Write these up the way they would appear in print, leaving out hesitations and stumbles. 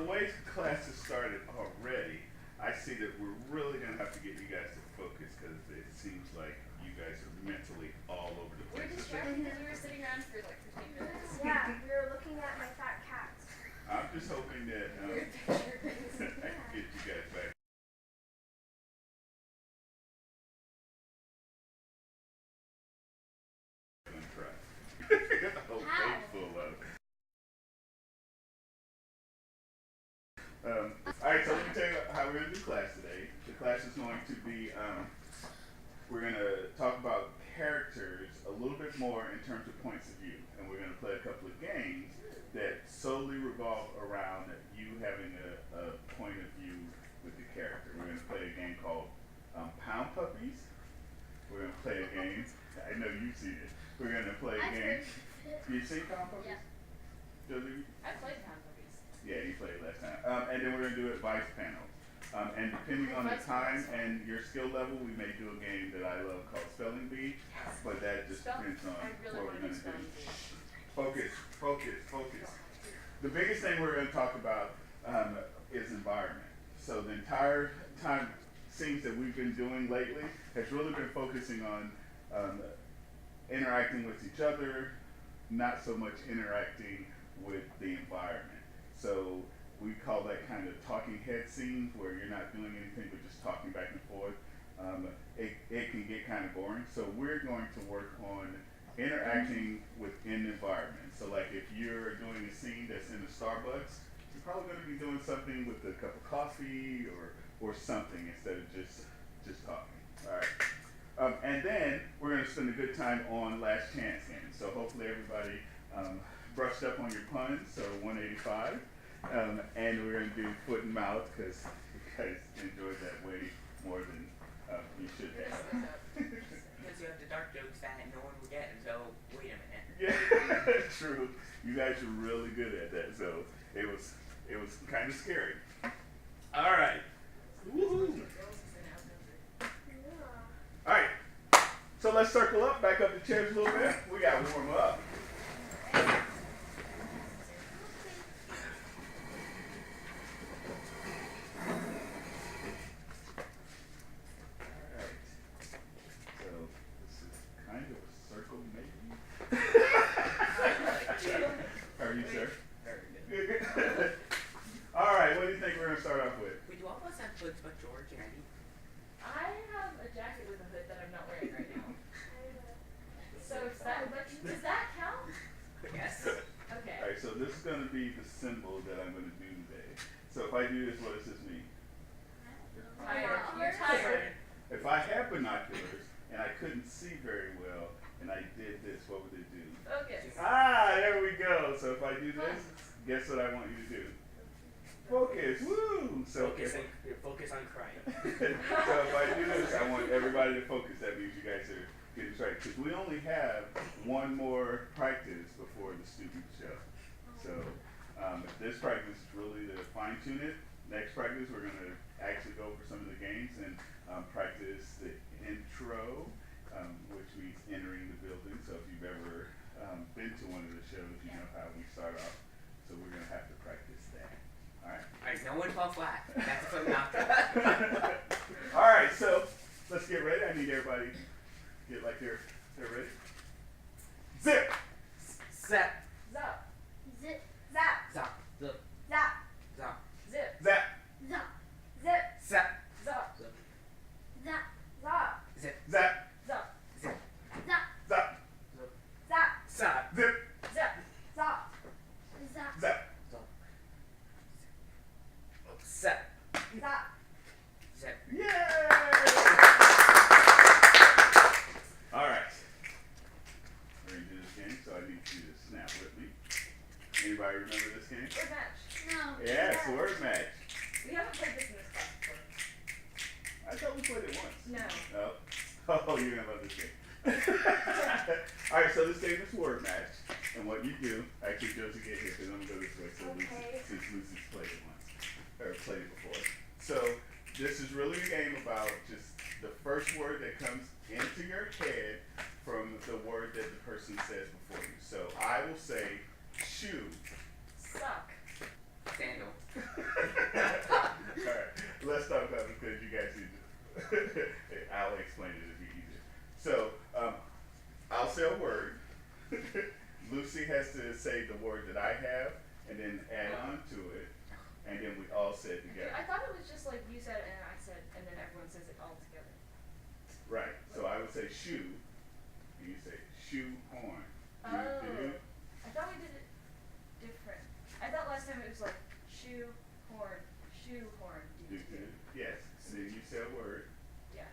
the way class has started already, I see that we're really going to have to get you guys to focus because it seems like you guys are mentally all over the place. We're distracted because we were sitting around for like 15 minutes. Yeah, we were looking at my fat cat. I'm just hoping that I can get you guys back. Alright, so let me tell you how we're going to do class today. The class is going to be, we're going to talk about characters a little bit more in terms of points of view. And we're going to play a couple of games that solely revolve around you having a point of view with the character. We're going to play a game called Pound Puppies. We're going to play a game, I know you've seen it. We're going to play a game. You seen Pound Puppies? Yeah. Josie? I played Pound Puppies. Yeah, you played last time. And then we're going to do it vice panel. And depending on the time and your skill level, we may do a game that I love called Spelling Bee. But that just depends on what we're going to do. Focus, focus, focus. The biggest thing we're going to talk about is environment. So the entire time scenes that we've been doing lately has really been focusing on interacting with each other, not so much interacting with the environment. So we call that kind of talking head scenes where you're not doing anything but just talking back and forth. It can get kind of boring. So we're going to work on interacting within the environment. So like if you're doing a scene that's in a Starbucks, you're probably going to be doing something with a cup of coffee or something instead of just talking. All right. And then we're going to spend a good time on last chance games. So hopefully everybody brushed up on your puns, so 185. And we're going to do foot and mouth because you guys enjoyed that way more than you should have. Because you have the dark jokes that no one will get, so wait a minute. Yeah, true. You guys are really good at that, so it was kind of scary. All right. Woo-hoo. All right. So let's circle up, back up the chairs a little bit. We got to warm up. How are you, sir? Very good. All right, what do you think we're going to start off with? We do all of us have hoods but George and Eddie. I have a jacket with a hood that I'm not wearing right now. So does that count? Yes. Okay. All right, so this is going to be the symbol that I'm going to do today. So if I do this, what does this mean? Tired. You're tired. If I have binoculars and I couldn't see very well and I did this, what would it do? Focus. Ah, there we go. So if I do this, guess what I want you to do? Focus. Woo! So Focus on crying. so if I do this, I want everybody to focus. That means you guys are getting right. Because we only have one more practice before the student show. So this practice is really to fine tune it. Next practice, we're going to actually go over some of the games and practice the intro, which means entering the building. So if you've ever been to one of the shows, you know how we start off. So we're going to have to practice that. All right? All right, no one fall flat. That's what I'm after. All right, so let's get ready. I need everybody to get like they're ready. Zip! Zap. Zap. Zip. Zap. Zap. Zip. Zap. Zap. Zip. Zap! Zap. Zip. Zap. Zap. Zip. Zap. Zap. Zip. Zap! Zap. Zip. Zap. Zap! Zap. Zap. Zip! Zap. Zap. Zap. Zap! Zap. Zap. Zip. Yay! All right. We're going to do this game, so I need you to snap with me. Anybody remember this game? Word match. No. Yeah, it's word match. We haven't played this in this class before. I thought we played it once. No. Oh, you're going to love this game. All right, so this game is word match. And what you do, actually, Josie, get here, because I'm going to go this way, so Okay. since Lucy's played it once, or played it before. So this is really a game about just the first word that comes into your head from the word that the person says before you. So I will say shoe. Suck. Sandal. would say shoe, and you say shoe horn. Oh. I thought we did it different. I thought last time it was like shoe horn, Do, yes. And then you say a word, Yeah.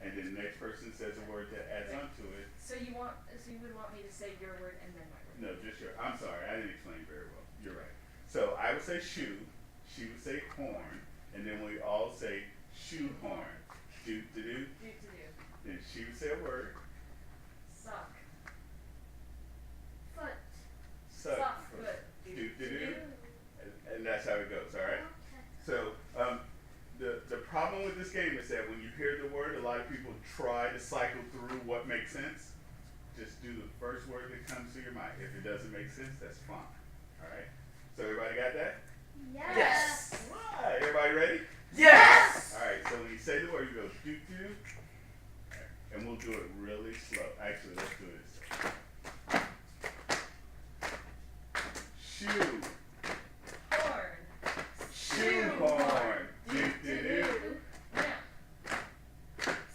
and then the next person says a word that adds Right. onto it. So you would want me to say your word and then my word. No, just your. I'm sorry, I didn't explain very well. You're right. So I would say shoe, she would say horn, and then we all say shoe horn. Do. Then she would say a word. Sock. Foot. Sock foot. Do. And that's how it goes. All right. Okay. So the problem with this game is that when you hear the word, a lot of people try to cycle through what makes sense. Just do the first word that comes to your mind. If it doesn't make sense, that's fine. All right. So everybody got that? Yes. All right. Everybody ready? Yes! All right. So when you say the word, you go do. All right. And we'll do it really slow. Actually, let's do this. Shoe. Horn. Shoehorn. Do. Lamp.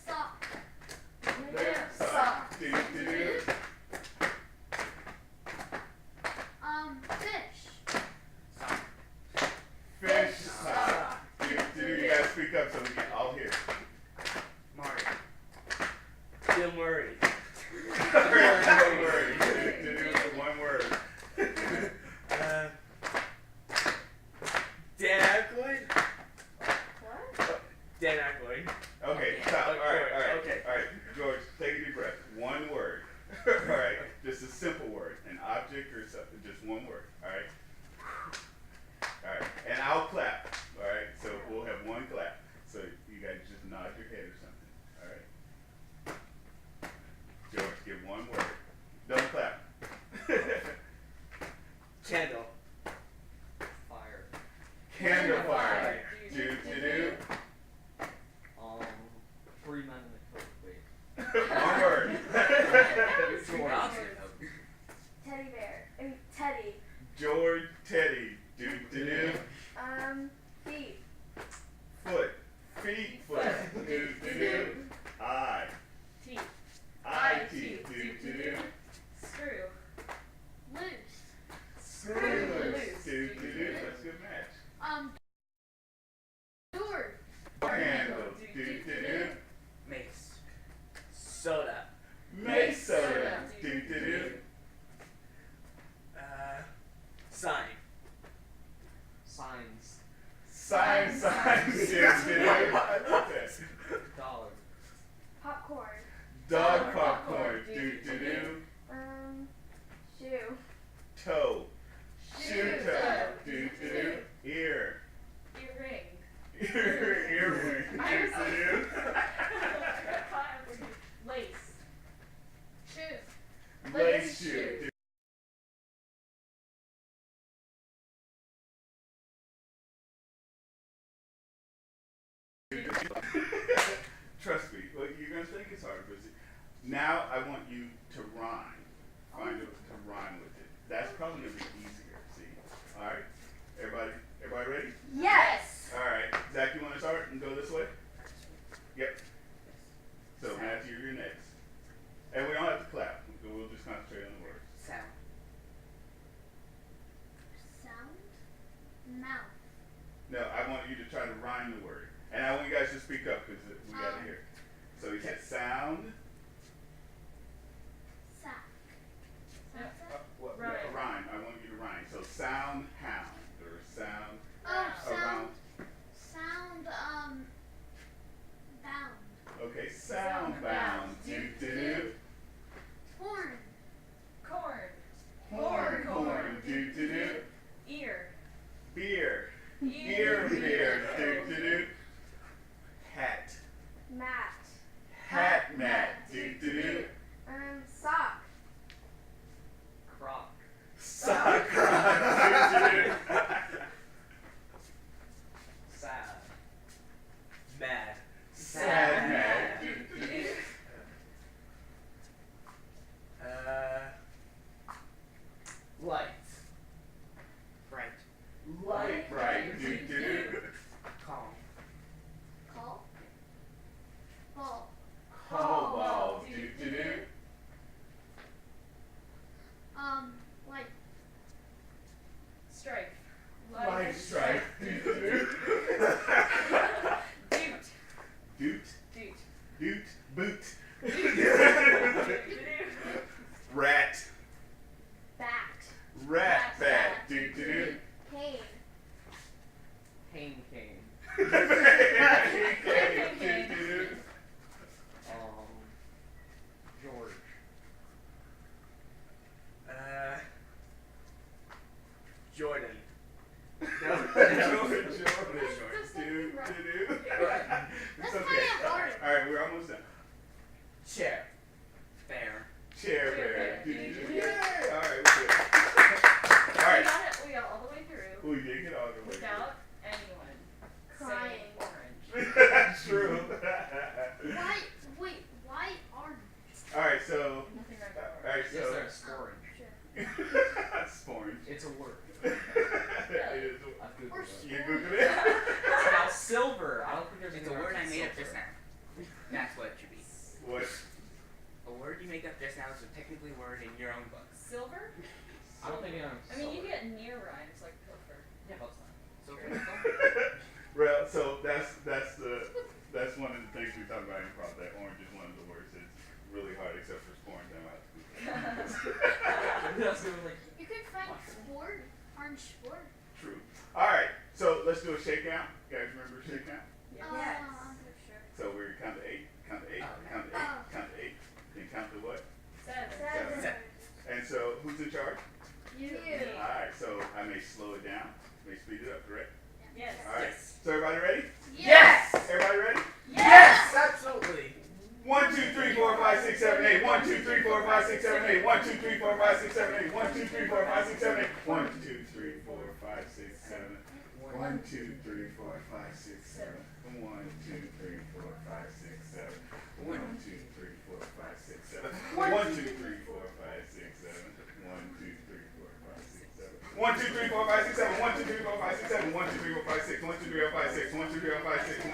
Sock. Lamp. Sock. Do. Fish. Sock. Fish. Sock. Do. You gotta speak up so we can all hear. Mario. Bill Murray. One word. Do. One word. Dan Aykroyd? What? Dan Aykroyd. Okay, stop. All right. Okay. All right, George, take a deep breath. One word. All right, just a simple word, an object or something, just one word. All right. All right, and I'll clap. All right, so we'll have one clap. So you guys just nod your head or something. All right. George, give one word. Don't clap. Candle. Fire. Candle fire. Do. 3 men in a coat. Wait. One word. George. Teddy bear. Teddy. George, Teddy. Do. Feet. Foot. Feet. Foot. Do. Eye. Teeth. Eye. Teeth. Do. Screw. Loose. Screw loose. Loose. Do. That's a good match. Door. Handle. Do. Mace. Soda. Mace soda. Do. Sign. Signs. Sign. Do. I love that. Dollar. Popcorn. Dog popcorn. Do. Shoe. Toe. Shoe Shoe toe. toe. Do. Ear. Earring. Earring. I was Do. Lace. Shoe. Lace shoe. Trust me, well, you're going to think it's hard, but now I want you to rhyme. Find it to rhyme with it. That's probably going to be easier, see? All right? Everybody ready? Yes. All right. Zach, you want to start and go this way? Yep. So, Matthew, you're next. And we don't have to clap. We'll just concentrate on the words. Sound. Sound. Mouth. No, I want you to try to rhyme the word. And I want you guys to speak up because we got to hear. So he said sound. Sack. What? Rhyme. Yeah, rhyme. I want you to rhyme. So sound hound or sound Oh, around. sound. Bound. Okay, sound bound. Do. Horn. Corn. Horn. Do. Ear. Beer. Ear beer. Do. Hat. Mat. Hat mat. Do. Sock. Croc. Sock. Do. Sad. Mad. Sad mat. Do. Light. Bright. Light bright. Do. Calm. Call. Ball. Call We can all go with without anyone Crying. saying orange. it. That's true. White. Wait. White orange. All right, so. Nothing right All about orange. right, Yes, so. sir. Scoring. Sure. Sporn. It's a word. It is. I've googled Or it. You Googled it? Now silver. I don't think there's It's a anything word I else made up silver. just now. That's what it should be. What? A word you make up just now is technically a word in your own book. Silver? I don't think I'm I mean, you get near rhymes like pilfer. Yeah, that's fine. So Well, so that's one of the things we talk about in improv. That orange is one of the words that's really hard, except for sporn. That's gonna be like. You could find sport. Orange sport. True. All right, so let's do a shakeout. You guys remember a shakeout? Yes. Sure. So we're count to 8, count to 8, count to 8, count to 8, then count to what? 7. Seven. And so who's in charge? You. All right, so I may slow it down, may speed it up, correct? Yes. All right. Yes. So everybody ready? Yes. Everybody ready? Yes, absolutely. 1, 2, 3, 4, 5, 6, 7, 8. 1, 2, 3, 4, 5, 6, 7, 8. 1, 2, 3, 4, 5, 6, 7, 8. 1, 2, 3, 4, 5, 6, 7, 8. 1, 2, 3, 4, 5, 6, 7. 1, 2, 3, 4, 5, 6, 7. 1, 2, 3, 4, 5, 6, 7. 1, 2, 3, 4, 5, 6, 7. 1, 2, 3, 4, 5, 6, 7. 1, 2, 3, 4, 5, 6, 7. 1, 2, 3, 4, 5, 6, 7. 1, 2, 3, 4, 5, 6, 7. 1, 2, 3, 4, 5, 6. 1, 2, 3, 4, 5, 6. 1, 2, 3, 4, 5, 6. 1, 2, 3, 4, 5, 6. 1, 2, 3,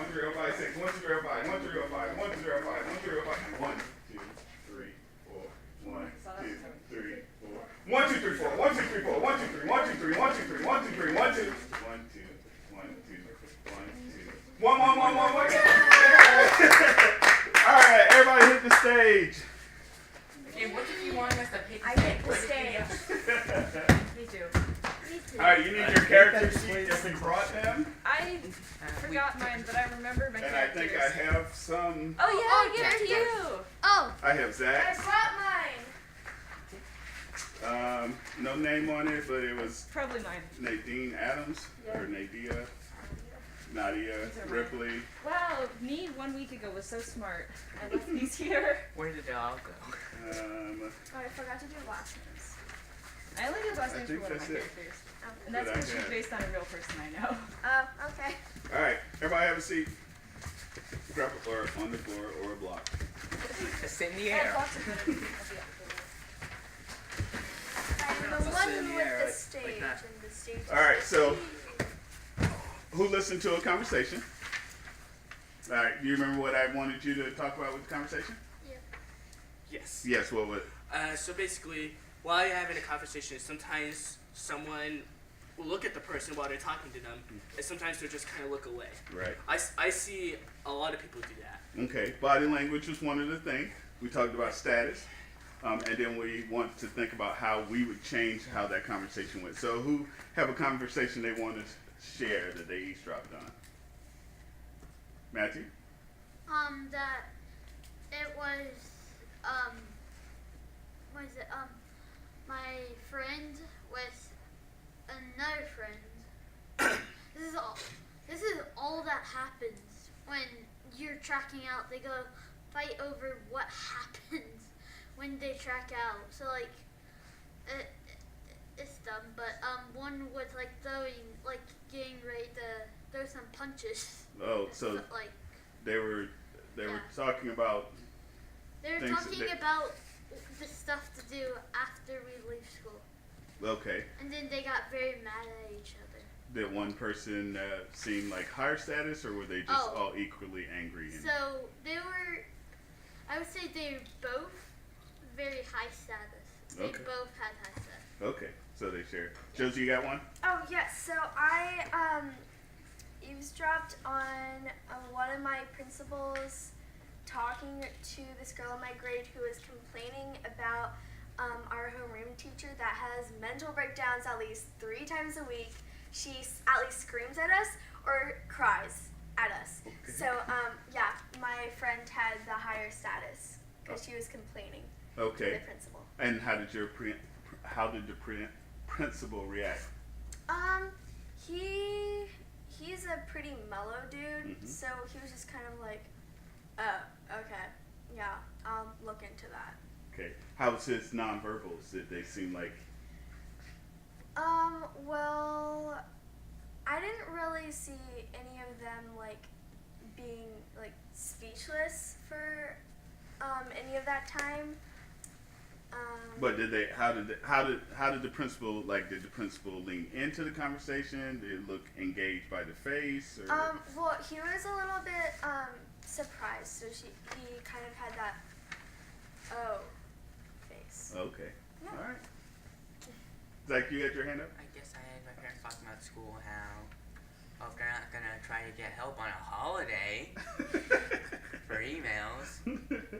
4, 5. 1, 2, 3, 4, 5. 1, 2, 3, 4, 5. 1, 2, 3, 4, 5. 1, 2, 3, 4. 1, 2, 3, 4. 1, 2, 3, 4. 1, 2, 3, 4. 1, 2, 3. 1, 2, 3. 1, 2, 3. 1, 2, 3. 1, 2. 1, 2. 1, 2. 1, 1, 1, 1, 1. All right, everybody hit the stage. Okay, what if you want us to pick? I a hit the What if we- stage. Me too. Me too. All right, you need your character sheet if you brought them. I forgot mine, but I remember my And I characters. think I have some. Oh yeah, Oh, give it to you. Oh, I have I Zach's. brought mine. No name on it, but it was Probably mine. Nadine Adams or Nadia, Nadia These are mine. Ripley. Wow, me 1 week ago was so smart. I left these here. Where did it all go? Oh, I forgot to do last names. I only did last I names for think one of my that's it. characters. Oh, And that's But I because she's had- based on a real person I know. okay. All right, everybody have a seat. Grab a or on the floor or a block. It's in the I have air. lots of good ideas. I'm the Also one sit in the with air the like stage, that. and the stage. All right, so who listened to a conversation? All right, do you remember what I wanted you to talk about with the conversation? Yes. Yes, what was? So basically, while you're having a conversation, sometimes someone will look at the person while they're talking to them, and sometimes they'll just kind of look away. Right. I see a lot of people do that. Okay, body language was one of the things. We talked about status, and then we want to think about how we would change how that conversation went. So who have a conversation they want to share that they eavesdropped on? Matthew? That it was, what is it, my friend with another friend. This is all that happens when you're tracking out. They go fight over what happens when they track out. So like, it's dumb, but one was like getting ready to throw some punches. Oh, so like they were Yeah. talking about. they were things that talking they- about the stuff to do after we leave school, Okay, and then they got very mad at each other. did one person seem like higher status, or were they just Oh. all equally angry? And, So they were, I would say they were both very high status. They Okay. both had high status. okay, so they shared. Josie, you got one? Oh yes, so I eavesdropped on one of my principals talking to this girl in my grade who was complaining about our homeroom teacher that has mental breakdowns at least 3 times a week. She at least screams at us or cries at us. Okay. So yeah, my friend had the higher status because she was complaining to Okay, the principal. and how did the principal react? He's a pretty mellow dude, Mhm. so he was just kind of like, oh, okay, yeah, I'll look into that. Okay, how was his nonverbals? Did they seem like? Well, really see any of them like being like speechless for any of that time. But did they? How did the principal did the principal lean into the conversation? Did it look engaged by the face? Or? Well, he was a little bit surprised, so he kind of had that face. Okay. Yeah. All right. Zach, you got your hand up? I guess I had my parents talking about school how if they're not gonna try to get help on a holiday for emails,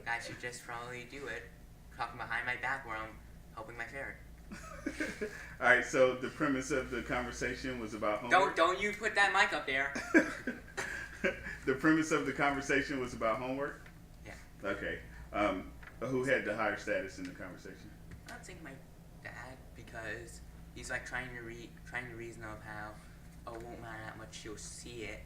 I should just probably do it. Talking behind my back where I'm helping my ferret. All right. So the premise of the conversation was about homework. Don't you put that mic up there. The premise of the conversation was about homework. Yeah. Okay. Who had the higher status in the conversation? I don't think my dad, because he's like trying to reason of how it won't matter that much. She'll see it.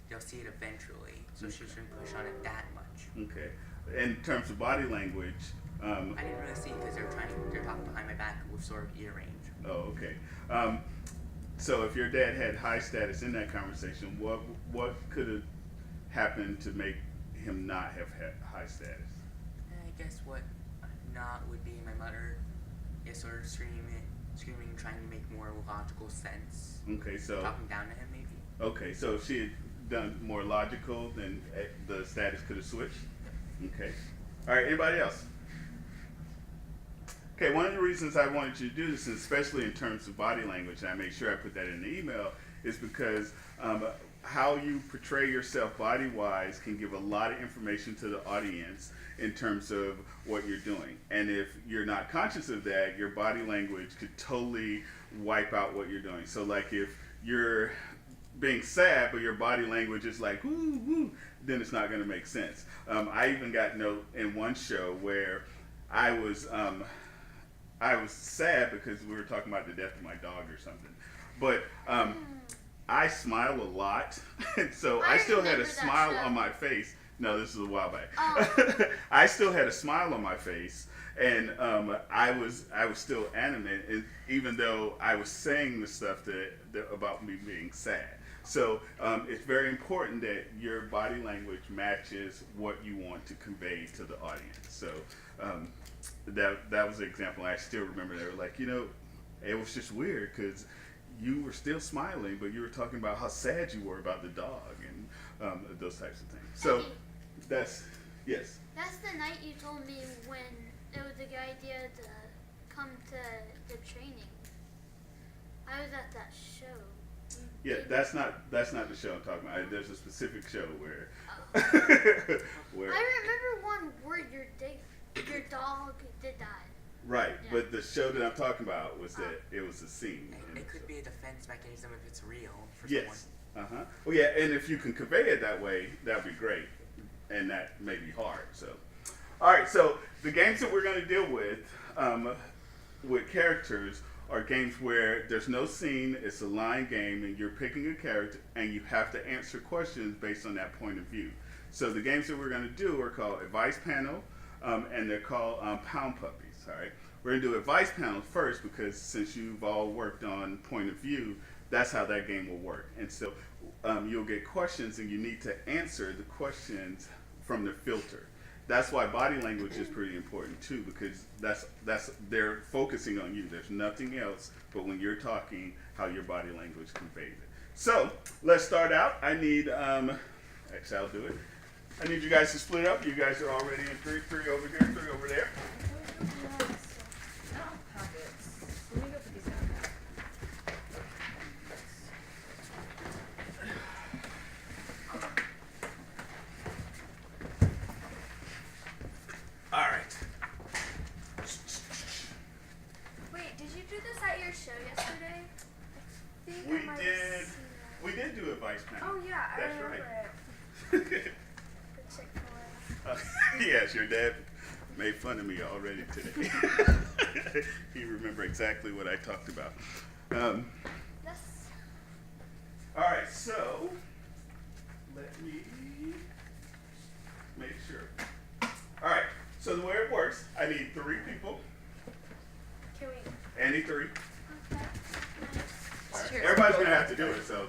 They'll see it eventually. So she shouldn't push on it that much. Okay. In terms of body language. I didn't really see because they're talking behind my back with sort of ear range. Oh, okay. So if your dad had high status in that conversation, what could have happened to make him not have had high status? I guess what not would be my mother, sort of screaming, trying to make more logical sense. Okay, so Talking down to him maybe. okay, so if she had done more logical, then the status could have switched. Okay. All right. Anybody else? Okay, one of the reasons I wanted you to do this, and especially in terms of body language, and I made sure I put that in the email, is because how you portray yourself body-wise can give a lot of information to the audience in terms of what you're doing. And if you're not conscious of that, your body language could totally wipe out what you're doing. So like if you're being sad, but your body language is like, woo, woo, then it's not going to make sense. I even got note in one show where I was sad because we were talking about the death of my dog or something. But I smile a lot, and so I still had a smile on my face. No, this is a while back. Oh. I still had a smile on my face, and I was still animated, and even though I was saying the stuff that about me being sad. So it's very important that your body language matches what you want to convey to the audience. So that was an example. I still remember they were like, it was just weird because you were still smiling, but you were talking about how sad you were about the dog and those types of things. So that's yes. That's the night you told me when it was a good idea to come to the training. I was at that show. Yeah, that's not the show I'm talking about. There's a specific show where where I remember one where your dog did that. right, Yeah. but the show that I'm talking about was that it was a scene. It could be a defense mechanism if it's real for Yes. Well, yeah, and if you can convey it that way, that'd be great, and that may be hard. So, all right. So the games that we're going to deal with characters are games where there's no scene. It's a line game, and you're picking a character, and you have to answer questions based on that point of view. So the games that we're going to do are called Advice Panel, and they're called Pound Puppies. All right. We're going to do Advice Panel first because since you've all worked on point of view, that's how that game will work. And so you'll get questions, and you need to answer the questions from the filter. That's why body language is pretty important too, because that's they're focusing on you. There's nothing else but when you're talking, how your body language conveys it. So let's start out. I need actually I'll do it. I need you guys to split up. You guys are already in three over here, three over there. Let me go put these down. All right. Wait, did you do this at your show yesterday? I think We I might have did. seen that. We did do Advice Panel. Oh yeah, I That's remember right. it. The Chick-fil-A. Yes, your dad made fun of me already today. He remembered exactly what I talked about. Yes. All right, so let me make sure. All right, so the way it works, I need 3 people. Can we? I need 3. Okay. All right. Cheers. Everybody's gonna have to do it. So,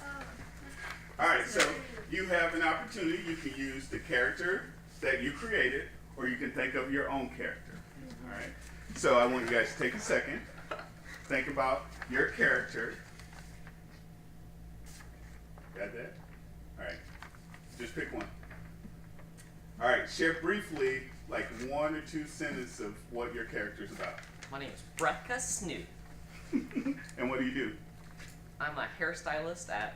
Oh. All right, so you have an opportunity. You can use the character that you created, or you can think of your own character. All right. So I want you guys to take a second, think about your character. Got that? All right. Just pick one. All right. Share briefly, like 1 or 2 sentences of what your character's about. My name is Brecka Snoot. And what do you do? I'm a hairstylist at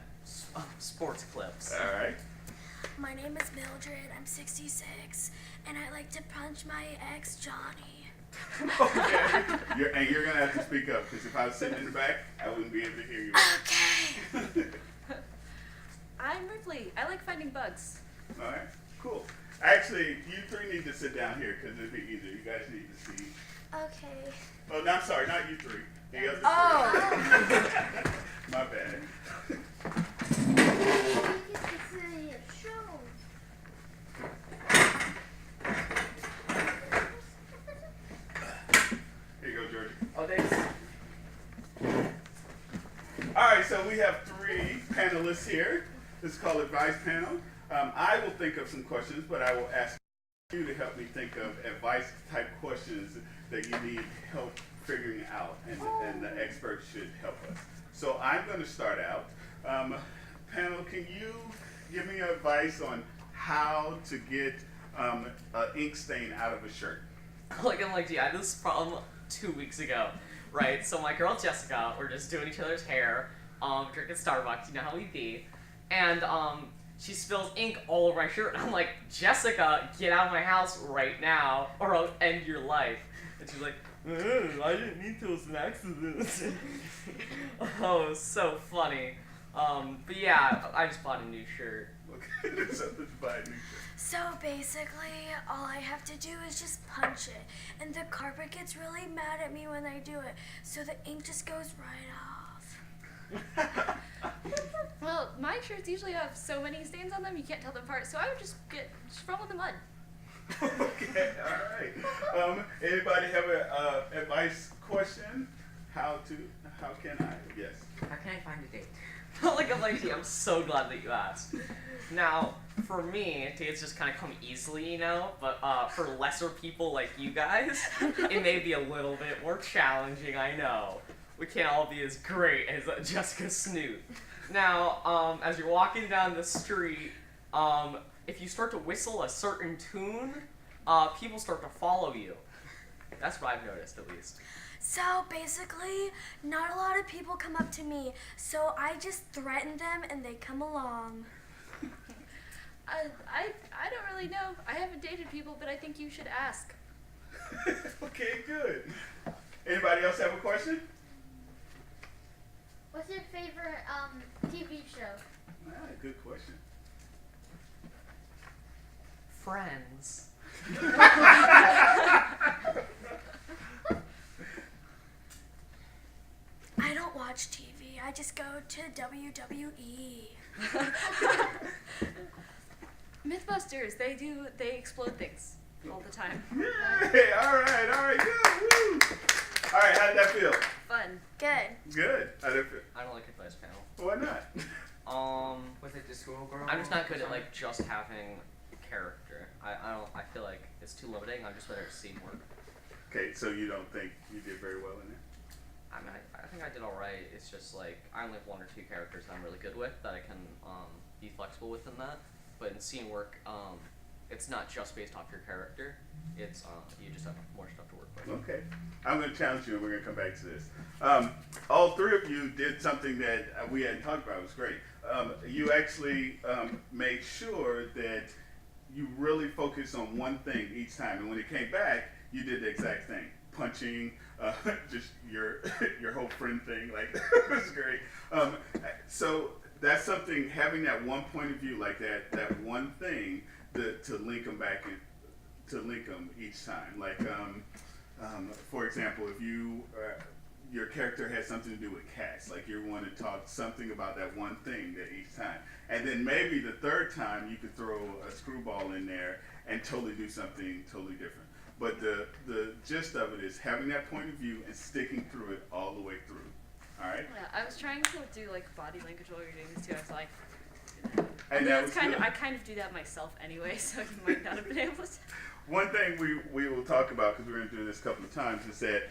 Sports Clips. All right. My name is Mildred. I'm 66, and I like to punch my ex, Johnny. Okay. You're gonna have to speak up, because if I was sitting in the back, I wouldn't be able to hear you. Okay. I'm Ripley. I like finding bugs. All right. Cool. Actually, you 3 need to sit down here, because it'd be easier. You guys need to see. Okay. Oh, no, I'm sorry, not you 3. The other 3. Oh. My bad. Here you go, Georgie. Oh, thanks. All right, so we have 3 panelists here. This is called Advice Panel. I will think of some questions, but I will ask you to help me think of advice-type questions that you need help figuring out, and the experts should help us. So I'm going to start out. Panel, can you give me advice on how to get an ink stain out of a shirt? Gee, I had this problem 2 weeks ago, right? So my girl Jessica, we're just doing each other's hair, drinking Starbucks, you know how we be, and she spills ink all over my shirt, and I'm like, Jessica, get out of my house right now, or I'll end your life. And she's like, I didn't mean to, it was an accident. Oh, it was so funny. But yeah, I just bought a new shirt. Okay, so let's buy a new shirt. So basically, all I have to do is just punch it, and the carpet gets really mad at me when I do it, so the ink just goes right off. Well, my shirts usually have so many stains on them you can't tell them apart, so I would just roll in the mud. Okay, all right. Anybody have a advice question? How can I? Yes. How can I find a date? Gee, I'm so glad that you asked. Now, for me, dates just kind of come easily, you know, but for lesser people like you guys, it may be a little bit more challenging, I know. We can't all be as great as Jessica Snoot. Now, as you're walking down the street, if you start to whistle a certain tune, people start to follow you. That's what I've noticed, at least. So basically, not a lot of people come up to me, so I just threaten them and they come along. I don't really know. I haven't dated people, but I think you should ask. Okay, good. Anybody else have a question? What's your favorite TV show? Ah, good question. Friends. I don't watch TV, I just go to WWE. Mythbusters, they explode things all the time. Yay! All right, good. Woo! All right, how did that feel? Fun. Good. Good. How did it feel? I don't like advice panel. Why not? Was it the schoolgirl? I'm just not good at just having character. I feel like it's too limiting. I'm just better at scene work. Okay, so you don't think you did very well in it? I mean, I think I did all right. It's just I only have 1 or 2 characters that I'm really good with that I can be flexible with in that. But in scene work, it's not just based off your character. It's you just have more stuff to work with. Okay. I'm going to challenge you, and we're going to come back to this. All 3 of you did something that we hadn't talked about. It was great. You actually made sure that you really focused on one thing each time. And when it came back, you did the exact thing. Punching, just your whole friend thing. That was great. So that's something, having that one point of view like that one thing to link them back in, to link them each time. For example, if your character has something to do with cats, you want to talk something about that one thing that each time, and then maybe the 3rd time you could throw a screwball in there and totally do something totally different. But the gist of it is having that point of view and sticking through it all the way through. All right. Yeah, I was trying to do body language while you're doing this too. I was like, do that. And Although that it's was good. I kind of do that myself anyway, so you might not have been able to. One thing we will talk about, because we're going to do this a couple of times, is that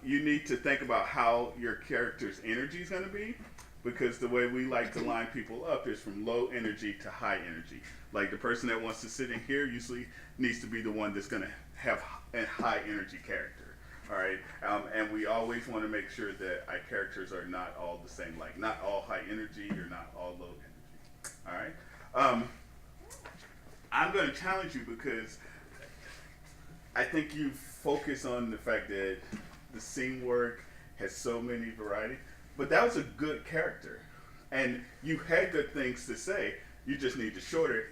you need to think about how your character's energy is going to be, because the way we like to line people up is from low energy to high energy. Like the person that wants to sit in here usually needs to be the one that's going to have a high energy character. All right, and we always want to make sure that our characters are not all the same, like not all high energy or not all low energy. All right, I'm going to challenge you because I think you focus on the fact that the scene work has so many variety, but that was a good character, and you had good things to say. You just need to shorten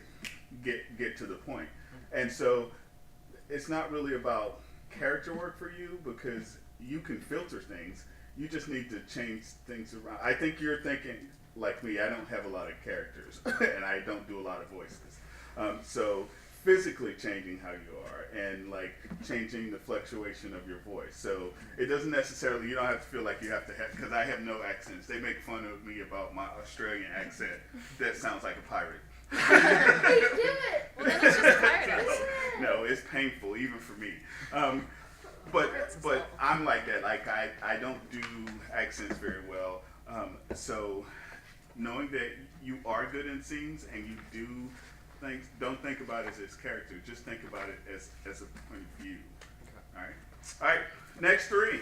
it, get to the point, and so it's not really about character work for you because you can filter things. You just need to change things around. I think you're thinking like me. I don't have a lot of characters, and I don't do a lot of voices, so. Physically changing how you are and like changing the fluctuation of your voice. So it doesn't necessarily, you don't have to feel like you have to have, because I have no accents. They make fun of me about my Australian accent that sounds like a pirate. Hey, do it. Well, then it's just pirate. No, it's painful even for me. But I'm like that. Like I don't do accents very well. So knowing that you are good in scenes and you do things, don't think about it as character. Just think about it as a point of view. All right. All right. Next three.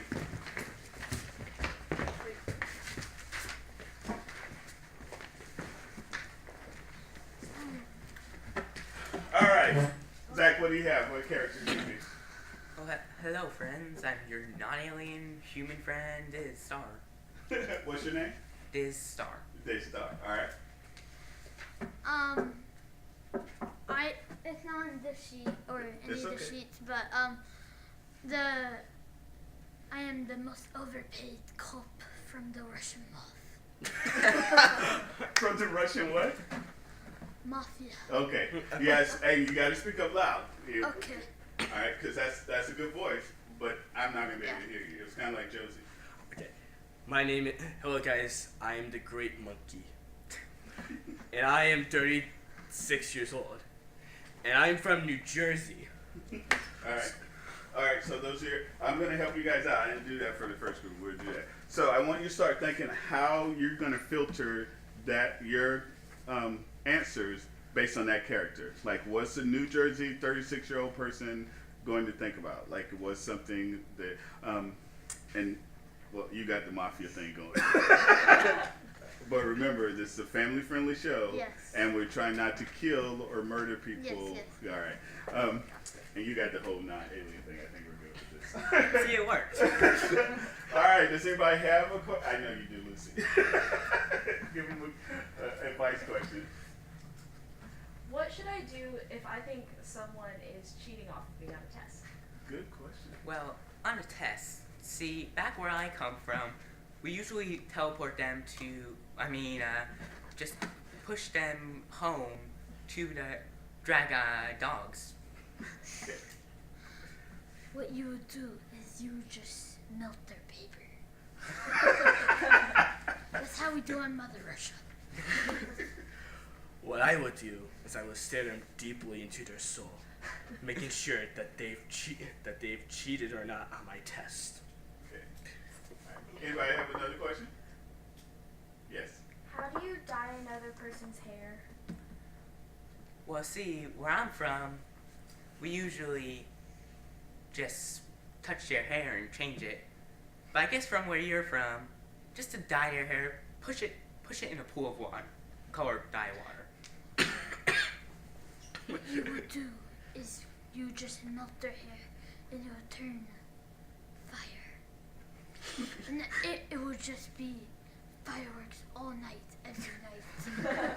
All right. Zach, what do you have? What character do you be? Oh, hello, friends. I'm your non-alien human friend, Diz Star. What's your name? Diz Star. Day Star. All right. It's not on this sheet or any It's of the okay. sheets, but I am the most overpaid cop from the Russian From the Russian what? mafia. Okay. Yes. Hey, you got to speak up loud. Okay. All right, because that's a good voice, but I'm not gonna be able to hear you. It's kind of like Josie. Okay. My name is. Hello, guys. I am the Great Monkey. And I am 36 years old. And I'm from New Jersey. All right. All right. So those are. I'm gonna help you guys out. I didn't do that for the first group. We'll do that. So I want you to start thinking how you're gonna filter that your answers based on that character. Like, what's a New Jersey 36-year-old person going to think about? Like, it was something that, and well, you got the mafia thing going. But remember, this is a family-friendly show, Yes. and we're trying not to kill or murder people. Yes. All right. And you got the whole non-alien thing. I think we're good with this. See, it worked. All right. Does anybody have a question? I know you do, Lucy. Give him an advice question. What should I do if I think someone is cheating off of me on a test? Good question. Well, on a test, see, back where I come from, we usually teleport them to, just push them home to the drag dogs. Okay. What you would do is you would just melt their paper. That's how we do on Mother Russia. What I would do is I would stare them deeply into their soul, making sure that they've cheated or not on my test. Okay. All right. Anybody have another question? Yes. How do you dye another person's hair? Well, see, where I'm from, we usually just touch their hair and change it. But I guess from where you're from, just to dye your hair, push it in a pool of water, colored dye water. What you would do is you just melt their hair and it would turn fire. And it would just be fireworks all night, every night.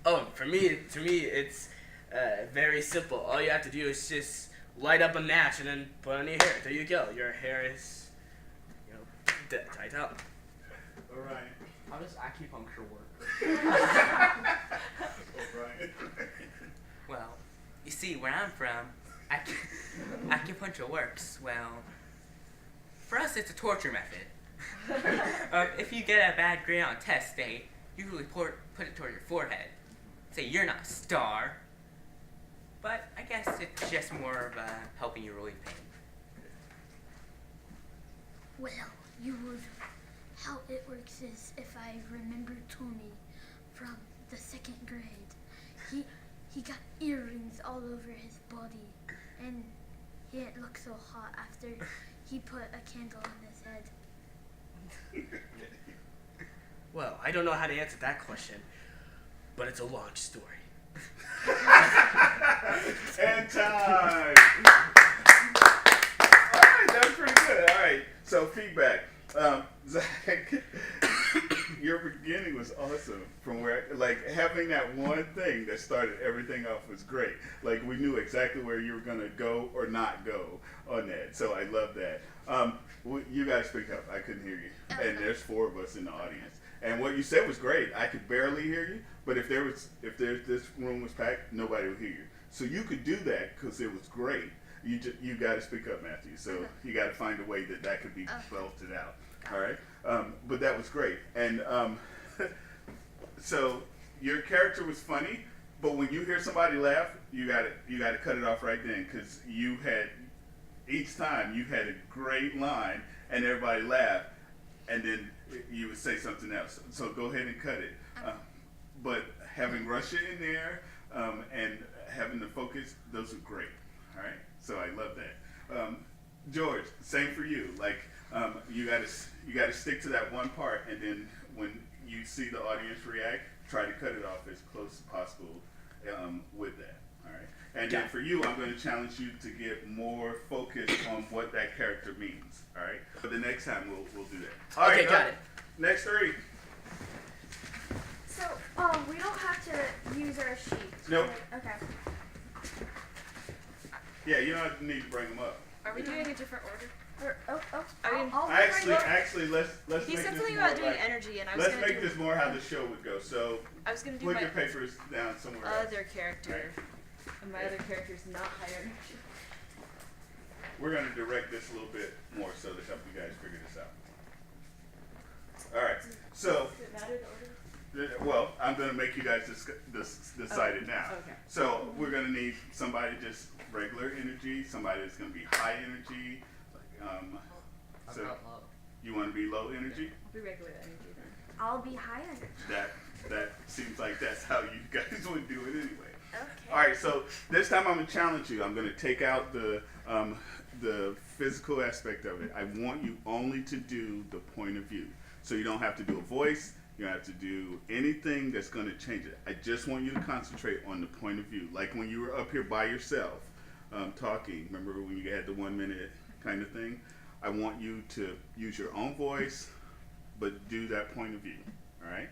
Oh, to me, it's very simple. All you have to do is just light up a match and then put on your hair. There you go. Your hair is, tied up. All right. How does acupuncture work? O'Brien. Well, you see, where I'm from, acupuncture works. Well, for us, it's a torture method. If you get a bad grade on a test, they usually put it toward your forehead. Say you're not a star. But I guess it's just more of helping you relieve pain. Well, how it works is, if I remember Tony from the 2nd grade, he got earrings all over his body, and he didn't look so hot after he put a candle on his head. Well, I don't know how to answer that question, but it's a long story. And time. All right, that was pretty good. All right, so feedback. Zach, your beginning was awesome. From where, like, having that one thing that started everything off was great. Like, we knew exactly where you were gonna go or not go on that. So I love that. You guys speak up. I couldn't hear you, and there's 4 of us in the audience. And what you said was great. I could barely hear you, but if this room was packed, nobody would hear you. So you could do that because it was great. You got to speak up, Matthew. So you got to find a way that could be belted out. All right. But that was great. And so your character was funny, but when you hear somebody laugh, you got to cut it off right then, because each time you had a great line and everybody laughed, and then you would say something else. So go ahead and cut it. But having Russia in there and having the focus, those are great. All right. So I love that. George, same for you. Like you got to stick to that one part, and then when you see the audience react, try to cut it off as close as possible with that. All right. And then for you, I'm going to challenge you to get more focus on what that character means. All right. But the next time we'll do that. All right, got it. Next 3. So, we don't have to use our sheet. Nope. Okay. Yeah, you don't need to bring them up. Are we doing a different order? I mean, Actually, let's He make said this something more about doing like, energy, and I was let's gonna make do this more how the show would go. So I was gonna do put my your papers down somewhere else. other character, and my other character's not high energy. We're going to direct this a little bit more so to help you guys figure this out. All right. So, Does it matter the order? well, I'm going to make you guys decide it now. Okay. So we're going to need somebody just regular energy, somebody that's going to be high energy. So you want to be low energy? I'll be regular energy then. I'll be high energy. That seems like that's how you guys would do it anyway. Okay. All right, so this time I'm going to challenge you. I'm going to take out the physical aspect of it. I want you only to do the point of view. So you don't have to do a voice. You don't have to do anything that's going to change it. I just want you to concentrate on the point of view. Like when you were up here by yourself talking, remember when you had the 1 minute kind of thing? I want you to use your own voice, but do that point of view, all right?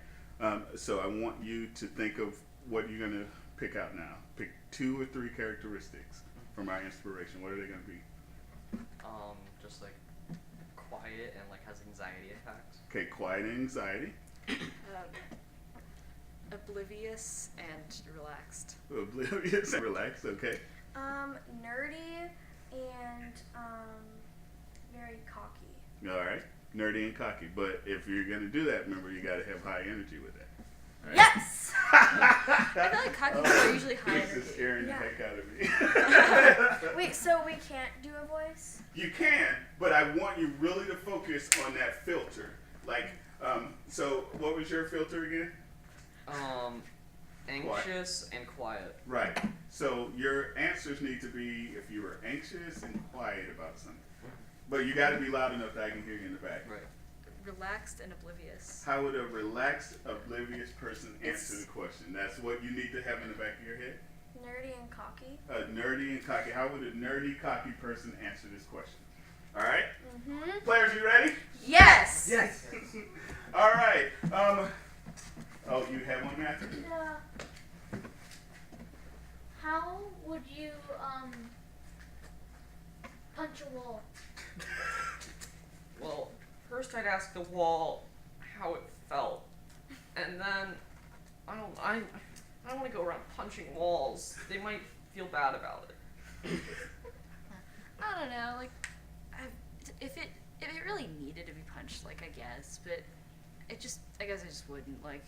So I want you to think of what you're going to pick out now. Pick 2 or 3 characteristics from our inspiration. What are they going to be? Just like quiet and like has anxiety attacks. Okay, quiet and anxiety. Oblivious and relaxed. Oblivious and relaxed, okay. Nerdy and very cocky. All right, nerdy and cocky. But if you're going to do that, remember you got to have high energy with that. Right? Yes. I feel like cocky people are usually high This is energy. scaring Yeah. the heck out of me. Wait, so we can't do a voice? You can, but I want you really to focus on that filter. Like, so what was your filter again? Anxious and quiet. Right. So your answers need to be if you were anxious and quiet about something. But you got to be loud enough that I can hear you in the back. Right. Relaxed and oblivious. How would a relaxed, oblivious person answer the question? That's what you need to have in the back of your head. Nerdy and cocky. Nerdy and cocky. How would a nerdy, cocky person answer this question? All right? Mm-hmm. Players, you ready? Yes. Yes. All right. Oh, you have one, Matthew? Yeah. How would you punch a wall? Well, first I'd ask the wall how it felt, and then I don't want to go around punching walls. They might feel bad about it. I don't know, like, if it really needed to be punched, like, I guess, but I guess I just wouldn't like.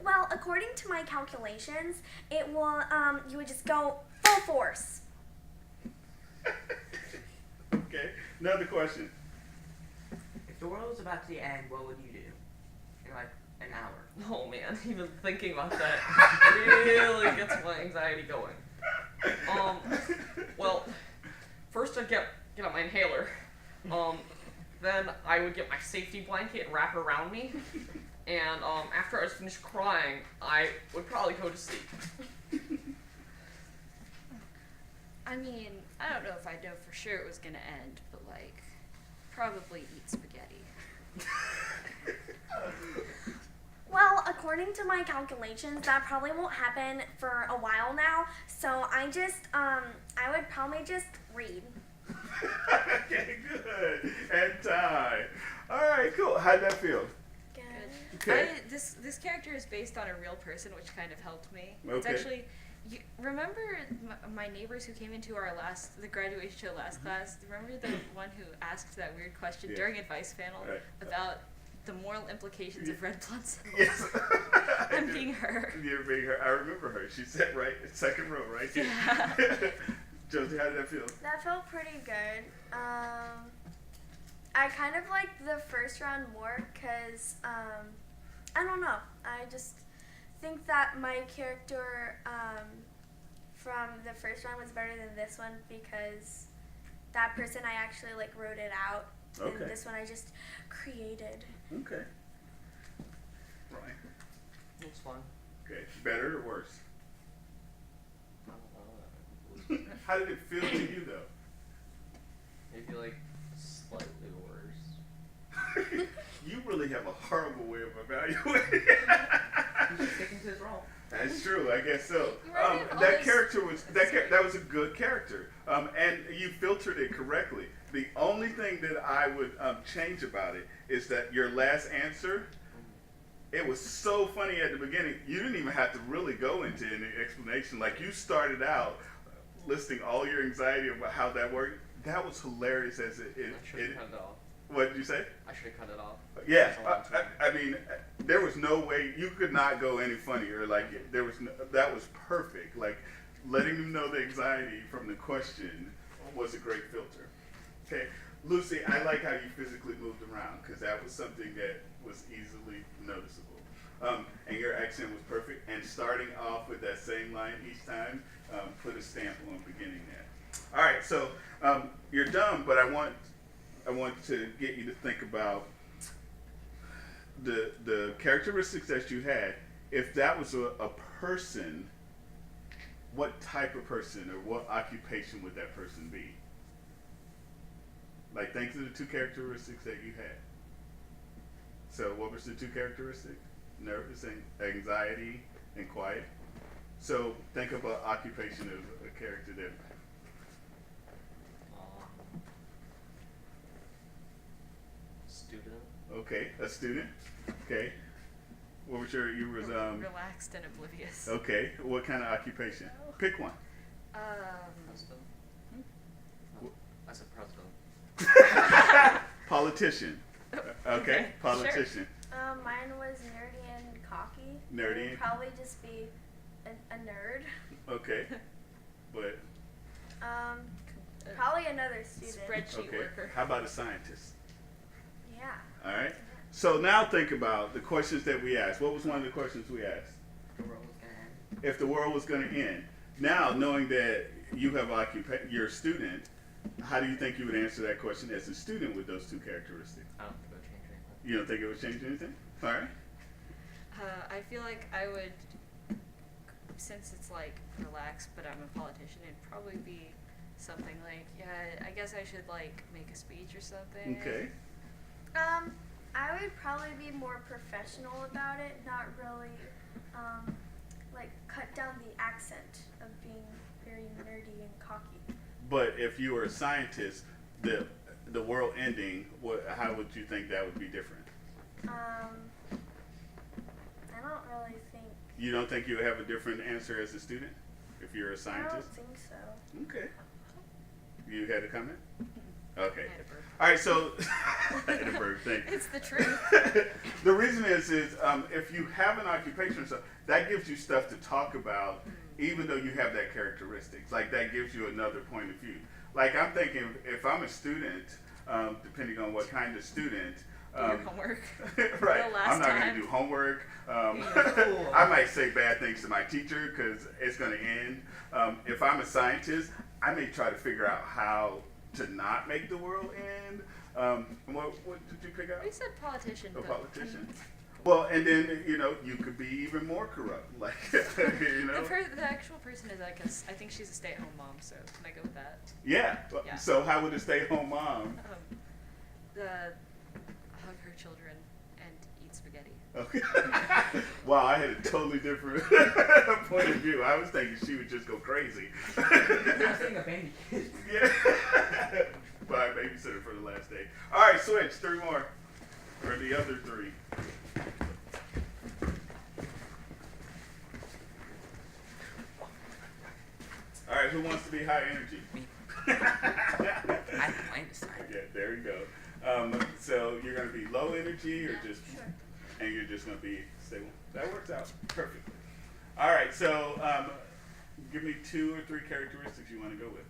Well, according to my calculations, it will you would just go full force. Okay. Another question. If the world was about to end, what would you do? In like an hour. Oh man, even thinking about that really gets my anxiety going. Well, first I'd get out my inhaler. Then I would get my safety blanket and wrap it around me. And after I was finished crying, I would probably go to sleep. I mean, I don't know if I know for sure it was gonna end, but like, probably eat spaghetti. Well, according to my calculations, that probably won't happen for a while now. So I would probably just read. Okay, good. And time. All right, cool. How'd that feel? Good. Okay. This character is based on a real person, which kind of helped me. It's Okay. actually, remember my neighbors who came into the graduation show last class? Remember the one who asked that weird question Yeah. during advice panel Right. about the moral implications of red blood cells? Yes. I'm being her. You're being her. I remember her. She sat right, second row, right here. Yeah. Josie, how did that feel? That felt pretty good. I kind of liked the first round more because, I don't know. I just think that my character from the first round was better than this one because that person I actually like wrote it out. Okay. And this one I just created. Okay. Right. It's fun. Okay. Better or worse? I don't know. How did it feel to you, though? Maybe like slightly worse. You really have a horrible way of evaluating. He's just sticking to his role. That's true. I guess so. You might have That always- character was that was a good character, and you filtered it correctly. The only thing that I would change about it is that your last answer, it was so funny at the beginning. You didn't even have to really go into any explanation. Like you started out listing all your anxiety about how that worked. That was hilarious as it I should have cut it off. what did you say? I should have cut it off. Yeah, That's a long time. I mean, there was no way you could not go any funnier. Like there was, that was perfect. Like letting them know the anxiety from the question was a great filter. Okay, Lucy, I like how you physically moved around because that was something that was easily noticeable. And your accent was perfect. And starting off with that same line each time, put a stamp on beginning that. All right, so you're done, but I want to get you to think about the characteristics that you had. If that was a person, what type of person or what occupation would that person be? Like, think of the two characteristics that you had. So, what was the two characteristics? Nervous and anxiety and quiet. So, think of an occupation of a character that. Student. Okay, a student. Okay. What was you was relaxed and oblivious. okay. What kind of occupation? Pick one. President. I said president. Politician. Okay, politician. Mine was nerdy and cocky. Nerdy It would and- probably just be a nerd. Okay. But Probably another student. Spreadsheet okay. worker. How about a scientist? Yeah. All right. So now think about the questions that we asked. What was one of the questions we asked? The world was gonna end. If the world was going to end. Now, knowing that you have you're a student, how do you think you would answer that question as a student with those two characteristics? I don't think it would change anything. You don't think it would change anything? All right. I feel like I would, since it's like relaxed, but I'm a politician, it'd probably be something like, yeah, I guess I should like make a speech or something. Okay. I would probably be more professional about it, not really, like cut down the accent of being very nerdy and cocky. But if you were a scientist, the world ending, how would you think that would be different? I don't really think. You don't think you would have a different answer as a student if you're a I scientist? don't think so. Okay. You had a comment? Okay. I had a burp. All right. So, I had a burp. Thank you. It's the truth. The reason is if you have an occupation, so that gives you stuff to talk about, even though you have that characteristics. Like that gives you another point of view. Like I'm thinking, if I'm a student, depending on what kind of student. Do your homework. Right. The last I'm not going time. to do homework. Cool. I might say bad things to my teacher because it's going to end. If I'm a scientist, I may try to figure out how to not make the world end. What did you pick out? We said politician. A but, politician. Well, and then you could be even more corrupt. Like The actual person is I think she's a stay-at-home mom. So can I go with that? Yeah. Yeah. So how would a stay-at-home mom? Hug her children and eat spaghetti. Okay. Wow, I had a totally different point of view. I was thinking she would just go crazy. I'm saying abandoned kids. Yeah. Buy a babysitter for the last day. All right, switch. 3 more. Or the other 3. All right, who wants to be high energy? Me. I have a plan this time. Yeah, there you go. So you're going to be low energy or just, and you're just going to be stable. That works out perfectly. All right, so give me 2 or 3 characteristics you want to go with.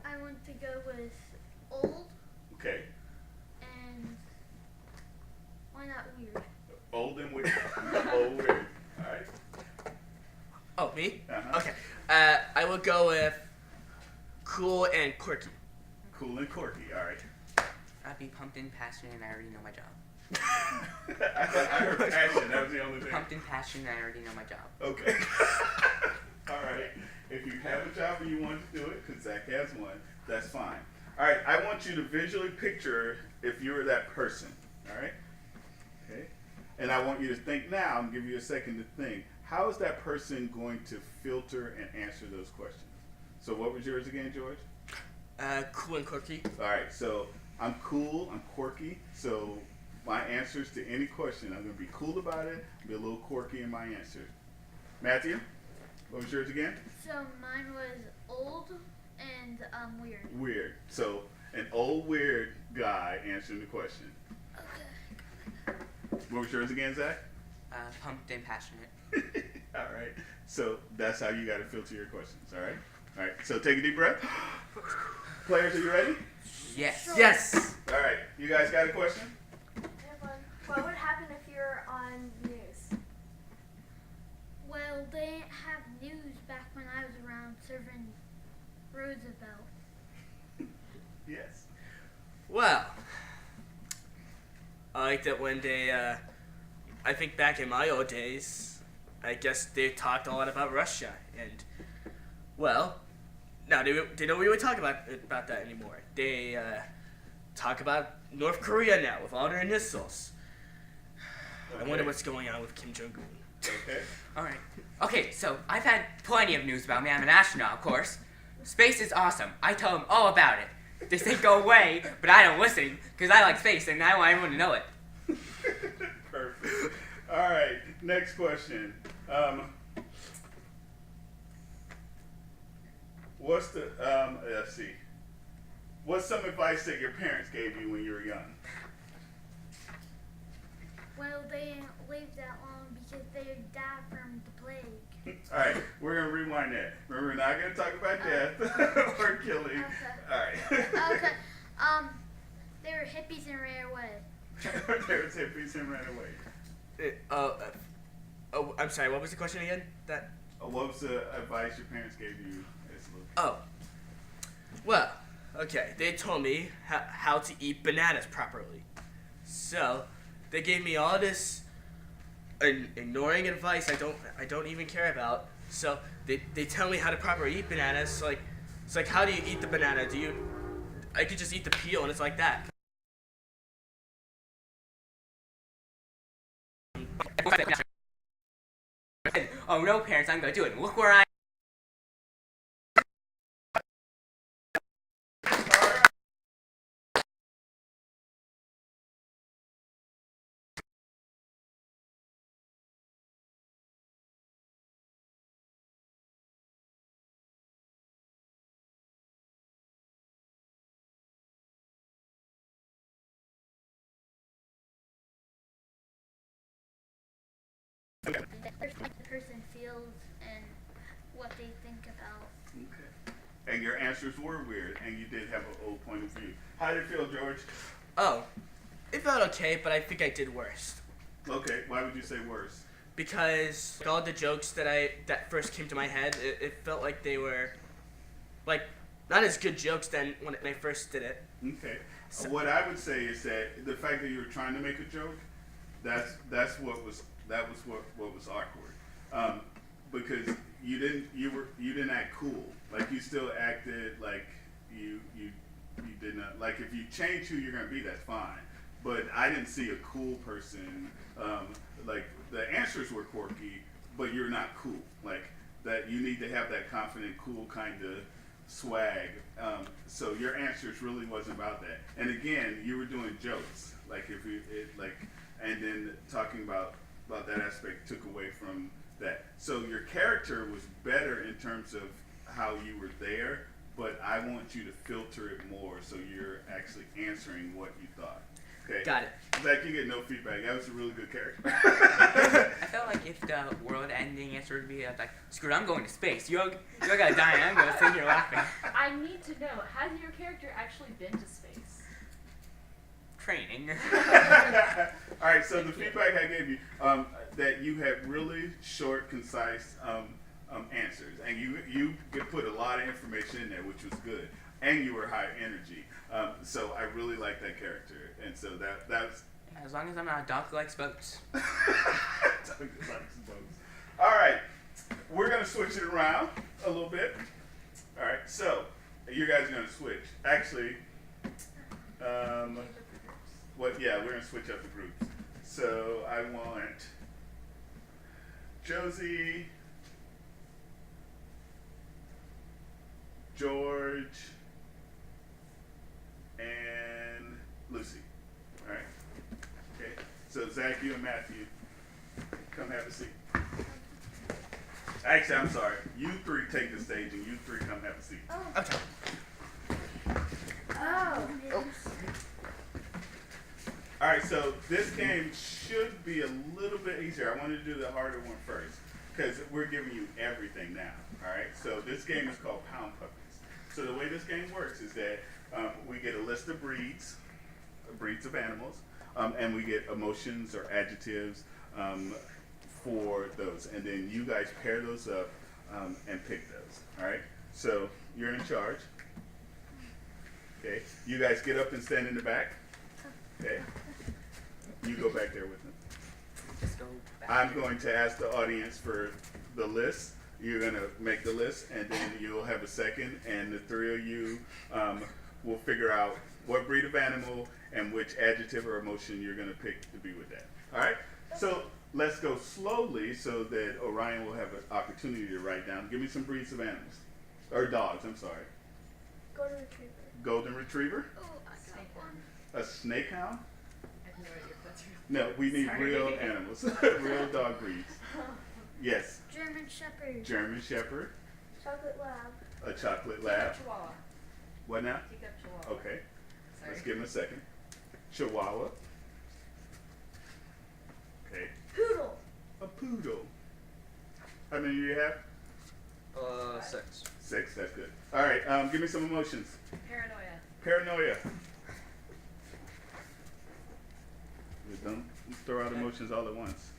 I want to go with old Okay. and why not weird? Old and weird. Old weird. All right. Oh, me? Uh-huh. Okay. I will go with cool and quirky. Cool and quirky. All right. I'd be pumped and passionate and I already know my job. I heard passion. That was the only thing. Pumped and passionate and I already know my job. Okay. All right. If you have a job and you want to do it, because Zach has one, that's fine. All right. I want you to visually picture if you were that person. All right. Okay. And I want you to think now. I'm give you a second to think. How is that person going to filter and answer those questions? So what was yours again, George? Cool and quirky. All right. So I'm cool. I'm quirky. So my answers to any question, I'm going to be cool about it, be a little quirky in my answers. Matthew, what was yours again? So mine was old and weird. Weird. So an old weird guy answering the question. Okay. What was yours again, Zach? Pumped and passionate. All right. So that's how you got to filter your questions. All right. All right. So take a deep breath. Players, are you ready? Yes. Yes. All right. You guys got a question? I have one. What would happen if you're on news? Well, they didn't have news back when I was around serving Roosevelt. Yes. Well, I like that when they, I think back in my old days, I guess they talked a lot about Russia, and, well, now they don't really talk about that anymore. They talk about North Korea now with all their missiles. I wonder what's going on with Kim Jong-un. Okay. Alright. Okay, so I've had plenty of news about me. I'm an astronaut, of course. Space is awesome. I tell them all about it. They say go away, but I don't listen because I like space and I want everyone to know it. Perfect. All right. Next question. What's the let's see. What's some advice that your parents gave you when you were young? Well, they didn't live that long because they died from the plague. All right, we're gonna rewind that. Remember, we're not gonna talk about death or killing. Okay. All right. Okay. They were hippies and ran away. There was hippies and ran away. Oh, I'm sorry. What was the question again? That. What was the advice your parents gave you as a little? Oh. Well, okay. They told me how to eat bananas properly. So, they gave me all this ignoring advice I don't even care about. So they tell me how to properly eat bananas. Like, it's like, how do you eat the banana? I could just eat the peel and it's like that. Oh no, parents, I'm gonna do it. Look where I the person feels and what they think about. Okay. And your answers were weird, and you did have an old point of view. How did it feel, George? Oh, it felt okay, but I think I did worse. Okay, why would you say worse? Because all the jokes that first came to my head, it felt like they were, like, not as good jokes than when I first did it. Okay. So- What I would say is that the fact that you were trying to make a joke, that's what was awkward. Because you didn't act cool. Like you still acted like you did not, like if you change who you're gonna be, that's fine. But I didn't see a cool person. Like the answers were quirky, but you're not cool. Like that, you need to have that confident, cool kind of swag. So your answers really wasn't about that. And again, you were doing jokes. Like and then talking about that aspect took away from that. So your character was better in terms of how you were there, but I want you to filter it more so you're actually answering what you thought. Okay. Got it. Zach, you get no feedback. That was a really good character. I felt like if the world ending answer would be like, screw it, I'm going to space. You all gotta die and I'm gonna sit here laughing. I need to know, has your character actually been to space? Training. All right, so the feedback I gave you, that you had really short, concise answers, and you could put a lot of information in there, which was good, and you were high energy. So I really like that character, and so that's. As long as I'm not a dog who likes boats. All right, we're gonna switch it around a little bit. All right, so you guys are gonna switch. Actually, we're gonna switch up the groups. So I want Josie, George, and Lucy. All right. Okay. So Zach, you and Matthew, come have a seat. Actually, I'm sorry. You three take the stage, and you three come have a seat. Okay. Oh. All right, so this game should be a little bit easier. I wanted to do the harder one first because we're giving you everything now. All right, so this game is called Pound Puppies. So the way this game works is that we get a list of breeds of animals, and we get emotions or adjectives for those, and then you guys pair those up and pick those. All right, so you're in charge. Okay, you guys get up and stand in the back. Okay. You go back there with them. Just go back. I'm going to ask the audience for the list. You're going to make the list, and then you'll have a second, and the three of you will figure out what breed of animal and which adjective or emotion you're going to pick to be with that. All right? So let's go slowly so that Orion will have an opportunity to write down. Give me some breeds of animals. Or dogs, I'm sorry. Golden retriever. Golden retriever. Oh, I got one. A snake hound. I have no idea if that's real. No, we need Sorry. real animals. Real dog breeds. Yes. German Shepherd. German Shepherd. Chocolate lab. A chocolate lab. Chihuahua. What now? Teacup Chihuahua. Okay. Sorry. Let's give him a second. Chihuahua. Okay. Poodle. A poodle. How many do you have? 6. 6. That's good. All right. Give me some emotions. Paranoia. Paranoia. Don't throw out emotions all at once.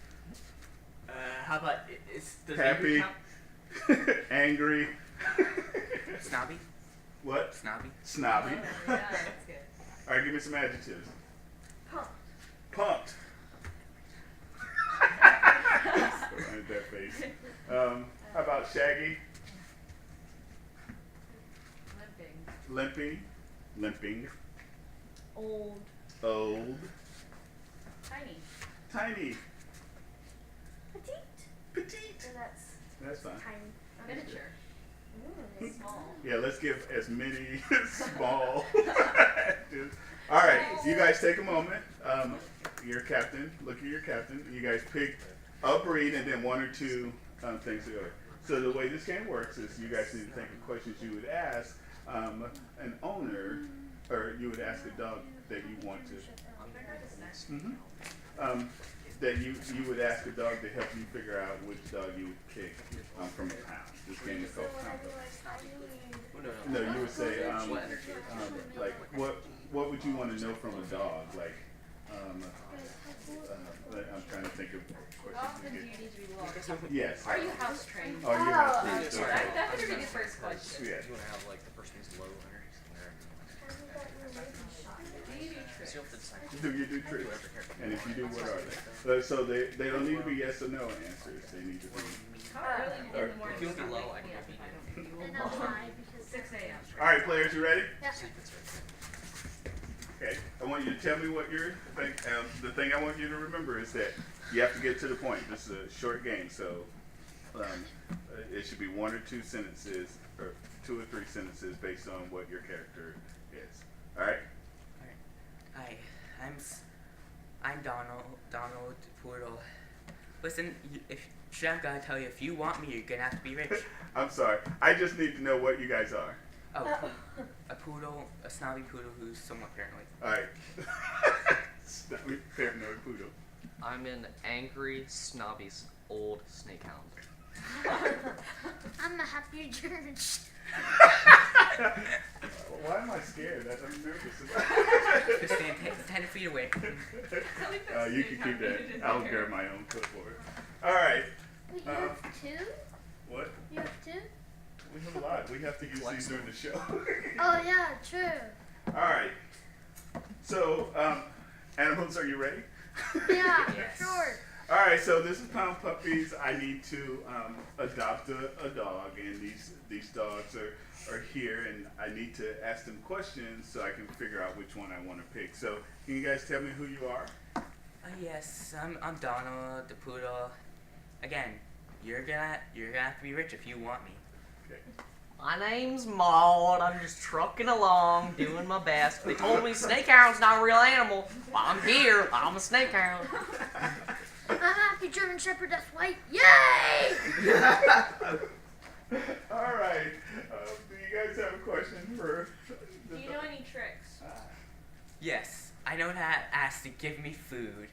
How about does Happy. angry count? Angry. Snobby? What? Snobby? Snobby. Oh, yeah, that's good. All right. Give me some adjectives. Pumped. Pumped. Like that face. How about shaggy? Limping. Limping. Old. Old. Tiny. Tiny. Petite. Petite. And That's fine. tiny. Miniature. Small. Yeah, let's give as many small. All right, you guys take a moment. Your captain, look at your captain. You guys pick a breed and then one or two things to go. So the way this game works is you guys need to think of questions you would ask an owner, or you would ask a dog that you want to. that you would ask a dog to help you figure out which dog you would pick from a pound. This game is called Pound Puppy. No, you would say like what would you want to know from a dog? Like I'm trying to think of How often do questions. you need to be walked? Yes. Are you house trained? Are you house trained? That would be the first question. Yeah. You want to have like the person's low energy there. Do you do tricks? So you have to decide. Do you do tricks? And if you do, what are they? So they don't need to be yes or no answers. They need to be. How early in the morning? If you want to be low, I wake can up be if I don't think you And will I'm walk? high because 6 a.m. All right, players, you ready? Yeah. Okay. I want you to tell me what you're think. The thing I want you to remember is that you have to get to the point. This is a short game, so it should be 1 or 2 sentences, or 2 or 3 sentences based on what your character is. All right. Hi, I'm Donald Poodle. Listen, I'm gonna tell you, if you want me, you're gonna have to be rich. I'm sorry. I just need to know what you guys are. Oh, a poodle, a snobby poodle who's somewhat paranoid. All right. Snobby, paranoid poodle. I'm an angry, snobby, old snake hound. I'm a happy German. Why am I scared? I'm nervous. Just stand 10 feet away. You can keep that. I'll grab my own clipboard. All right. Wait, you have 2? What? You have 2? We have a lot. We have to use these during the show. Oh yeah, true. All right. So, animals, are you ready? Yeah, Yes. sure. All right. So this is Pound Puppies. I need to adopt a dog, and these dogs are here, and I need to ask them questions so I can figure out which one I want to pick. So, can you guys tell me who you are? Yes, I'm Donald the poodle. Again, you're gonna have to be rich if you want me. Okay. My name's Maud. I'm just trucking along, doing my best. They told me snake hound's not a real animal. Well, I'm here. I'm a snake hound. I'm a happy German Shepherd that's white. Yay! All right. Do you guys have a question for? Do you know any tricks? Yes, I know how to ask to give me food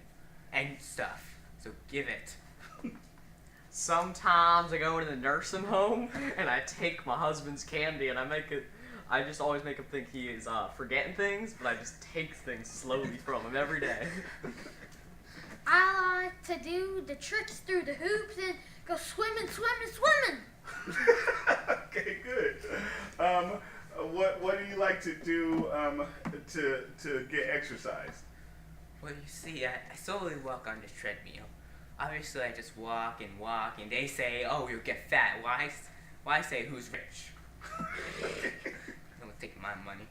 and stuff. So give it. Sometimes I go into the nursing home and I take my husband's candy and I just always make him think he is forgetting things, but I just take things slowly from him every day. I like to do the tricks through the hoops and go swimming. Okay, good. What do you like to do to get exercise? Well, you see, I slowly walk on this treadmill. Obviously, I just walk, and they say, "Oh, you'll get fat." Why say who's rich? Don't take my money.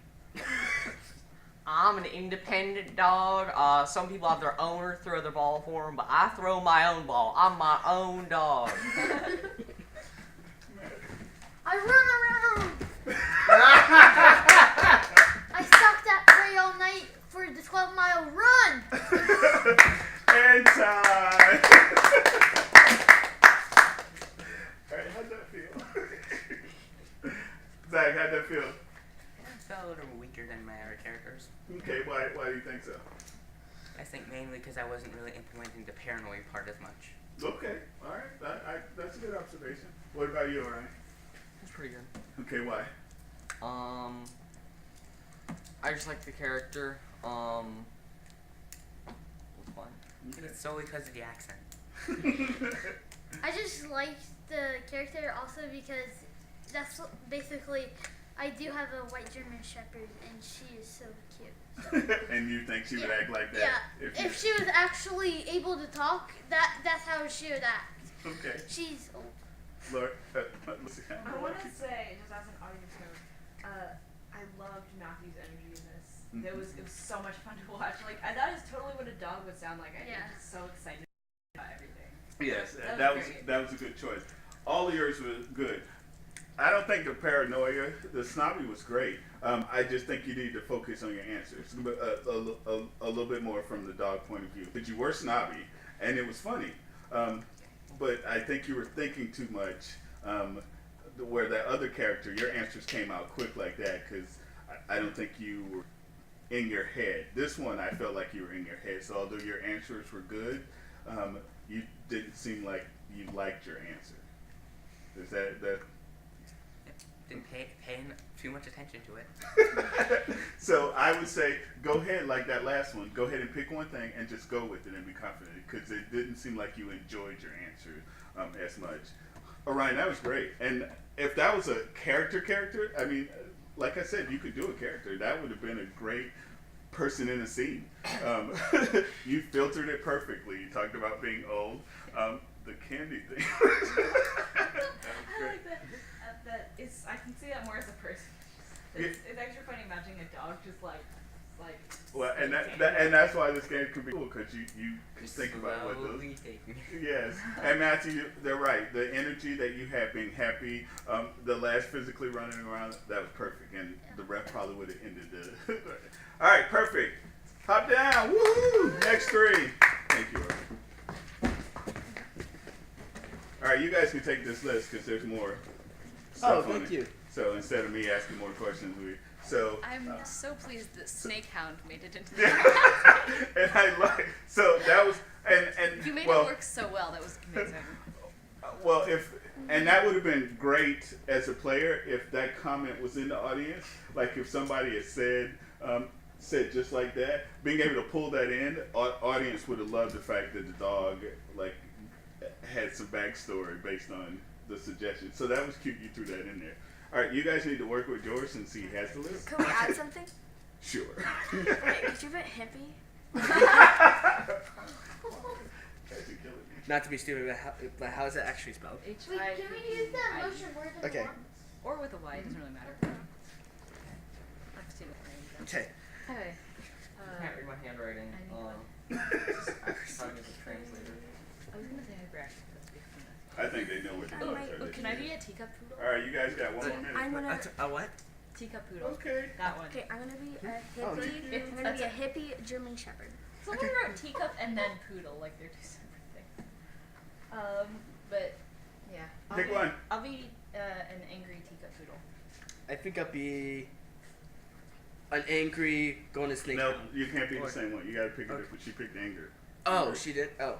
I'm an independent dog. Some people have their owner throw their ball for them, but I throw my own ball. I'm my own dog. I run around. I stalked that prey all night for the 12-mile run. And time. All right, how'd that feel? Zach, how'd that feel? I felt a little weaker than my other characters. Okay, why do you think so? I think mainly because I wasn't really implementing the paranoid part as much. Okay, all right, that's a good observation. What about you, Ryan? It's pretty good. Okay, why? I just like the character. Fun. I think it's solely because of the accent. I just like the character also because that's basically, I do have a white German Shepherd and she is so cute. And you think she would act like that? Yeah, if she was actually able to talk, that's how she would act. Okay. She's old. Lord, let's see. I want to say, just as an audience member, I loved Matthew's energy in this. It was so much fun to watch. Like that is totally what a dog would sound like. I think he's so excited about everything. Yes, That that was a good choice. All of yours were good. I don't think the paranoia, the snobby was great. I just think you need to focus on your answers a little bit more from the dog point of view. But you were snobby, and it was funny. But I think you were thinking too much. Where that other character, your answers came out quick like that because I don't think you were in your head. This one, I felt like you were in your head. So although your answers were good, you didn't seem like you liked your answer. Is that? Didn't pay too much attention to it. So I would say go ahead, like that last one. Go ahead and pick one thing and just go with it and be confident, because it didn't seem like you enjoyed your answer as much. Orion, that was great. And if that was a character, I mean, like I said, you could do a character. That would have been a great person in a scene. You filtered it perfectly. You talked about being old. The candy thing. I like that. I can see that more as a person. It's actually funny imagining a dog just like. Well, and that's why this game could be cool, because you can think about what those. Yes, and Matthew, they're right. The energy that you had, being happy, the last physically running around, that was perfect, and the ref probably would have ended the. All right, perfect. Hop down, woohoo! Next three. Thank you. All right, you guys can take this list because there's more stuff on it. Thank you. So instead of me asking more questions, I'm so pleased that Snake Hound made it into the and I like, so that was, and You made well, it work so well. That was amazing. Well, and that would have been great as a player if that comment was in the audience. Like if somebody had said just like that, being able to pull that in, audience would have loved the fact that the dog like had some backstory based on the suggestion. So that was cute. You threw that in there. All right, you guys need to work with George since he has the list. Can we add something? Sure. Wait, could you put hippie? Not to be stupid, but how is it actually spelled? Wait, can we use that motion word that Okay. Or with a Y, it doesn't really matter. I've seen it range. Okay. Okay. I can't read my handwriting. I need Talking as a translator. I was gonna say hyperactive. That's because I think they know what they're doing. Oh, can I be a teacup poodle? All right, you guys got 1 more minute. I'm gonna. A what? Teacup poodle. Okay. That one. Okay, I'm gonna be a Oh, hippie. I'm gonna be a hippie German Shepherd. Someone wrote teacup and then poodle, like they're two separate things. But yeah. Pick one. I'll be an angry teacup poodle. I think I'll be an angry golden snake. No, hound. you can't be the Or- same one. You gotta pick a Okay. different. She picked anger. Oh, she did. Oh,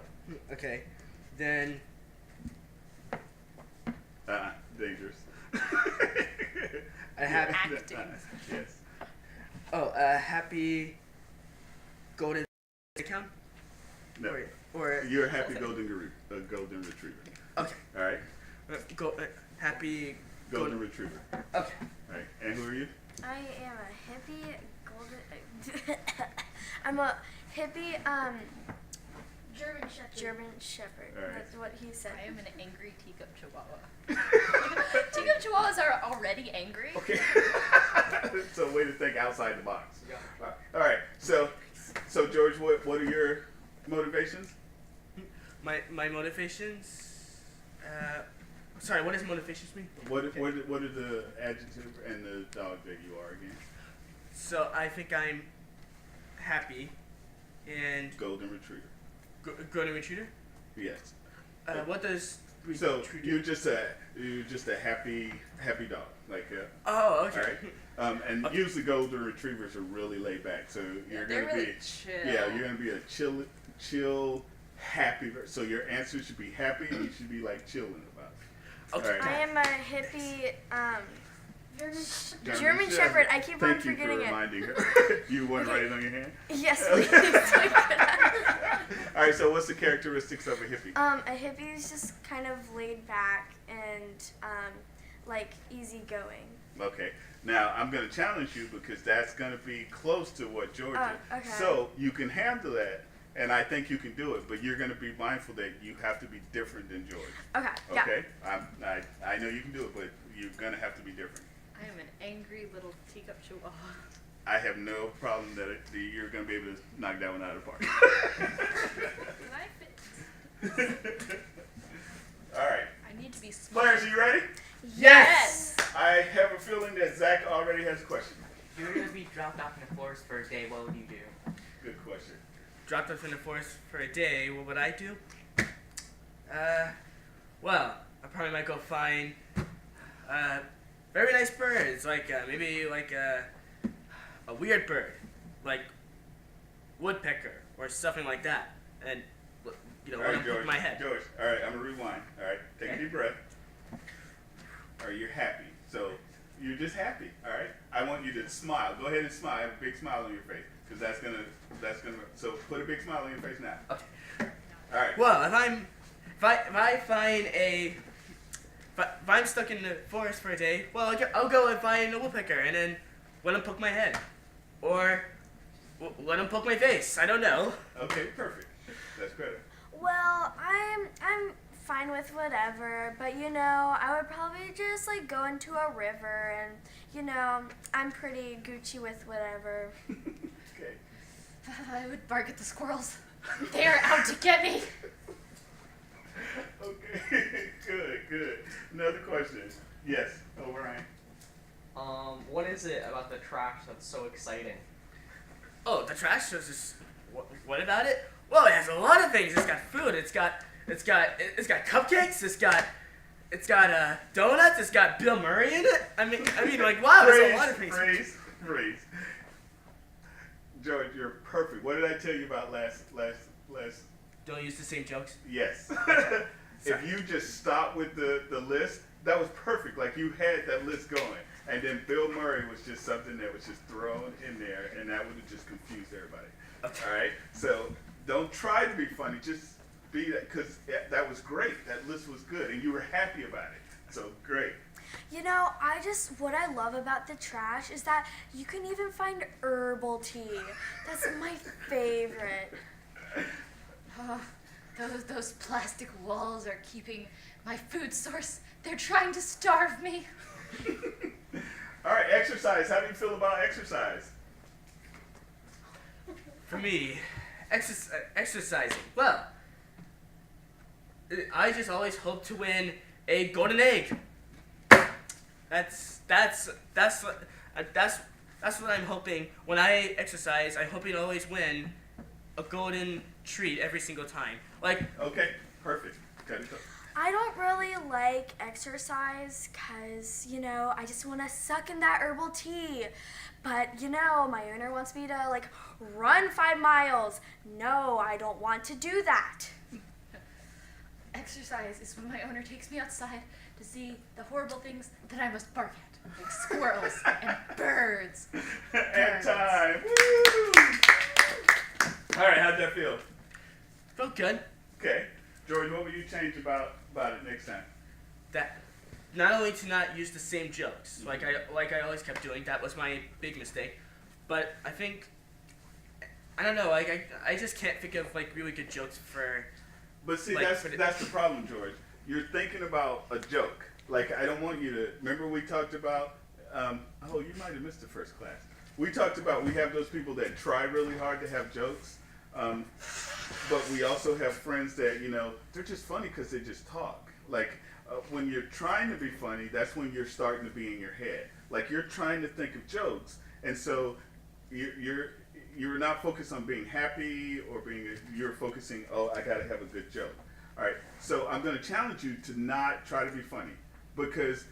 okay. Then Dangerous. I have. Acting. Yes. Oh, happy golden snake hound. No. Or You're a happy golden retriever. okay. All right. Happy Golden retriever. Okay. All right. And who are you? I am a hippie golden. I'm a hippie German Shepherd. All right. That's what he said. I am an angry teacup chihuahua. Teacup chihuahuas are already angry. Okay. So way to think outside the box. All right. So George, what are your motivations? My motivations. Sorry, what does motivations mean? What are the adjective and the dog that you are again? So I think I'm happy and Golden retriever. golden retriever. Yes. What does So retriever? you're just a happy dog, like. Oh, okay. All right. And Okay. usually golden retrievers are really laid back, so you're They're gonna really be chill. yeah, you're gonna be a chill, happy. So your answer should be happy. And you should be like chilling about it. Okay. All right. I am a hippie German Shepherd. I keep on Thank you for forgetting it. reminding her. You want to write it on your hand? Yes, Okay. please. All right. So what's the characteristics of a hippie? A hippie is just kind of laid back and like easygoing. Okay. Now I'm going to challenge you because that's going to be close to what George is. Okay. So you can handle that, and I think you can do it. But you're going to be mindful that you have to be different than George. Okay. Yeah. Okay. I know you can do it, but you're going to have to be different. I am an angry little teacup chihuahua. I have no problem that you're going to be able to knock that one out of the park. Can I fit? All right. I need to be smart. Players, are you ready? Yes. I have a feeling that Zach already has a question. If you were going to be dropped off in the forest for a day, what would you do? Good question. Dropped off in the forest for a day. What would I do? Well, I probably might go find very nice birds, like maybe like a weird bird, like woodpecker or something like that, and you know, All when right, I'm poking my head. George. All right, I'm gonna rewind. All right, take a deep breath. All right, you're happy. So you're just happy. All right. I want you to smile. Go ahead and smile. Have a big smile on your face, because that's gonna. So put a big smile on your face now. Okay. All right. Well, if I'm stuck in the forest for a day, well, I'll go and find a woodpecker and then let him poke my head, or let him poke my face. I don't know. Okay, perfect. That's better. Well, I'm fine with whatever, but you know, I would probably just like go into a river, and you know, I'm pretty Gucci with whatever. Okay. I would bark at the squirrels. They're out to get me. Okay. Good. Another question. Yes. Oh, Ryan. What is it about the trash that's so exciting? Oh, the trash is just. What about it? Well, it has a lot of things. It's got food. It's got cupcakes. It's got donuts. It's got Bill Murray in it. I mean, like wow, there's a lot of things. Freeze. George, you're perfect. What did I tell you about last? Don't use the same jokes. Yes. If you just stop with the list, that was perfect. Like you had that list going, and then Bill Murray was just something that was just thrown in there, and that would have just confused everybody. Okay. All right. So don't try to be funny. Just be that, because that was great. That list was good, and you were happy about it. So great. You know, what I love about the trash is that you can even find herbal tea. That's my favorite. Those plastic walls are keeping my food source. They're trying to starve me. All right, exercise. How do you feel about exercise? For me, exercising. Well, I just always hope to win a golden egg. That's what I'm hoping when I exercise. I'm hoping to always win a golden treat every single time. Like, okay, perfect. Got it. I don't really like exercise because, you know, I just want to suck in that herbal tea. But, you know, my owner wants me to, like, run 5 miles. No, I don't want to do that. Exercise is when my owner takes me outside to see the horrible things that I must bark at, like squirrels and birds. And time. Woo! All right, how'd that feel? felt good. Okay. George, what would you change about it next time? That not only to not use the same jokes, like I always kept doing. That was my big mistake. But I think, I don't know, I just can't think of like really good jokes for. But see, like, that's the problem, George. You're thinking about a joke. Like, I don't want you to. Remember, we talked about. Oh, you might have missed the first class. We talked about we have those people that try really hard to have jokes, but we also have friends that they're just funny because they just talk. Like when you're trying to be funny, that's when you're starting to be in your head. Like you're trying to think of jokes, and so you're not focused on being happy or you're focusing. Oh, I got to have a good joke. All right, so I'm going to challenge you to not try to be funny, because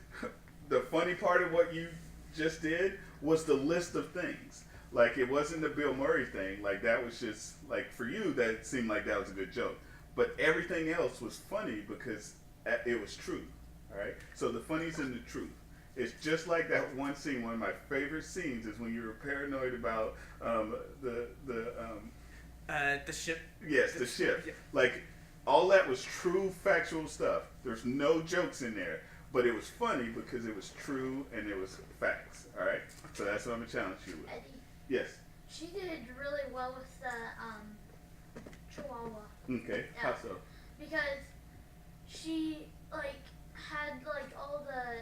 the funny part of what you just did was the list of things. Like it wasn't the Bill Murray thing. Like that was just like for you that seemed like that was a good joke, but everything else was funny because it was true. All right, so the funny's in the truth. It's just like that one scene. One of my favorite scenes is when you were paranoid about the ship. Yes, the ship. Yeah. Like all that was true, factual stuff. There's no jokes in there, but it was funny because it was true and it was facts. All right, so that's what I'm gonna challenge you with. Eddie, Yes. she did really well with the Chihuahua. Okay. Yeah. How so? Because she had all the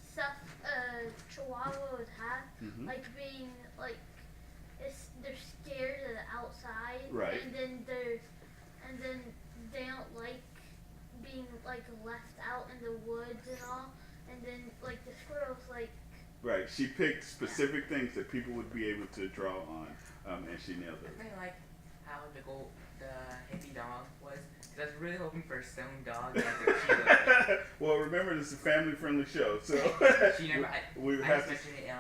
stuff Chihuahua would have, Mhm. like being they're scared of the outside, Right. and then they don't like being left out in the woods and all, and then the squirrels Right. She picked specific things that people would be able to draw on, and she nailed I it. really like how the hippie dog was, because I was really hoping for a stone dog like a cute. Well, remember this is a family-friendly show, so She never. we I have to. expected it.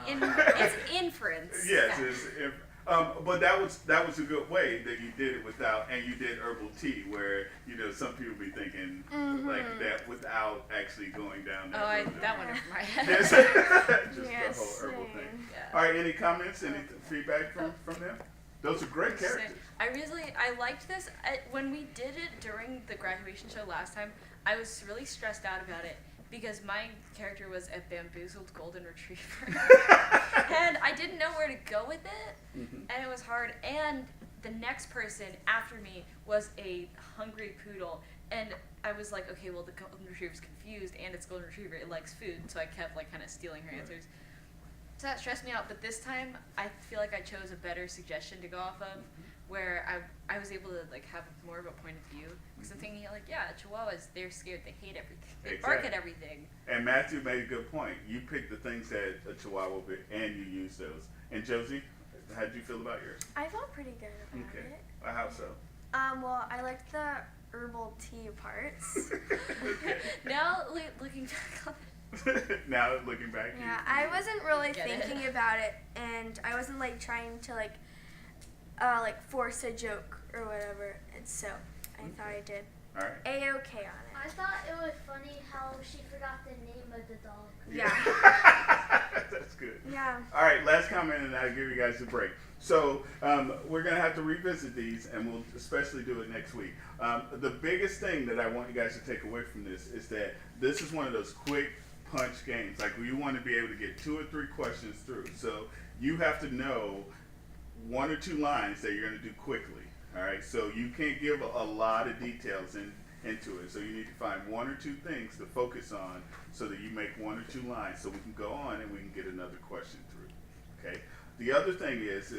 It's inference. Yes. But that was a good way that you did it without, and you did herbal tea, where some people be thinking like that without actually going down that road. That went over my head. Yes. Just the whole herbal thing. Yeah. All right, any comments, any feedback from them? Those are great characters. I liked this. When we did it during the graduation show last time, I was really stressed out about it because my character was a bamboozled golden retriever. And I didn't know where to go with it, and it was hard. And the next person after me was a hungry poodle, and I was like, okay, well, the golden retriever's confused, and it's golden retriever, it likes food, so I kept like kind of stealing her answers. So that stressed me out, but this time I feel like I chose a better suggestion to go off of, where I was able to like have more of a point of view. Because I'm thinking like, yeah, Chihuahuas, they're scared, they hate everything, they bark at everything. And Matthew made a good point. You picked the things that a Chihuahua would, and you used those. And Josie, how did you feel about yours? I felt pretty good about it. How so? Well, I liked the herbal tea parts. Now looking back on it. Now looking back. Yeah, I wasn't really thinking about it, and I wasn't like trying to like force a joke or whatever, and so I thought I did A-okay on it. I thought it was funny how she forgot the name of the dog. Yeah. That's good. Yeah. All right, last comment, and I'll give you guys a break. So we're going to have to revisit these, and we'll especially do it next week. The biggest thing that I want you guys to take away from this is that this is one of those quick punch games. Like, you want to be able to get 2 or 3 questions through. So you have to know 1 or 2 lines that you're going to do quickly. All right, so you can't give a lot of details into it. So you need to find 1 or 2 things to focus on so that you make 1 or 2 lines so we can go on and we can get another question through. Okay. The other thing is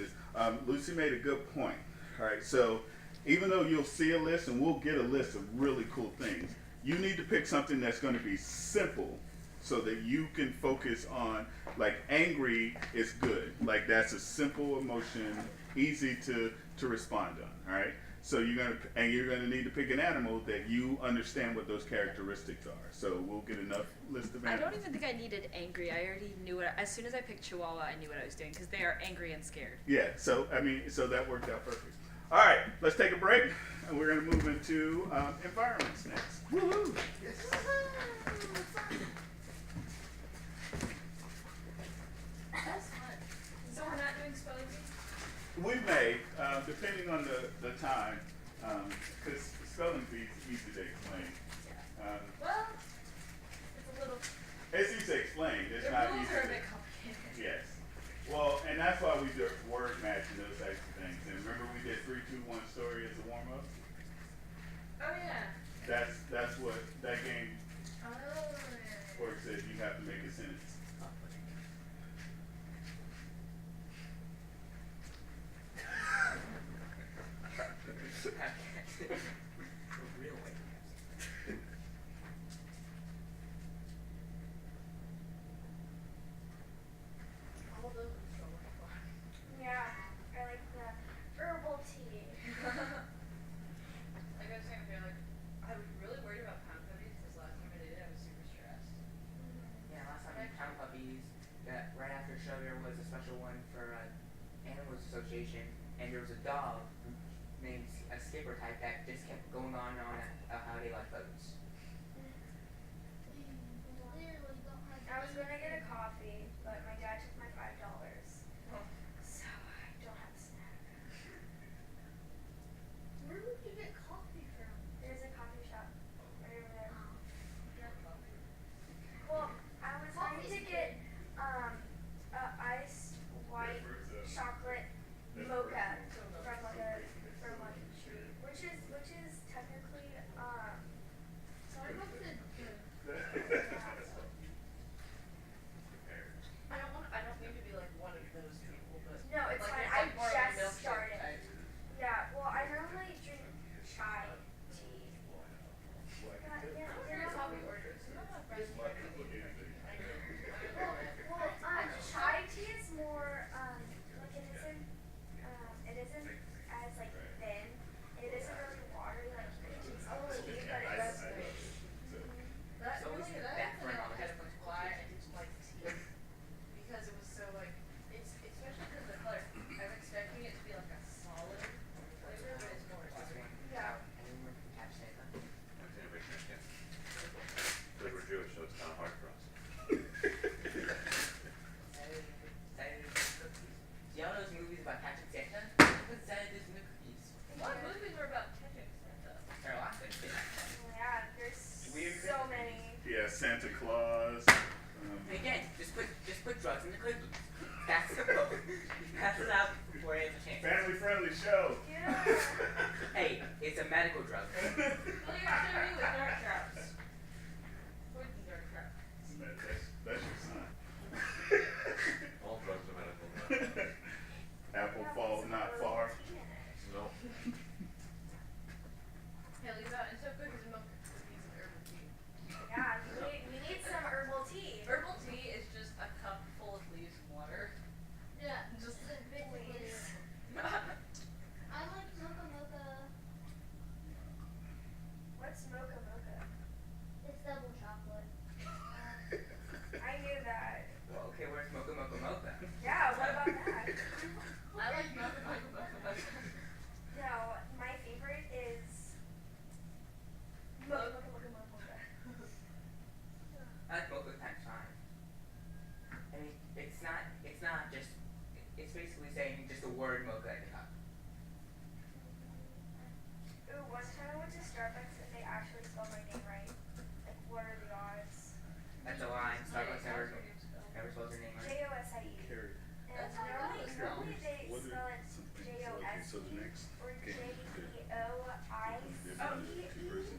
Lucy made a good point. All right, so even though you'll see a list, and we'll get a list of really cool things, you need to pick something that's going to be simple so that you can focus on, like, angry is good. Like, that's a simple emotion, easy to respond on, all right? So you're gonna need to pick an animal that you understand what those characteristics are. So we'll get enough list of animals. I don't even think I needed angry. I already knew as soon as I picked Chihuahua, I knew what I was doing because they are angry and scared. Yeah, so that worked out perfect. All right, let's take a break, and we're gonna move into environments next. Woohoo! Yes. That's fun. So we're not doing spelling bee? We may, depending on the time, because spelling bee is easy to explain. Well, it's a little. It's easy to explain. It's The not rules easy. are a bit complicated. Yes. Well, and that's why we do word match and those types of things. And remember, we did 3, 2, 1 story as a warm up. Oh yeah. That's what that game Oh yeah. works. Is you have to make a sentence. All of those are so much fun. Yeah, I like the herbal tea. Like I was saying, I was really worried about pound puppies because last time I did it, I was super stressed. Yeah, last time we found puppies, right after the show there was a special one for Animals Association, and there was a dog named a skipper type that just kept going on how they like boats. I was gonna get a coffee, but my dad took my $5, so I don't have a snack. Where would you get coffee from? There's a coffee shop right over there. Yeah, coffee. Well, I was going to get a iced white chocolate mocha from like a tree, which is technically Santa Claus. And again, just put drugs in the cookies. That's simple. Pass it out before it has a chance. Family friendly show. Yeah. Hey, it's a medical drug. Well, you're gonna do with dart traps. Poison dart trap. That's your son. All drugs are medical. Apple fall not far. No. Hey, Lisa, instead of cookies and milk, cookies and herbal tea. Yeah, we need some herbal tea. Herbal tea is just a cup full of leaves and water. Yeah. Just Please. I like mocha mocha. What's mocha mocha? It's double chocolate. I knew that. Well, okay, where's mocha mocha mocha? Yeah, what about that? I like mocha mocha mocha mocha. No, my favorite is mocha mocha mocha mocha mocha. I like mocha times 5. I mean, it's not just, it's basically saying just the word mocha at the top. Ooh, one time I went to Starbucks and they actually spelled my name right. Like, what are the odds? That's a lie. Starbucks never spells your name right. Josie. Carrie. And That's how I normally, spell normally they What spell are it some things? Jose Okay, so the next. or Okay. Jeoice.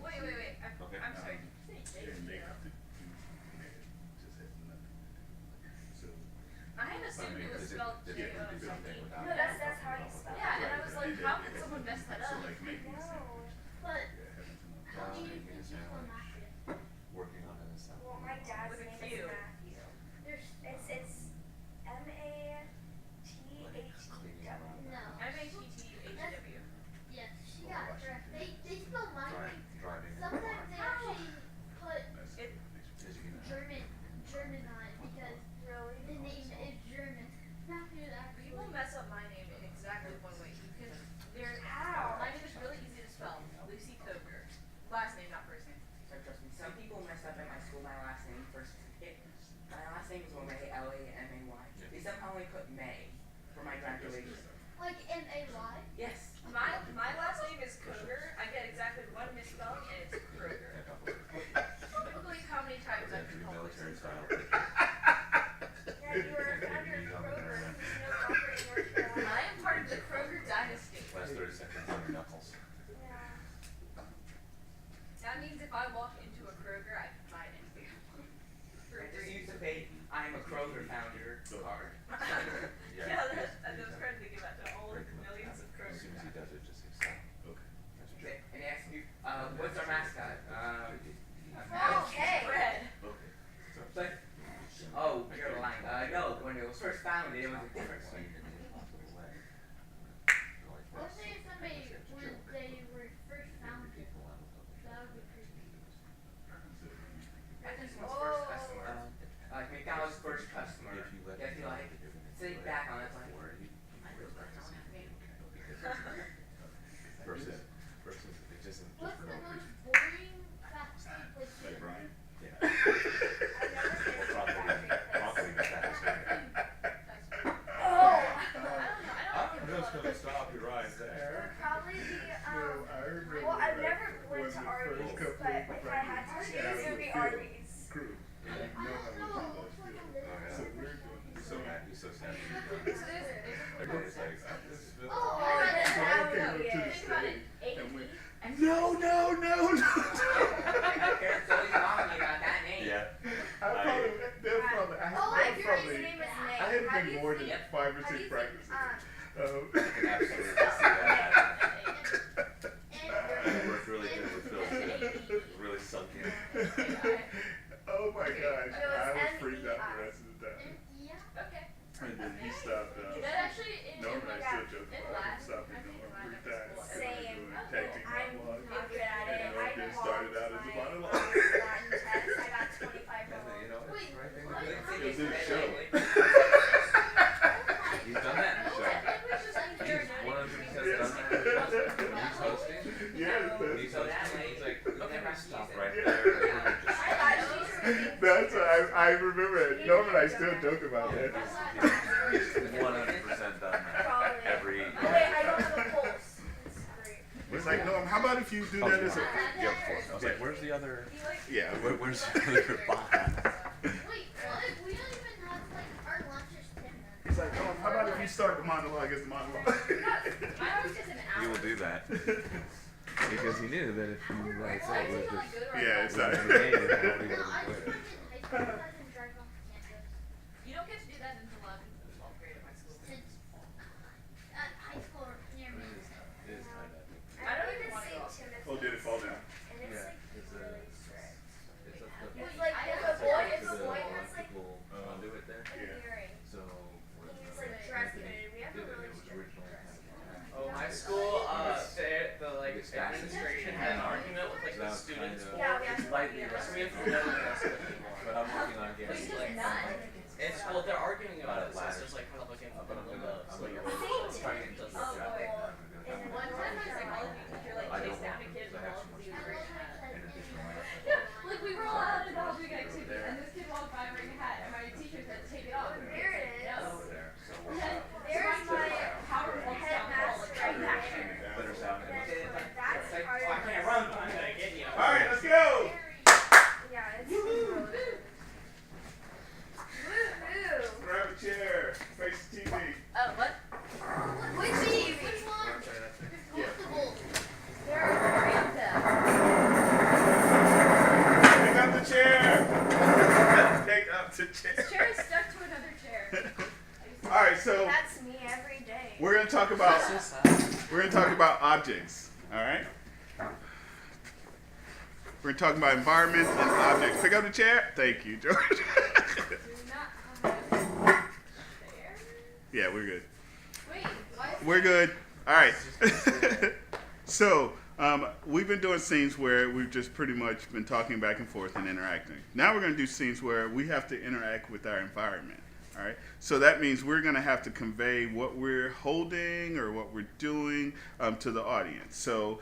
Wait. Okay. I'm sorry. And they have to do it. Just has nothing to do with it. So I had assumed it was spelled Did J it O do S I something E. without No, that's how you spell it. Yeah, and I was like, how could someone mess that so up? like making No. sandwich. But Yeah, having to know. how do you making a think people sandwich. match it? Working on it and stuff. Well, my dad's With a name Q. is Matthew. There's It's Mathw. no. M-A-T-T-H-W. Yes, she got it correct. They spell my name. Driving. Sometimes they actually put That's It- German on it because Really? the name is German. Matthew is actually. People mess up my name in exactly one way. How? My name is really easy to spell. Lucy Coker. Last name, not first name. So trust me, some people messed up at my school my last name first. My last name is Lamay, L-A-M-A-Y. They somehow only put May for my graduation. Like M-A-Y. Yes. My last name is Coker. I get exactly one misspelling, and it's Kroger. You wouldn't believe how many times I've been called Military style. Yeah, you were under Kroger, who's no longer in North Carolina. I am part of the Kroger dynasty. Last 30 seconds on your knuckles. Yeah. That means if I walk into a Kroger, I can buy anything. For I just free. used to pay I'm a Kroger founder card. Yeah, that was crazy thinking about the whole millions of As Kroger. soon as he does it, just say stop. Okay. That's a joke. And they asked me, what's our mascot? Okay. Bread. Okay. But, oh, you're lying. No, when it was first founded, it was a different one. Let's say if somebody when they were first founded. That would be creepy. I think someone's first customer. Like McDonald's first customer. If you let If you like, think back on it, like, versus it just isn't What's for the no most reason. boring fast food place? Like Brian? Yeah. I've never been to Broccoli, that great place. broccoli with that is very good. Oh! I'm just gonna stop you right there. Probably the, No, I remember. well, I've that never went was to the Arby's, first couple but of if I had to choose, it would be Arby's. Crew. Yeah. You know how we do those Like a deals. little- So we're doing He's this. so happy, he's so sad. I go, It's like, this is Oh, Oh, I that's so I how came it up to the is. Think about it. stage and went, And no. My parents always taught me about that name. Yeah. I probably, they're probably, I Oh, had my furious probably, name is Nate. I had How do been you more think- than 5 or how do 6 you think, practices. I can absolutely see that happening. It worked really good with Phil. It really sunk in. Oh my gosh, So it's I was freaked out M-E-I. the rest of the time. Yeah. okay. And then he stopped, That actually in Norman, I yeah, still joke in about him last, stopping I think Norman when I 3 went to times. school, Same. Tactic I'm monologue. not good at it. And I it started out as a monologue. Latin test. I got 25 And then, you know, Wait, it's the right thing what? to do. It was in the show. He's done that in the show. He's 100% done that in the show. When he's hosting, Yes, when he's that's, hosting, he's like, okay, Never stop use it. right there. Everyone just My Latin teacher that's I remember it. Norman, I still joke about Yeah, that. he's 100% done that. Probably. Every. Oh, wait, I don't have a pulse. It's great. What's was like, Norm, how about if you do that as a Yeah, before. I was like, where's the other? yeah? Where's the other bot? Wait, what? We don't even have like our lunch is 10 minutes. He's like, Norm, how about if you start the monologue as the monologue? He will do that. Because he knew that if you like said it was just Yeah, it's the not. game, I don't even No, I quit just it. wanted high school so I can drive off campus. You don't get to do that until 11th and 12th grade at my school. Since high school near me. It is kind of. I don't even want to go. Oh, did it fall down? And it's Yeah, like it's really strict. It's up to It's like if a boy has like people do it there. a hearing, So he's like dressed in it. We have a really strict dress code. Oh, my school, the like administration had an argument with like the students board. Yeah, we have to slightly So we have to know this But I'm working on getting It's well, they're arguing about it. So it's just like kind of looking up in the middle. So you're trying to get to Oh, well, And one time my psychology teacher like chased down a kid in the hall because he was wearing a hat. an additional Yeah, like we were all out and all doing an activity, and this kid walked by wearing a hat, and my teacher said, "Take it off." There it is. No. over there. So And then There's my Howard walks down the hall like headmaster right that. there. better sound. That's Like, part oh, I of can't it. run, but I'm gonna get you. All right, let's go. Yeah, it's really good. Woohoo! Grab a chair. Face the TV. Oh, what? Which TV? Which one? Yeah. Multiple. There are three of them. Pick up the chair. Pick up the This chair. chair is stuck to another chair. All right, so That's me every day. we're gonna talk about objects. All right. We're gonna talk about environment and objects. Pick up the chair. Thank you, George. Do not have there. Yeah, we're good. Wait, why is We're good. All right. So we've been doing scenes where we've just pretty much been talking back and forth and interacting. Now we're going to do scenes where we have to interact with our environment. All right. So that means we're going to have to convey what we're holding or what we're doing to the audience. So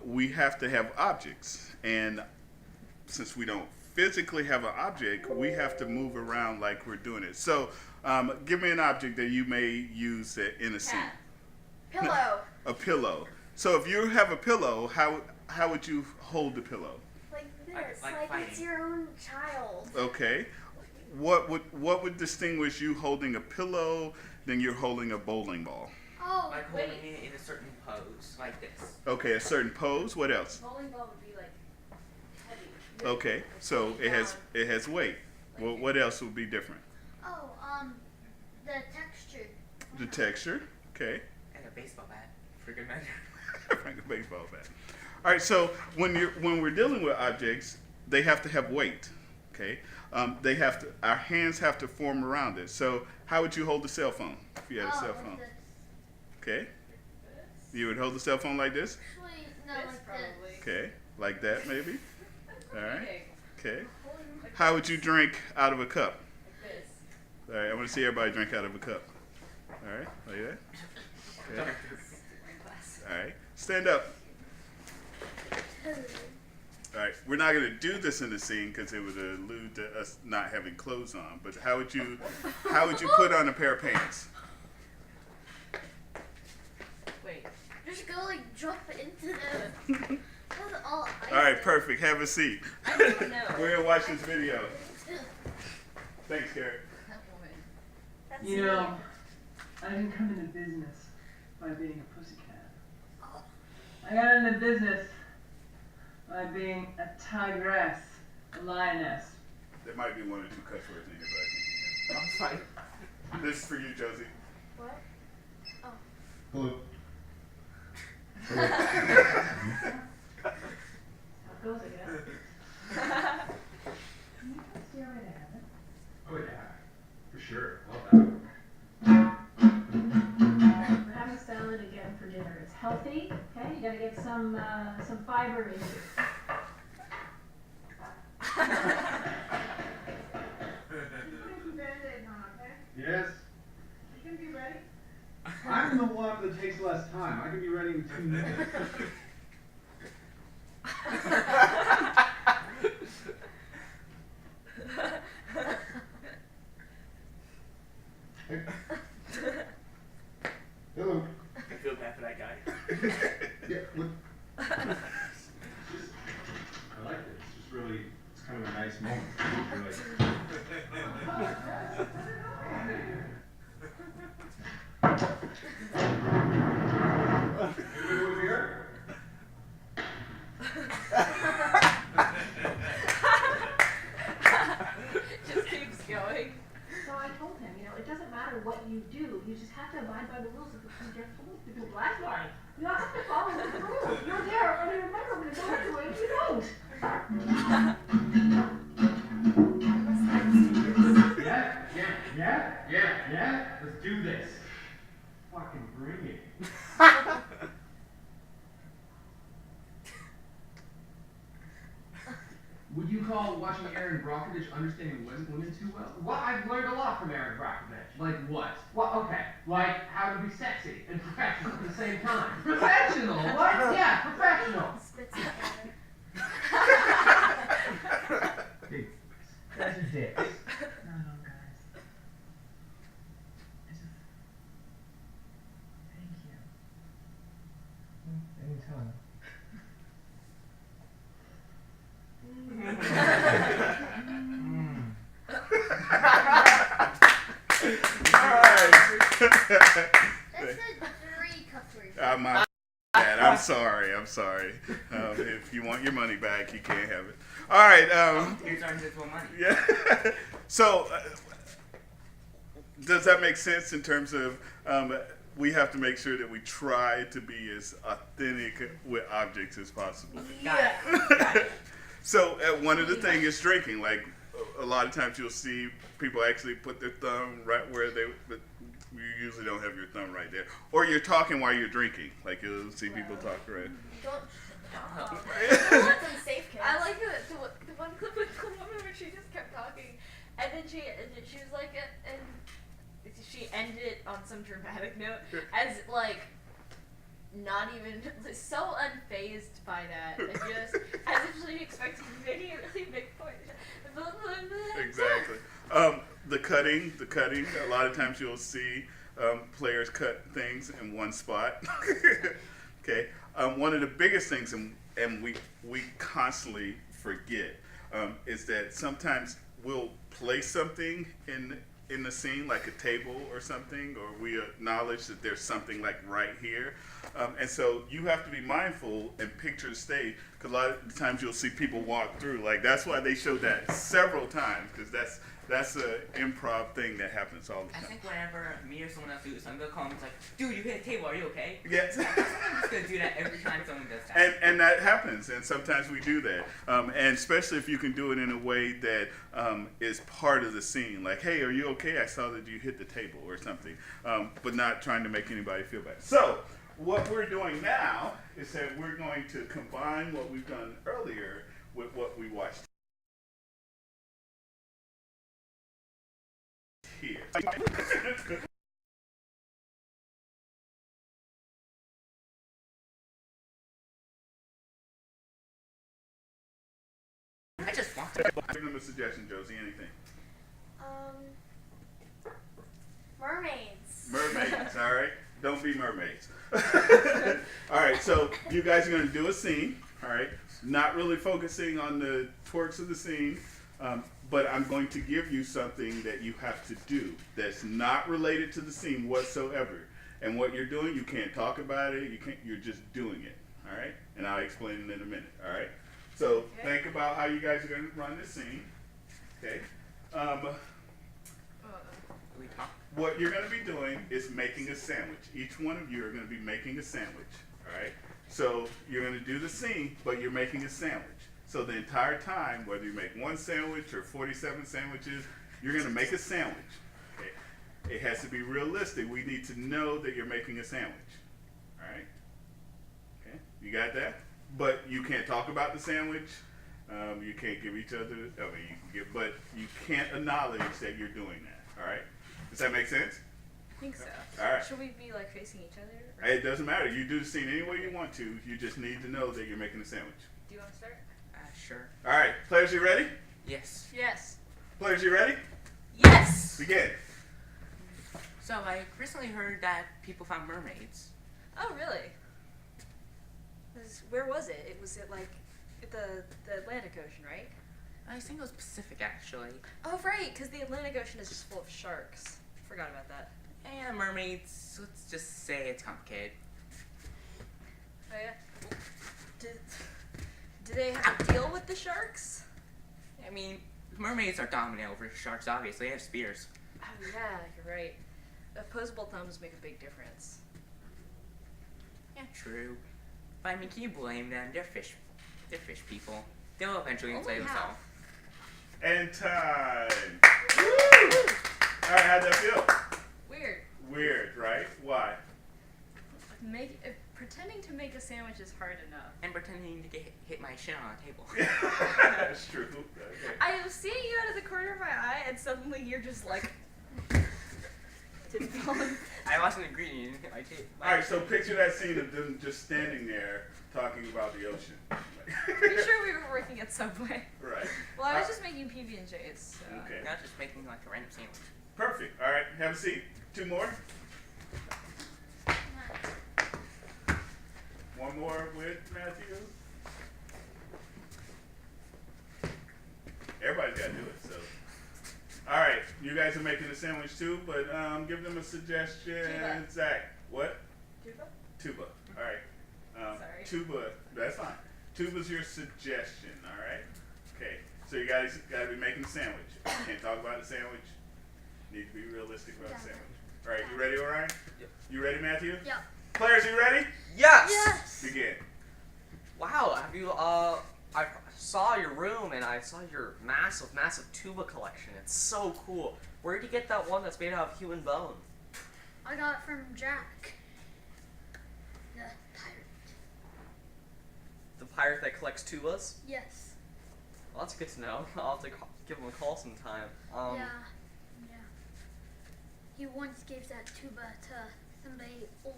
we have to have objects, and since we don't physically have an object, we have to move around like we're doing it. So give me an object that you may use in a scene. cat? Pillow. A pillow. So if you have a pillow, how would you hold the pillow? Like this. Like Like, fighting. it's your own child. Okay. What would distinguish you holding a pillow than you're holding a bowling ball? Oh, Like holding it in a certain pose, like this. Okay, a certain pose. What else? Bowling ball would be like heavy. Okay, so it has weight. Well, what else would be different? oh, the texture. The texture. Okay. And a baseball bat, for good measure. Like a baseball bat. All right. So when we're dealing with objects, they have to have weight. Okay. Our hands have to form around it. So how would you hold the cell phone if you had a cell phone? Like this. Okay. You would hold the cell phone like this. Actually, no, This like probably. this. Okay. Like that maybe. All right. Big. Okay. How would you drink out of a cup? Like this. All right. I want to see everybody drink out of a cup. All right. Like that. Okay. All right. Stand up. All right. We're not going to do this in the scene because it would allude to us not having clothes on. But how would you put on a pair of pants? Wait. Just go like jump into them. That's all. All right. Perfect. Have a seat. I don't know. We're going to watch this video. Thanks, Garrett. That woman. That's You know, I didn't come into business by being a pussycat. I got into business by being a tigress, a lioness. There might be one or two cuss words in here, I'm fine. but this is for you, Josie. What? Hello. How it goes, I guess. Can you guys see our way to heaven? Oh yeah, for sure. Love that. We're having salad again for dinner. It's healthy, okay? You gotta get some fiber in you. Yes. You can be ready. I'm the one that takes less time. I can be ready in 2 minutes. Hello. I feel bad for that guy. Yeah. What? having a nice moment. You're like, anybody over here? Just keeps going. So I told him, it doesn't matter what you do, you just have to abide by the rules of the project to do black line. You have to follow the rules. You're there already, remember when it's over to it, you don't. Yeah. Let's do this. Fucking bring it. Would you call watching Aaron Brockovich understanding women too well? Well, I've learned a lot from Aaron Brockovich. Like what? Well, okay. Like how to be sexy and professional at the same time. Professional? What? Yeah, professional. Spits together. Hey, guys are dicks. No, guys. Thank you. Anytime. That's a 3 cup words. My bad. I'm sorry. If you want your money back, you can't have it. All right. Here's our individual money. Yeah. So, does that make sense in terms of we have to make sure that we try to be as authentic with objects as possible? Yeah. So, one of the things is drinking. Like, a lot of times you'll see people actually put their thumb right where but you usually don't have your thumb right there. Or you're talking while you're drinking. Like, you'll see people talk right. Don't. That's unsafe, kids. I like the one clip with the woman where she just kept talking, and then she was like, and she ended it on some dramatic note, as like not even so unfazed by that, and just as if she expected to make a really big point. Exactly. The cutting. A lot of times you'll see players cut things in one spot. Okay. One of the biggest things, and we constantly forget, is that sometimes we'll place something in the scene, like a table or something, or we acknowledge that there's something like right here. And so you have to be mindful and picture the stage, because a lot of times you'll see people walk through. Like, that's why they showed that several times, because that's an improv thing that happens all the time. I think whenever me or someone else do this, I'm gonna call them, it's like, dude, you hit a table, are you okay? Yes. I'm just gonna do that every time someone does that. And that happens, and sometimes we do that. And especially if you can do it in a way that is part of the scene. Like, hey, are you okay? I saw that you hit the table or something. But not trying to make anybody feel bad. So, what we're doing now is that we're going to combine what we've done earlier with what we watched here. I just want to. Give them a suggestion, Josie. Anything? Mermaids. Mermaids, all right? Don't be mermaids. All right, so you guys are going to do a scene, all right? Not really focusing on the twerks of the scene, but I'm going to give you something that you have to do that's not related to the scene whatsoever. And what you're doing, you can't talk about it. You're just doing it, all right? And I'll explain it in a minute, all right? So think about how you guys are going to run this scene, okay? We talk. What you're going to be doing is making a sandwich. Each one of you are going to be making a sandwich, all right? So you're going to do the scene, but you're making a sandwich. So the entire time, whether you make one sandwich or 47 sandwiches, you're going to make a sandwich, okay? It has to be realistic. We need to know that you're making a sandwich, all right? Okay, you got that? But you can't talk about the sandwich. You can't give each other, but you can't acknowledge that you're doing that, all right? Does that make sense? I think so. All right. Should we be like facing each other? It doesn't matter. You do the scene any way you want to. You just need to know that you're making a sandwich. Do you want to start? Sure. All right. Players, you ready? Yes. Yes. Players, you ready? Yes. Begin. So I recently heard that people found mermaids. Oh, really? Where was it? It was at like the Atlantic Ocean, right? I think it was Pacific, actually. Oh, right, because the Atlantic Ocean is just full of sharks. Forgot about that. And mermaids, let's just say it's complicated. Oh, yeah? Do they have to deal with the sharks? I mean, mermaids are dominant over sharks, obviously. They have spears. Oh, yeah, you're right. Opposable thumbs make a big difference. Yeah, true. But I mean, can you blame them? They're fish people. They'll eventually Only enslave themselves. And time. Woo! All right, how'd that feel? Weird. Weird, right? Why? Pretending to make a sandwich is hard enough. And pretending to hit my shin on a table. That's true. Okay. I was seeing you out of the corner of my eye, and suddenly you're just like... I wasn't agreeing. You hit my table. All right, so picture that scene of them just standing there talking about the ocean. Pretty sure we were working at Subway. Right. Well, I was just making PB&J's. So. Okay. Not just making like a random sandwich. Perfect. All right, have a seat. 2 more. One more with Matthew. Everybody's got to do it, so. All right, you guys are making a sandwich too, but give them a suggestion. Tuba. Zach, what? Tuba? Tuba. All right. Sorry. Tuba, that's fine. Tuba's your suggestion, all right? Okay, so you guys got to be making a sandwich. Can't talk about the sandwich. Need to be realistic about the sandwich. All right, you ready, Orion? Yep. You ready, Matthew? Yep. Players, you ready? Yes! Yes. Begin. Wow, have you, I saw your room and I saw your massive, massive tuba collection. It's so cool. Where'd you get that one that's made out of human bone? I got it from Jack, the pirate. The pirate that collects tubas? Yes. Well, that's good to know. I'll have to give him a call sometime. Yeah. He once gave that tuba to somebody old.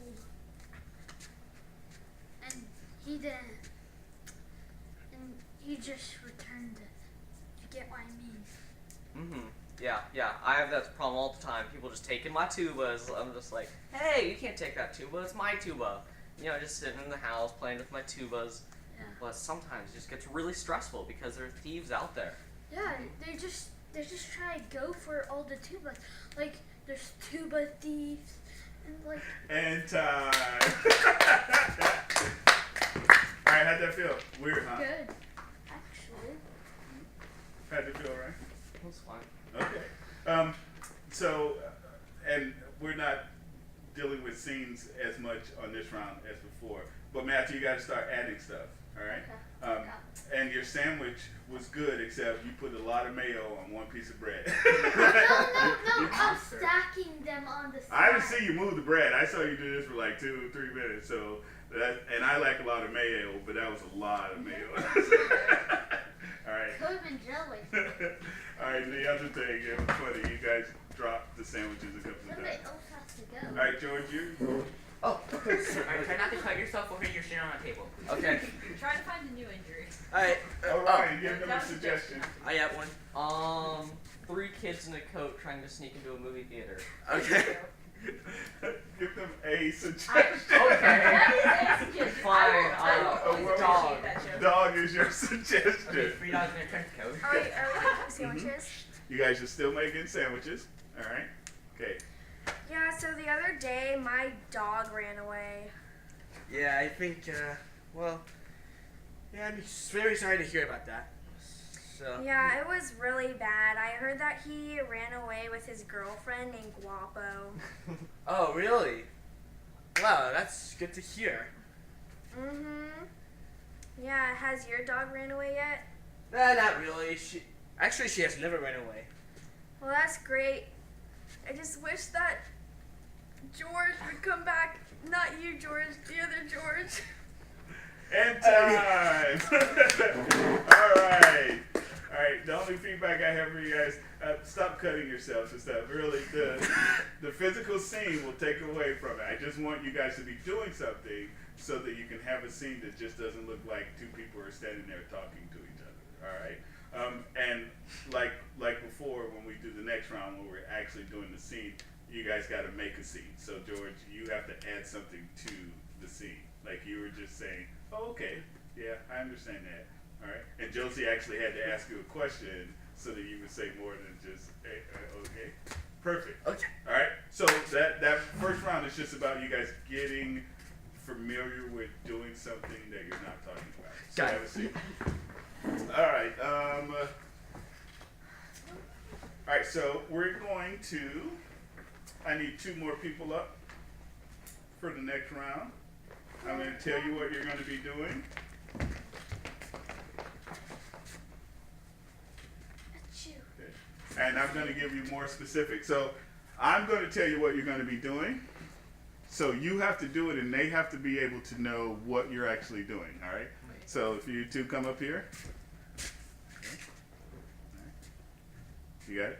And he didn't. And he just returned it. You get what I mean? Mm-hmm. Yeah. I have that problem all the time. People just taking my tubas. I'm just like, hey, you can't take that tuba. It's my tuba. You know, just sitting in the house playing with my tubas. Yeah. But sometimes it just gets really stressful because there are thieves out there. Yeah, they just try to go for all the tubas. Like, there's tuba thieves and like. And time. All right, how'd that feel? Weird, huh? Good, actually. How'd it feel, right? It was fun. Okay. So, and we're not dealing with scenes as much on this round as before. But Matthew, you got to start adding stuff. All right. Okay. And your sandwich was good, except you put a lot of mayo on one piece of bread. No, I'm stacking them on the side. I didn't see you move the bread. I saw you do this for like 2 or 3 minutes. So and I like a lot of mayo, but that was a lot of mayo. All right. Could have been jelly. All right. The other thing, it was funny. You guys dropped the sandwiches a couple of Somebody times. else has to go. All right, George, you. Oh, okay. Alright, try not to cut yourself or hit your shin on a table. Okay. Try to find a new injury. Alright. All right, give them a suggestion. I got one. 3 kids in a coat trying to sneak into a movie theater. Okay. Give them a suggestion. That is a suggestion. Fine, I will always dog. appreciate that joke. Dog is your Okay, suggestion. 3 dogs in a trench coat. Are we making sandwiches? You guys are still making sandwiches. All right. Okay. Yeah, so the other day my dog ran away. Yeah, I think, well, yeah, I'm very sorry to hear about that. So. Yeah, it was really bad. I heard that he ran away with his girlfriend named Guapo. Oh, really? Wow, that's good to hear. Mm-hmm. Yeah, has your dog ran away yet? Not really. She has never ran away. Well, that's great. I just wish that George would come back. Not you, George, the other George. And time. All right. The only feedback I have for you guys: stop cutting yourselves and stuff. Really, the physical scene will take away from it. I just want you guys to be doing something so that you can have a scene that just doesn't look like 2 people are standing there talking to each other. All right. And like before, when we do the next round, when we're actually doing the scene, you guys got to make a scene. So George, you have to add something to the scene. Like you were just saying, oh, okay, yeah, I understand that. All right. And Josie actually had to ask you a question so that you would say more than just okay. Perfect. Okay. All right. So that first round is just about you guys getting familiar with doing something that you're not talking about. So Got that was it. All right. All right. So we're going to. I need 2 more people up for the next round. I'm going to tell you what you're going to be doing. Okay. And I'm going to give you more specific. So I'm going to tell you what you're going to be doing. So you have to do it, and they have to be able to know what you're actually doing. All right. So if you 2 come up here. Okay. All right. You got it?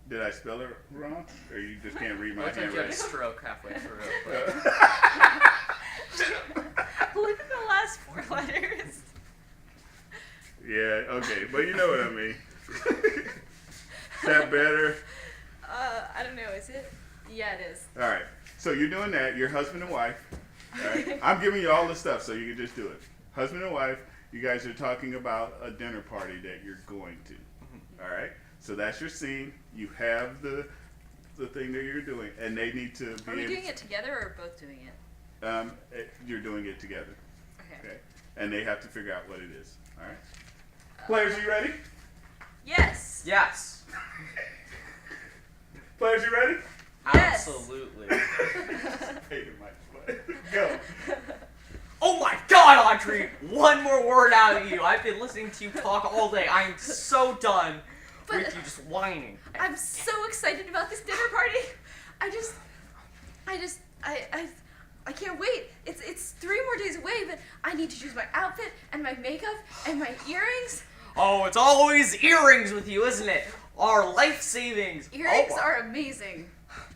Did I spell it wrong? Or you just can't read my Looks like you had a handwriting? stroke halfway through. But Look at the last 4 letters. Yeah, okay. But you know what I mean. Is that better? I don't know, is it? Yeah, it is. All right. So you're doing that. You're husband and wife. All right. I'm giving you all the stuff so you can just do it. Husband and wife, you guys are talking about a dinner party that you're going to. All right. So that's your scene. You have the thing that you're doing, and they need to be. Are we doing it together or both doing it? You're doing it together. Okay. And they have to figure out what it is. All right. Players, are you ready? Yes. yes. Players, you ready? Yes. Absolutely. Hated my play. Go. Oh my God, Audrey! One more word out of you. I've been listening to you talk all day. I am so done with you just whining. I'm so excited about this dinner party. I can't wait. It's 3 more days away, but I need to choose my outfit and my makeup and my earrings. Oh, it's always earrings with you, isn't it? Our life savings. Earrings are amazing.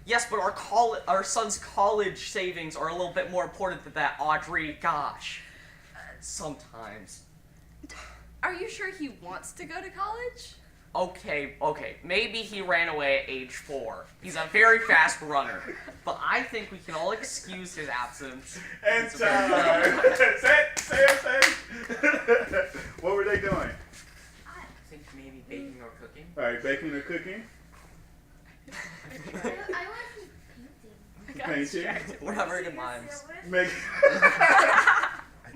Yes, but our son's college savings are a little bit more important than that, Audrey. Gosh. Sometimes. Are you sure he wants to go to college? Okay. Maybe he ran away at age 4. He's a very fast runner. But I think we can all excuse his absence. And time. Say. What were they doing? I think maybe baking or cooking. All right, baking or cooking? I want to Painting? We're not very good minds. I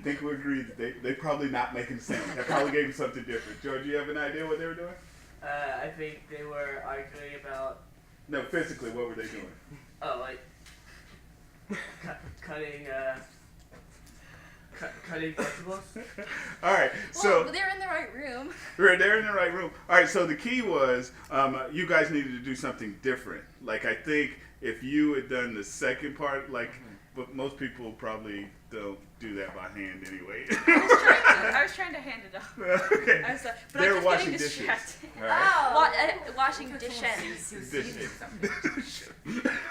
think we agreed that they probably not making sense. They probably gave you something different. George, you have an idea what they were doing? I think they were arguing about. No, physically, what were they doing? Oh, like cutting vegetables. All right, so Well, they're in the right room. they're in the right room. All right, so the key was you guys needed to do something different. Like, I think if you had done the second part, like, but most people probably don't do that by hand anyway. I was trying to hand it off. Okay. But They I were kept washing getting dishes. distracted. All right. Washing dishes. Dishes.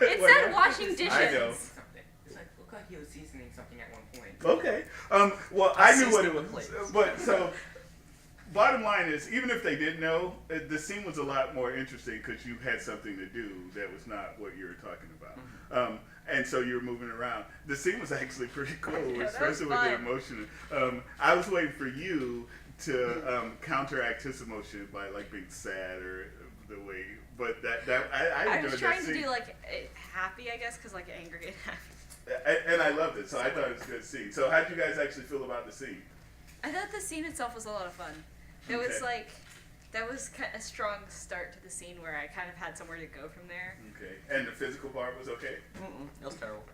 It said washing dishes. I know. Something. It's like, look like he was seasoning something at one point. Okay. Well, I knew what it Seasoning was. plates. But so, bottom line is, even if they didn't know, the scene was a lot more interesting because you had something to do that was not what you were talking about. And so you were moving around. The scene was actually pretty cool, Yeah, that especially was with the fun. emotion. I was waiting for you to counteract his emotion by like being sad or the way. But I I enjoyed was that trying to scene. do like happy, I guess, because like angry and happy. And I loved it, so I thought it was a good scene. So how did you guys actually feel about the scene? I thought the scene itself was a lot of fun. It was like, that was a strong start to the scene where I kind of had somewhere to go from there. Okay. And the physical part was okay? It was terrible.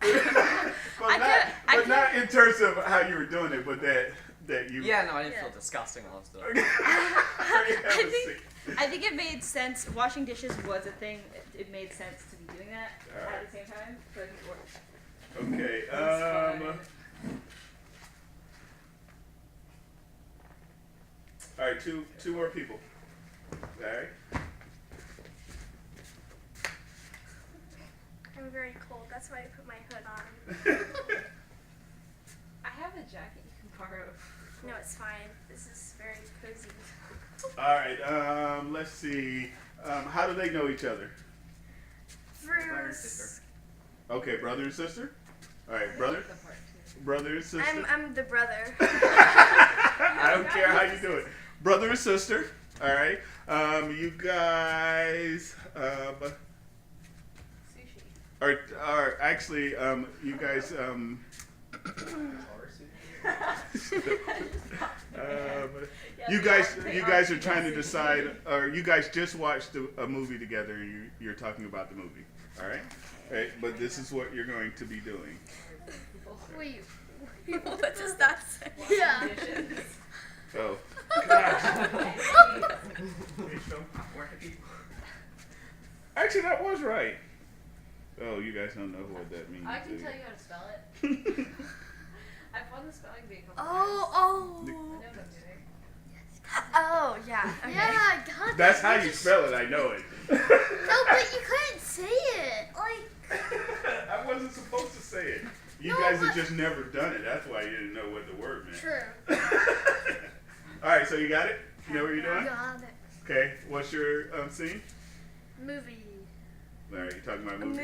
But not in terms of how you were doing it, but that you... Yeah, no, I didn't feel disgusting while I was doing it. I think it made sense. Washing dishes was a thing. It made sense to be doing that at the same time. So I think it worked. Okay. It was fun. All right, two more people. All right. I'm very cold. That's why I put my hood on. I have a jacket you can borrow. No, it's fine. This is very cozy. All right. Let's see. How do they know each other? Brother and sister. Okay, brother and sister. All right, brother. Brother and sister? I'm the brother. I don't care how you do it. Brother and sister. All right. You guys Sushi. are actually you guys you guys are trying to decide, or you guys just watched a movie together and you're talking about the movie. All right. All right. But this is what you're going to be doing. Wait. What does that say? Yeah. Oh. Actually, that was right. Oh, you guys don't know what that means. I can do tell you? you how to spell it. I've won the spelling bee a couple times. Oh. I know what I'm doing. Oh, yeah. Okay. Yeah, God. That's how you spell it. I know it. No, but you couldn't say it. Like. I wasn't supposed to say it. You No, guys but- have just never done it. That's why you didn't know what the word meant. True. All right, so you got it? You know what you're doing? Got it. Okay, what's your scene? Movie. All right, you're talking about A movie.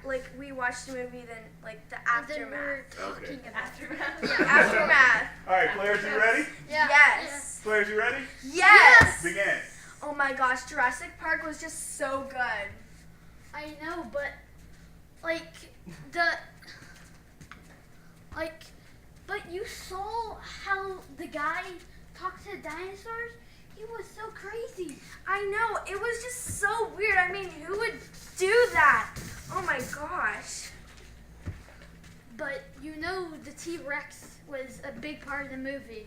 movie we watched the movie, then like the And then we're aftermath. talking about Aftermath. Yeah. Aftermath. All right, players, you ready? Yeah. Yes. Players, you ready? Yes. Begin. Oh my gosh, Jurassic Park was just so good. I know, but but you saw how the guy talked to the dinosaurs? He was so crazy. I know, it was just so weird. I mean, who would do that? Oh my gosh. But you know the T-Rex was a big part of the movie.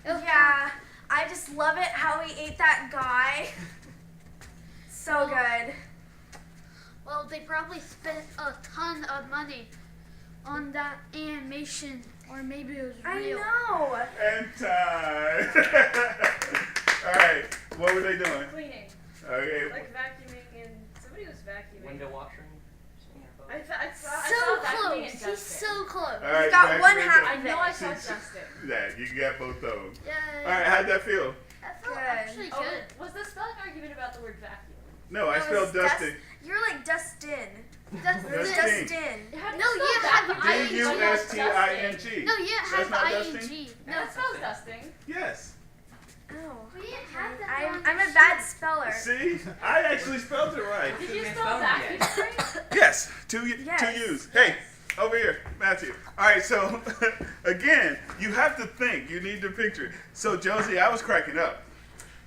Oh, Yeah, I just love it how he ate that guy. So good. Well, they probably spent a ton of money on that animation, or maybe it was real. I know. And time. All right, what were they doing? Cleaning. Okay. Like vacuuming and somebody was vacuuming. Window washing. I So saw vacuuming and close. He's dusting. so close. All right, got back one to half window. I know I saw See- dusting. Yeah, you got both of them. Yeah. All right, how'd that feel? That felt Good. actually Oh, good. was the spelling argument about the word vacuum? No, I No, spelled it's dusting. You're like Dustin. That's Dustin. Dustin. How do No, spell you have vacuum? I- D-U-S-T-I-N-G. No, you That's have not ing. dusting? No, That spells dusting. Yes. Oh. we didn't have that. I'm a bad speller. See? I actually spelled it right. Did you Can't spell spell vacuum yet. right? Yes, two Yes. U's. Hey, over here, Matthew. All right, so again, you have to think. You need to picture. So Josie, I was cracking up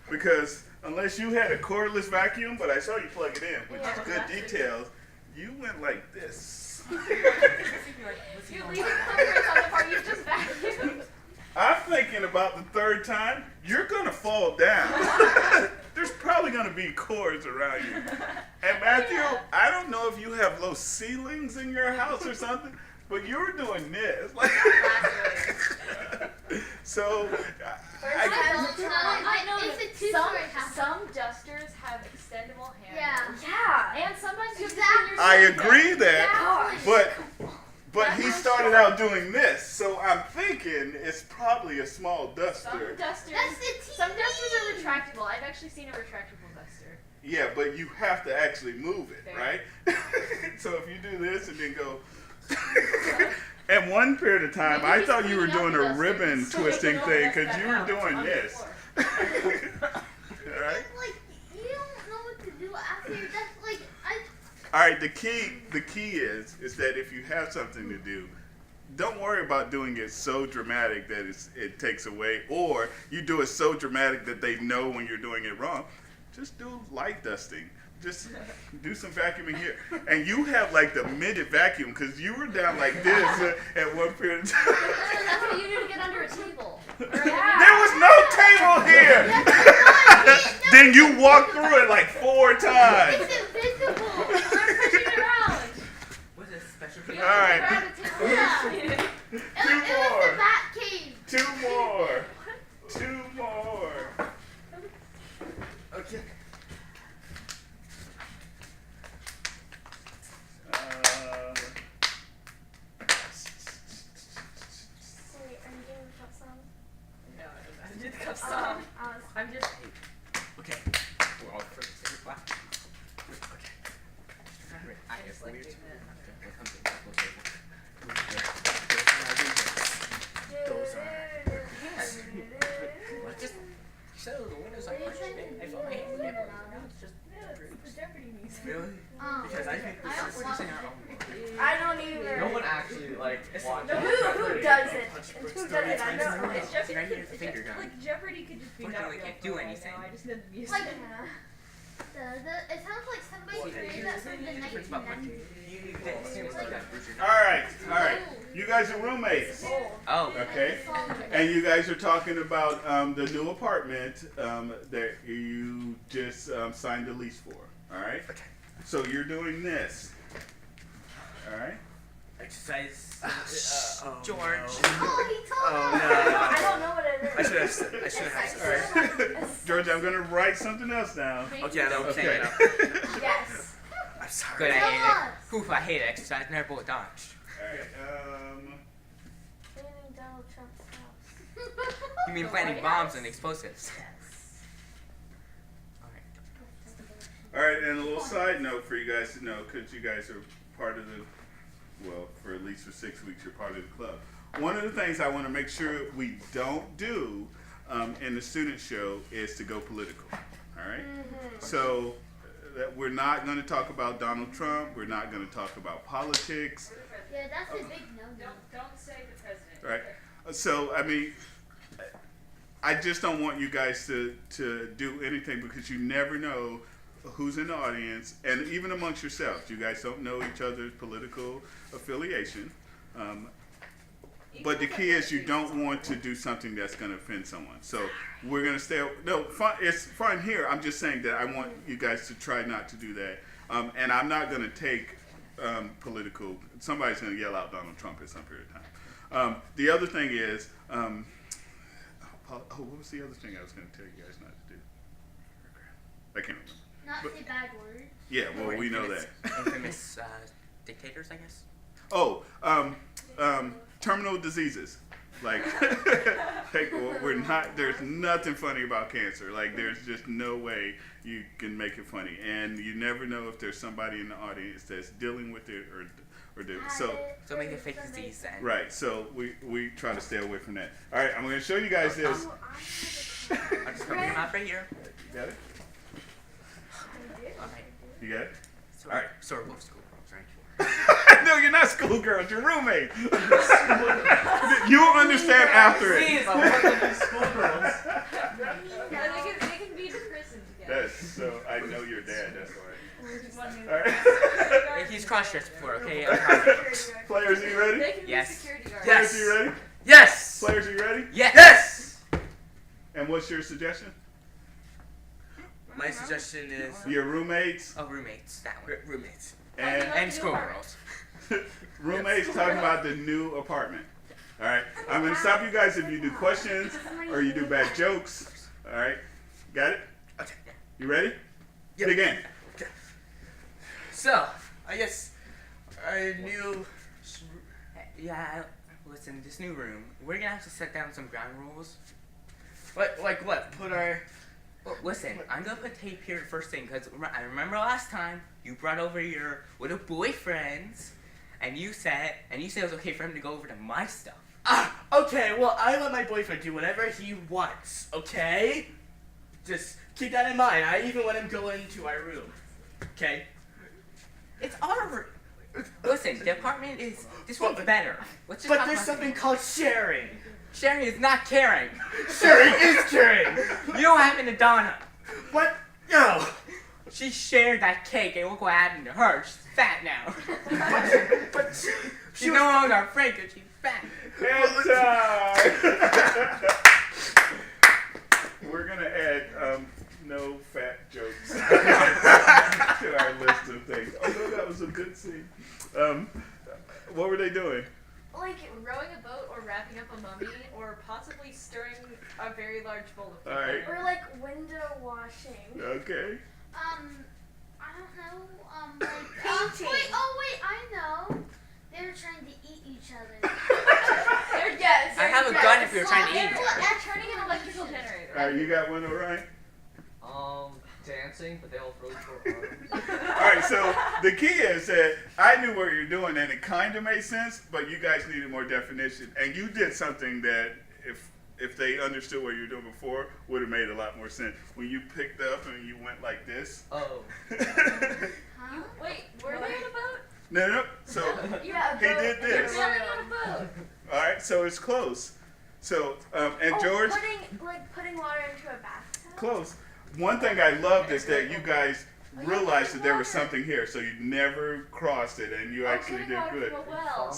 because unless you had a cordless vacuum, but I saw you plug it in, which is good details, you went like this. You leave footprints on the part you just vacuumed. I'm thinking about the third time, you're gonna fall down. There's probably gonna be cords around you. And Matthew, I don't know if you have low ceilings in your house or something, but you were doing this. Like, so, I know It's a that two-story house. some dusters have extendable handles. Yeah. Yeah. And sometimes you Exactly. I agree that, Exactly. but he started out doing this, so I'm thinking it's probably a small Some duster. dusters, That's the some TV. dusters are retractable. I've actually seen a retractable duster. Yeah, but you have to actually move it, Fair. right? So if you do this and then go. At one period of time, Maybe I just thought you were cleaning doing out a the ribbon dusters so they twisting can all thing dust because back you were out doing on the this. floor. All right. Like you don't know what to do after you're done. Like All right. The key is that if you have something to do, don't worry about doing it so dramatic that it takes away, or you do it so dramatic that they know when you're doing it wrong. Just do light dusting. Just do some vacuuming here. And you have like the midget vacuum because you were down like this at one period of time. That's what you do to get under a table. There was no table here. Then you walked through it like 4 times. it's invisible. I'm pushing it around. What's a special All case? right. Grab a table. Yeah. Yeah. It was Two the more. bat cave. 2 more. 2 more. Okay. Wait, are you doing cup song? No, I did the cup song. I'm just. Okay. We're all first in the class. Okay. I just like doing that. So the windows are punishment. If I hate it, it's just really because I think we're just in our own world. I don't either. No one actually like watches. Who does it? And who does it? I know. It's just right here, the finger gun. Like Jeopardy could just be Fortunately, not can't real do for all I anything. know. I just know the music. Like, it sounds like somebody created that from the 1990s. All right. You guys are roommates. Oh. Okay. And you guys are talking about the new apartment that you just signed the lease for. All right. So you're doing this. All right. Exercise. George. No. Oh, he told Oh us. no. I don't know what it I is. should have. All right. George, I'm gonna write something else down. Okay, I don't Okay. Yes. I'm sorry. Good, I Tell hate us. it. Oof, I hate exercise. Never bought dodge. All right. Cleaning Donald Trump's house. You mean planting bombs and explosives? All right. And a little side note for you guys to know, because you guys are part of the, well, for at least for 6 weeks, you're part of the club. One of the things I want to make sure we don't do in the student show is to go political. All right. So that we're not going to talk about Donald Trump. We're not going to talk about politics. Yeah, that's a big no-no. Don't say the president. Right. So, I mean, I just don't want you guys to do anything because you never know who's in the audience, and even amongst yourselves, you guys don't know each other's political affiliation. But the key is you don't want to do something that's going to offend someone. So we're going to stay. No, it's fine here. I'm just saying that I want you guys to try not to do that. And I'm not going to take political. Somebody's going to yell out Donald Trump at some period of time. The other thing is, what was the other thing I was going to tell you guys not to do? I can't remember. Not say bad words. Yeah, well, we know that. Infamous dictators, I guess. Oh, terminal diseases. Like, we're not. There's nothing funny about cancer. Like, there's just no way you can make it funny, and you never know if there's somebody in the audience that's dealing with it or do. So make it fake disease then. right. So we try to stay away from that. All right, I'm going to show you guys this. I'll just cover your mouth right here. You got it? Alright. You got it? All right. Sort of both schoolgirls, right? No, you're not schoolgirls. You're roommates. You'll understand after it. Please, I want them to be schoolgirls. They can be in prison together. That's so. I know your dad. That's all right. All Right. right. He's cross-dressed before, okay? Players, are you ready? They can Yes. be security guards. Players, are you ready? Yes. Players, are you ready? Yes. Yes. And what's your suggestion? My suggestion is Your roommates Oh, roommates. That one. roommates. And schoolgirls. roommates talking about the new apartment. All right. I'm gonna stop you guys if you do questions or you do bad jokes. All right. Got it? Okay. You ready? Yep. Begin. Okay. So, I guess our new. Yeah, listen, this new room, we're gonna have to set down some ground rules. Like what? Put our. Well, listen, I'm gonna put tape here the first thing, because I remember last time you brought over your little boyfriends, and you said it was okay for him to go over to my stuff. Okay, well, I let my boyfriend do whatever he wants, okay? Just keep that in mind. I even let him go into our room, okay? It's our room. Listen, the apartment is, this one's better. Let's just But talk there's about something called sharing. Sharing is not caring. Sharing is caring. You don't happen to Donna. What? No. She shared that cake, and look what happened to her. She's fat now. But She's no longer our friend because she's fat. We're gonna add no fat jokes to our list of things. Although that was a good scene. What were they doing? Like rowing a boat or wrapping up a mummy or possibly stirring a very large bowl of All right. Or like window washing. Okay. I don't know. Like Painting. wait, I know. They were trying to eat each other. Yes. I have a gun if you're trying to eat They're it. turning an electrical generator. All right, you got one, Orion? Dancing, but they all throw short arms. All right, so the key is that I knew what you're doing, and it kind of made sense, but you guys needed more definition. And you did something that, if if they understood what you were doing before, would have made a lot more sense. When you picked up and you went like this. Oh. Wait, were they on a boat? No. So Yeah, he did this. You're really on a boat. All right, so it's close. So and George, putting water into a bathtub. close. One thing I loved is that you guys realized that there was something here, so you never crossed it, and you actually did good. Well.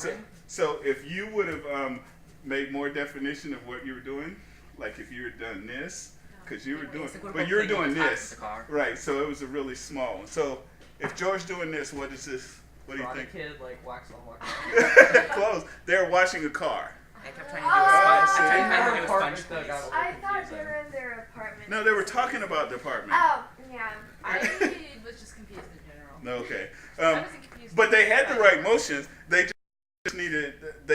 So if you would have made more definition of what you were doing, like if you had done this, because you were doing, but you were doing this, right? So it was a really small one. So if George doing this, what is this? What do you think? Kid like wax on wax. Close. They're washing a car. I kept trying to do a sponge. I tried to do a sponge Apartment squeeze. I thought they were in their apartment. No, they were talking about the apartment. Oh, yeah. I was just confused in general. No, okay. I wasn't confused. But they had the right motions. They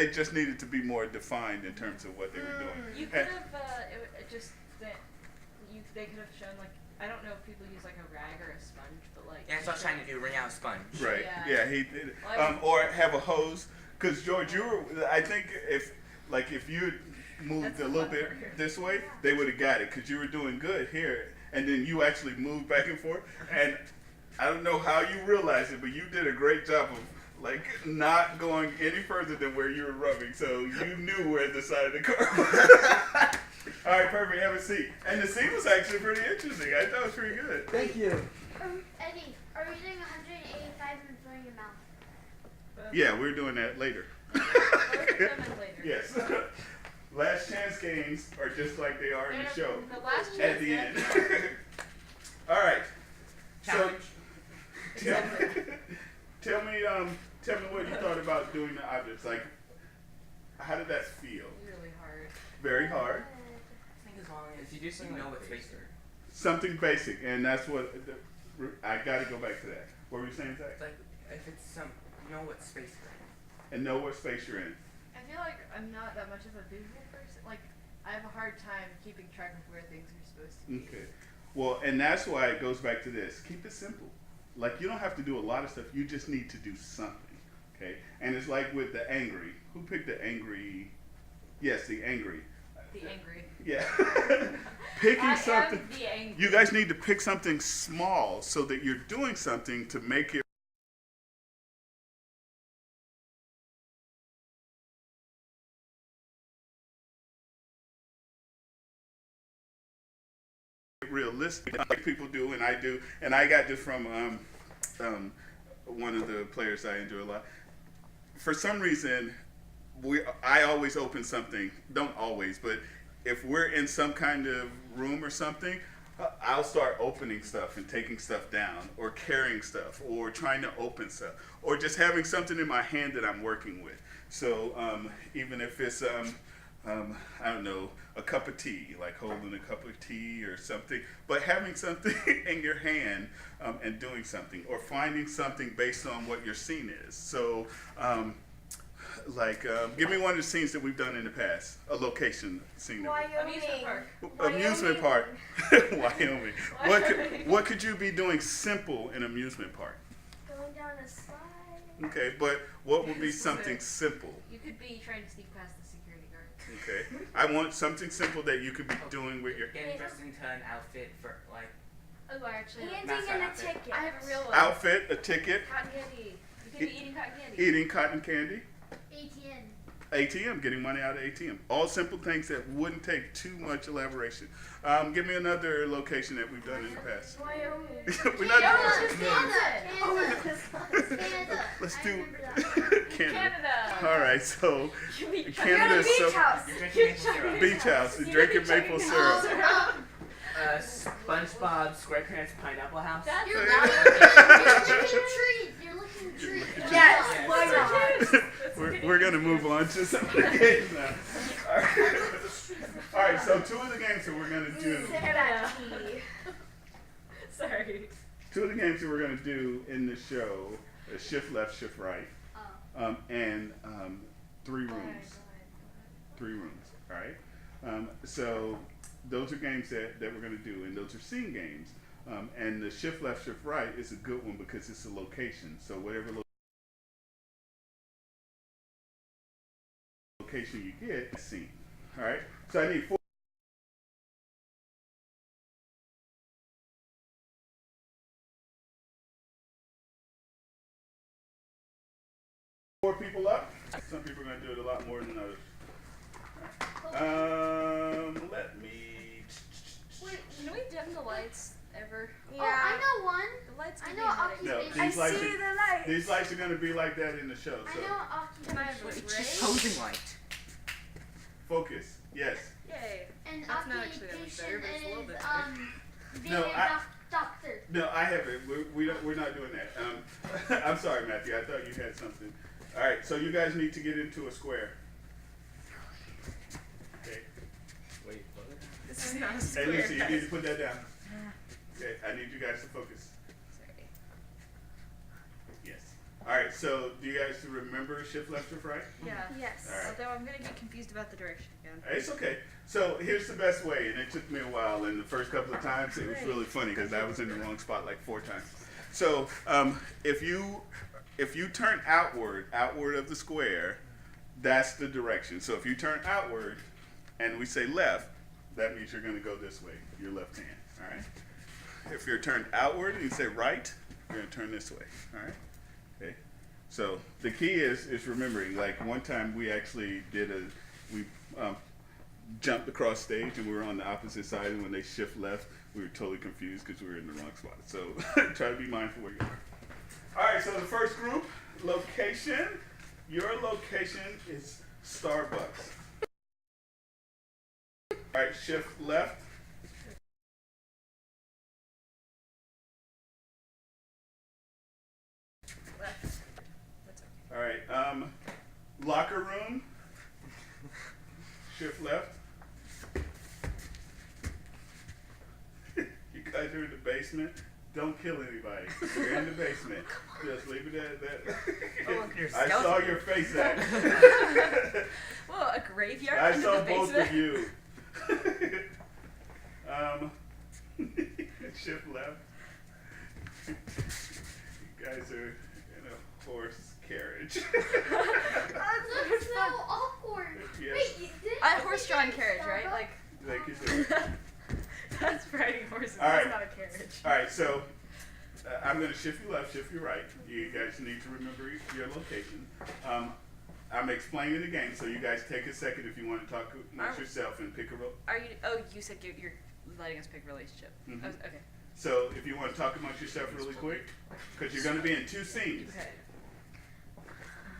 just needed to be more defined in terms of what they were doing. You could have they could have shown like, I don't know if people use like a rag or a sponge, but like. Yeah, that's what I was trying to do. Wring out a sponge. Right. Yeah, he did. Well, Or have a hose. Because George, you were. I think if you moved a little bit this way, they would have got it. Because you were doing good here, and then you actually moved back and forth. And I don't know how you realized it, but you did a great job of like not going any further than where you were rubbing. So you knew where the side of the car was. All right, perfect. Have a seat. And the seat was actually pretty interesting. I thought it was pretty good. Thank you. Eddie, are you doing 185 and throwing your mouth? Yeah, we're doing that later. later. Yes. Last chance games are just like they are in the show. The last chance At the end. All right. Challenge. So, tell me what you thought about doing the objects. Like, how did that feel? Really hard. Very hard. I think as long as If you do something know like what's basic. basic. Something basic, and that's what I got to go back to that. What were you saying, Zach? It's like if it's you know what space you're in. And know what space you're in. I feel like I'm not that much of a visual person. Like, I have a hard time keeping track of where things are supposed to be. Okay. Well, and that's why it goes back to this. Keep it simple. Like, you don't have to do a lot of stuff. You just need to do something. Okay? And it's like with the angry. Who picked the angry? Yes, the angry. The angry. Yeah. Picking I something. am the angry. You guys need to pick something small so that you're doing something to make it realistic, like people do, and I do, and I got this from one of the players I enjoy a lot. For some reason, I always open something. Don't always, but if we're in some kind of room or something, I'll start opening stuff and taking stuff down, or carrying stuff, or trying to open stuff, or just having something in my hand that I'm working with. So even if it's I don't know, a cup of tea, like holding a cup of tea or something, but having something in your hand and doing something, or finding something based on what your scene is. So, give me one of the scenes that we've done in the past, a location scene. Wyoming. Amusement park. Wyoming. What could you be doing simple in amusement park? Going down a slide. Okay, but what would be something simple? You could be trying to sneak past the security guard. Okay, I want something simple that you could be doing with your Getting dressed into an outfit for like. Oh, I actually have Handing in a ticket. I have a real one. outfit, a ticket, Cotton candy. You could be eating cotton candy. eating cotton candy, ATM. ATM, getting money out of ATM. All simple things that wouldn't take too much elaboration. Give me another location that we've done in the past. Wyoming. We're not. Canada. Let's I do remember that. Canada. All right, so Canada Canada's beach so house. You're drinking maple syrup. beach house, drinking maple syrup. SpongeBob SquarePants Pineapple House. That's You're not licking trees. You're licking trees. Yes, why not? We're gonna move on to some of the games now. All right, so two of the games that we're gonna do. That tea. Sorry. Two of the games that we're going to do in the show is Shift Left, Shift Right, and 3 rooms. 3 rooms, all right? So those are games that we're going to do, and those are scene games. And the Shift Left, Shift Right is a good one because it's a location. So whatever location you get, it's scene. All right. So I need 4 people up. Some people are going to do it a lot more than others. Let me. Wait, can we dim the lights ever? Oh, I know one. The lights I can know be headache. No, occupation. these lights, see are, the lights. these lights are going to be like that in the show. I So know Can I have a occupation. ray? It's just posing light. focus. Yes. Yay. And That's not actually that much better, occupation but it's a little is bit better. being No, a doctor. No, I haven't. We're not doing that. I'm sorry, Matthew. I thought you had something. All right. So you guys need to get into a square. Okay. Wait, what? This is not a Hey, square. Lucy, you need to put that down. Okay. I need you guys to focus. Sorry. Yes. All right. So do you guys remember shift left, shift right? Yeah. Yes. All right. Although I'm gonna get confused about the direction again. It's okay. So here's the best way, and it took me a while, and the first couple of times it was really funny because I was in the wrong spot like 4 times. So if you turn outward of the square, that's the direction. So if you turn outward and we say left, that means you're going to go this way, your left hand. All right. If you're turned outward and you say right, you're going to turn this way. All right. Okay. So the key is remembering. Like one time we actually jumped across stage and we were on the opposite side, and when they shift left, we were totally confused because we were in the wrong spot. So try to be mindful where you are. All right, so the first group, location. Your location is Starbucks. All right, shift left. Left. That's okay. All right, locker room. Shift left. You guys are in the basement. Don't kill anybody. You're in the basement. Just leave it at that. Oh, look, there's I saw skeleton. your face at Whoa, a graveyard I under saw the both basement? of you. Shift left. You guys are in a horse carriage. That's so awkward. Yes. Wait, you did A horse-drawn carriage, right? Like, Thank you, sir. that's riding horses. All right. That's not a carriage. All right, so I'm going to shift you left, shift you right. You guys need to remember your location. I'm explaining the game, so you guys take a second if you want to talk amongst yourself and pick a role. Are you? Oh, you said you're letting us pick relationship. Mhm. Okay. So if you want to talk amongst yourself really quick, because you're going to be in 2 scenes. Okay. I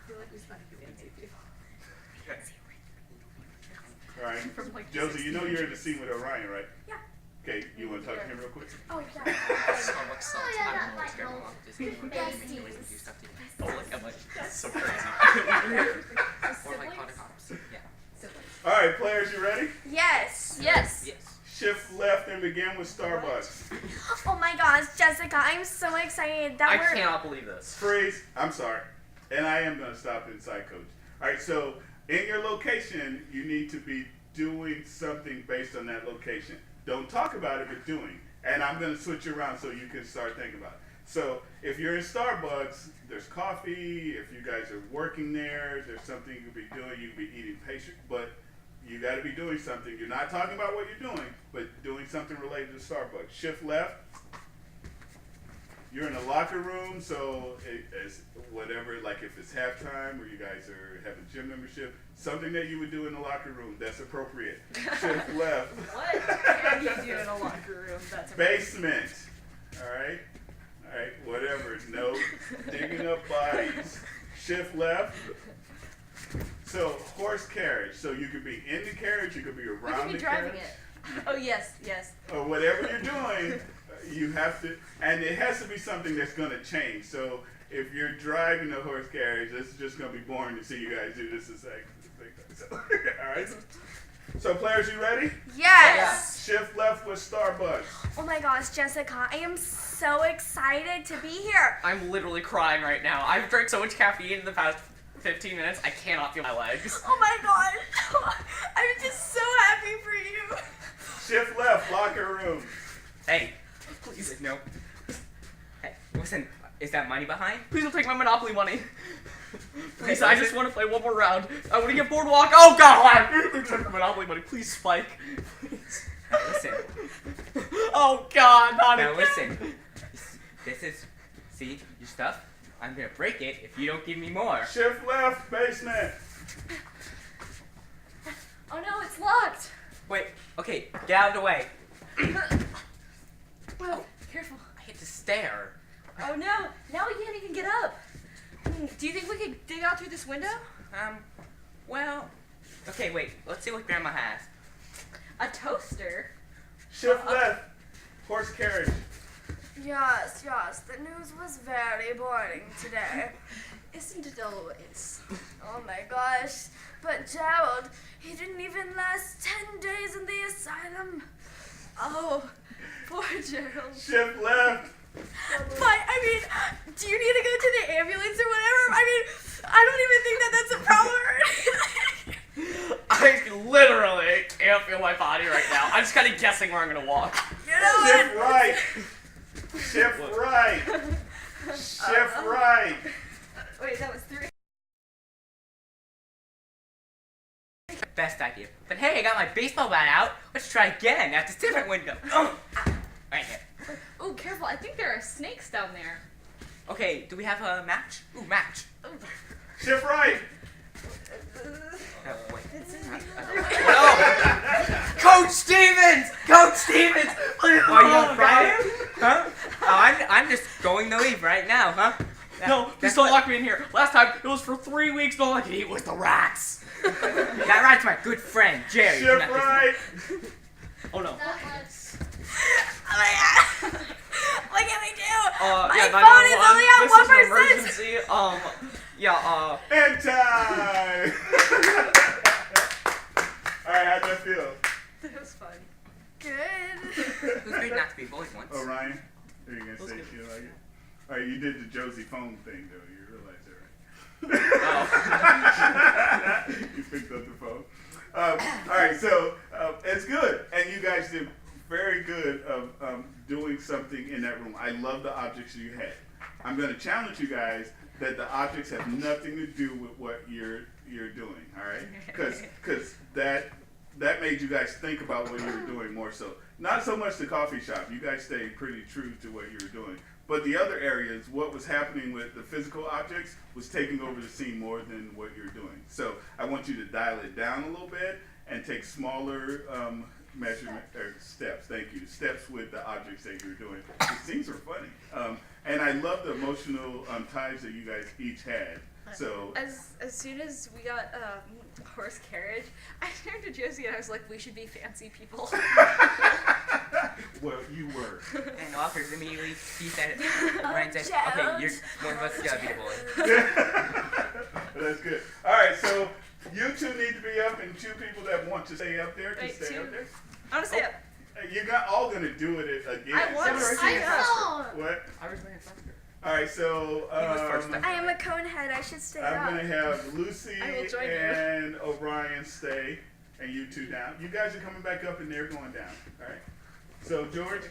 feel like we should be fancy people. All right, From, like, Josie, you know 16 you're in the scene with Orion, right? Yeah. Okay, you want to talk to him real quick? Oh yeah. Starbucks sucks. Oh, yeah, I don't that know what's might going help. on. Just doing Besties. ways to do stuff together. Oh, like, I'm like, that's so crazy. Or like hot cops. Yeah. All right, players, you ready? Yes. Yes. Yes. Shift left and begin with Starbucks. Oh my gosh, Jessica, I'm so excited that I we're. cannot believe this. Freeze. I'm sorry. And I am going to stop inside coach. All right, so in your location, you need to be doing something based on that location. Don't talk about it, but doing. And I'm going to switch you around so you can start thinking about it. So if you're in Starbucks, there's coffee. If you guys are working there, there's something you could be doing. You could be eating pastry, but you got to be doing something. You're not talking about what you're doing, but doing something related to Starbucks. Shift left. You're in a locker room, so it's whatever, like if it's halftime or you guys are having gym membership, something that you would do in the locker room, that's appropriate. Shift left. What can you do in a locker room? That's Basement. All right, whatever. No digging up bodies. Shift left. So horse carriage. So you could be in the carriage, you could be We around could be the driving carriage. it. Oh yes, yes. Or whatever you're doing, you have to, and it has to be something that's going to change. So if you're driving a horse carriage, it's just going to be boring to see you guys do this. So, all right. So players, you ready? Yes. Shift left with Starbucks. Oh my gosh, Jessica, I am so excited to be here. I'm literally crying right now. I've drank so much caffeine in the past 15 minutes, I cannot feel my legs. Oh my gosh, I'm just so happy for you. Shift left, locker room. Hey, please no. Hey, listen. Is that money behind? Please don't take my Monopoly money. Please, I just want to play one more round. I want to get boardwalk. Oh god! They're trying to Monopoly money. Please, Spike. Please. Now listen. Oh god, not Now again. listen. This is, see, your stuff? I'm gonna break it if you don't give me more. Shift left, basement. Oh no, it's locked. Wait, okay, get out of the way. Whoa, careful. I hit the stair. Oh no, now we can't even get up. Do you think we could dig out through this window? Well, okay, wait, let's see what Grandma has. A toaster? Shift left, horse carriage. Yes, the news was very boring today. Isn't it always? Oh my gosh. But Gerald, he didn't even last 10 days in the asylum. Oh, poor Gerald. Shift left. But, I mean, do you need to go to the ambulance or whatever? I mean, I don't even think that that's a problem or anything. I literally can't feel my body right now. I'm just kind of guessing where I'm gonna walk. You know Shift what? right. Shift right. Shift right. Wait, that was 3. Best idea. But hey, I got my baseball bat out. Let's try again at this different window. Right here. Oh, careful. I think there are snakes down there. Okay, do we have a match? Ooh, match. Shift right. Oh, wait. No! Coach Stevens! Coach Stevens! Are you on fire? Huh? Oh, I'm just going to leave right now, huh? No, please don't lock me in here. Last time, it was for 3 weeks. Don't like to eat with the rats. That rat's my good friend, Jerry. Shift not right. Oh no. Oh my god. What can we do? My Yeah, phone is only at 1%. This is an emergency. Yeah, And time. Alright, how'd that feel? That was fun. Good. It was great not to be bullied once. Oh, Ryan? Are you going to That was say good. you like it? Alright, you did the Josie phone thing, though. You realize that, right? Oh. You picked up the phone. Alright, so it's good. And you guys did very good of doing something in that room. I love the objects you had. I'm going to challenge you guys that the objects have nothing to do with what you're doing, all right? Because that made you guys think about what you were doing more so. Not so much the coffee shop. You guys stayed pretty true to what you were doing. But the other areas, what was happening with the physical objects was taking over the scene more than what you're doing. So I want you to dial it down a little bit and take smaller measurement or steps. Thank you. Steps with the objects that you're doing. The scenes were funny, and I love the emotional ties that you guys each had. So As soon as we got horse carriage, I turned to Josie and I was like, "We should be fancy people." well, you were. And offers immediately, he said, Ryan said, okay, you're one of us gotta be the bully. That's good. All right, so you two need to be up, and 2 people that want to stay up there can Wait, stay 2? up there. I want to stay up. You're not all gonna do it again. I want to So- stay up. What? I was going faster. All right, so He was first. I am a cone head. I should stay I'm up. gonna have Lucy I will join you. and O'Brien stay, and you 2 down. You guys are coming back up, and they're going down. All right. So George,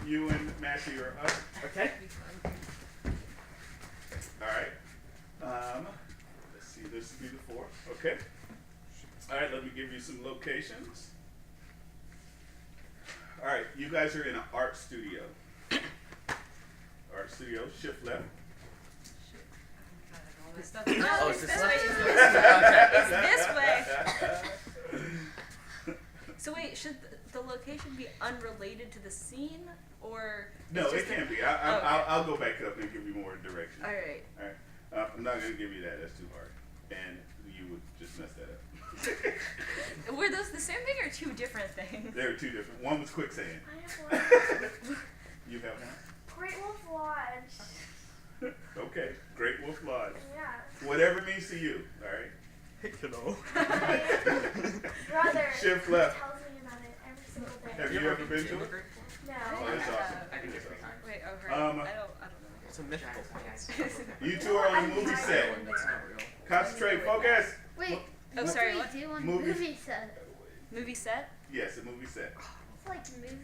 you and Matthew are up. Okay. All right. Let's see. This will be the 4. Okay. All right. Let me give you some locations. All right. You guys are in an art studio. Art studio. Shift left. No, it's it's this this way. way. It's this way. So wait, should the location be unrelated to the scene, or? No, it's it just can't be. Okay. I'll go back up and give you more direction. All right. All right. I'm not gonna give you that. That's too hard, and you would just mess that up. Were those the same thing or 2 different things? They were 2 different. One was quicksand. I have one. You have one. Great Wolf Lodge. Okay. Great Wolf Lodge. Yeah. Whatever it means to you. All right. You know. Brother Shift left. tells me about it every single day. Have you ever been to it? No. Oh, that's awesome. I think it's 3 times. Wait, okay. Um, I don't know. It's a mythical place. You 2 are on the movie set. That's not real. Concentrate. Focus. Wait, Oh, what sorry, do we what? do on Movie. movie set? Movie set? Yes, a movie set. It's like movie.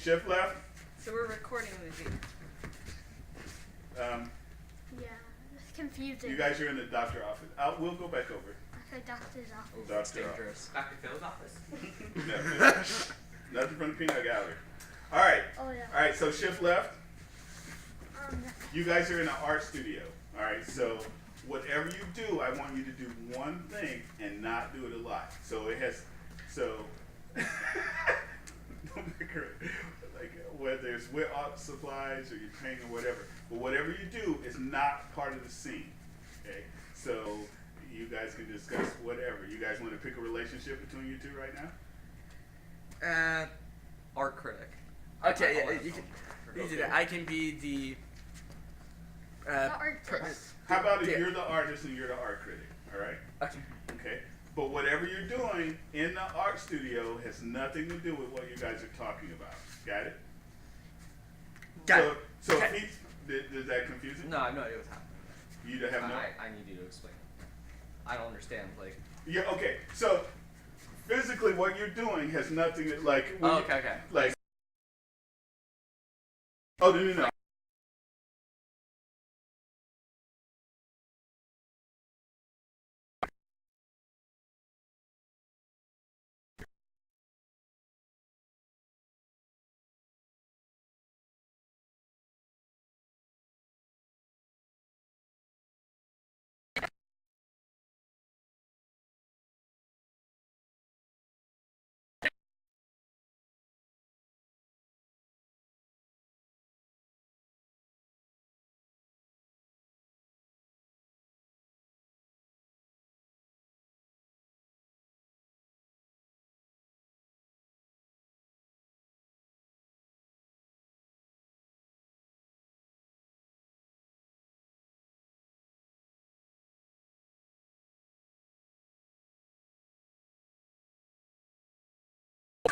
Shift left. So we're recording a movie. Um, Yeah. confusing. You guys are in the doctor's office. We'll go back over. Okay, doctor's office. That's Doctor. dangerous. Dr. Phil's office. Nothing from the peanut gallery. All right. Oh yeah. All right. So shift left. Um, You guys are in an art studio. All right. So whatever you do, I want you to do one thing and not do it a lot. So it has. So. Like whether it's with art supplies or you're painting or whatever, but whatever you do is not part of the scene. Okay. So you guys can discuss whatever. You guys want to pick a relationship between you two right now? Art critic. Okay, yeah, you can do that. I can be the. the artist. How about if you're the artist and you're the art critic? All right. Okay. Okay. But whatever you're doing in the art studio has nothing to do with what you guys are talking about. Got it? Got so, it. So Okay. if he's, does that confuse you? No, I have no idea what's happening. You don't have no. I need you to explain. I don't understand. Like. Yeah. Okay. So physically, what you're doing has nothing to, like. Oh, okay. Like. Oh no.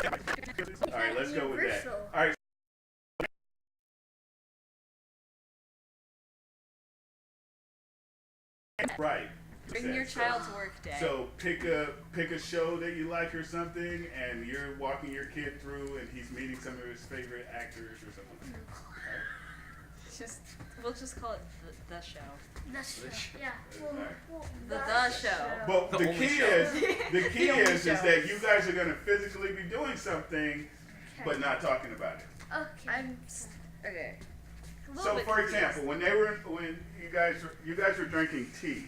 All right, let's go with that. All right. Right. In your child's work day. So pick a show that you like or something, and you're walking your kid through, and he's meeting some of his favorite actors or something. We'll just call it the show. The show. Yeah. The show. But the key is show. that you guys are gonna physically be doing something, but not talking about it. Okay. Okay. So, for example, when you guys were drinking tea,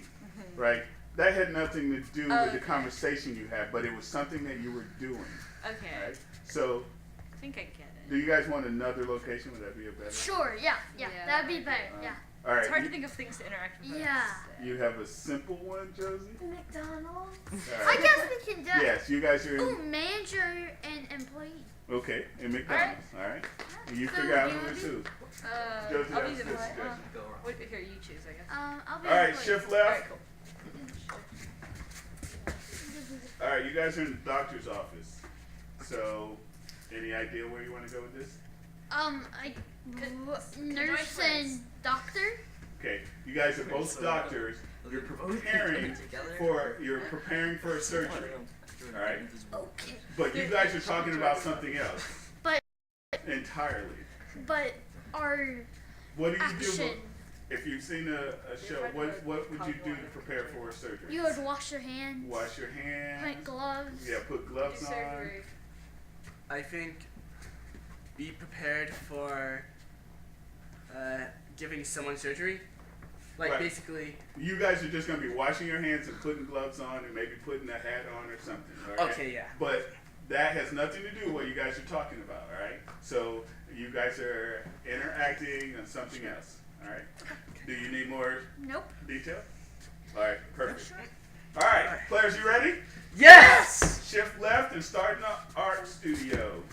right? That had nothing to do with the conversation you had, but it was something that you were doing. Okay. Right? So, I think I get it. do you guys want another location? Would that be a better? Sure. Yeah. That'd be better. Yeah. All right. It's hard to think of things to interact with. Yeah. You have a simple one, Josie? McDonald's. All I right. guess we can do. Yes, you guys are in. Ooh, manager and employee. Okay, in McDonald's. All right. You So figure out you who would it's who. I'll Josie, be that's the the employee. suggestion. Wait, here, you choose, I guess. I'll be. All right, employee. shift Alright, left. cool. All right, you guys are in the doctor's office. So, any idea where you want to go with this? Nurse and doctor. Okay, you guys are both doctors. You're preparing for a surgery. All right. Okay. But you guys are talking about something else. But- entirely. But our What do you action. do if you've seen a show? What would you do to prepare for a surgery? You would wash your hands. Wash your hands. Put gloves. Yeah, put gloves Do on. surgery. I think be prepared for giving someone surgery. Like Right. basically. You guys are just gonna be washing your hands and putting gloves on and maybe putting a hat on or something. All right? Okay, yeah. But that has nothing to do with what you guys are talking about. All right. So you guys are interacting on something else. All right. Do you need more Nope. detail? All right. Perfect. All right, players, you ready? Yes. Shift left and start in the art studio.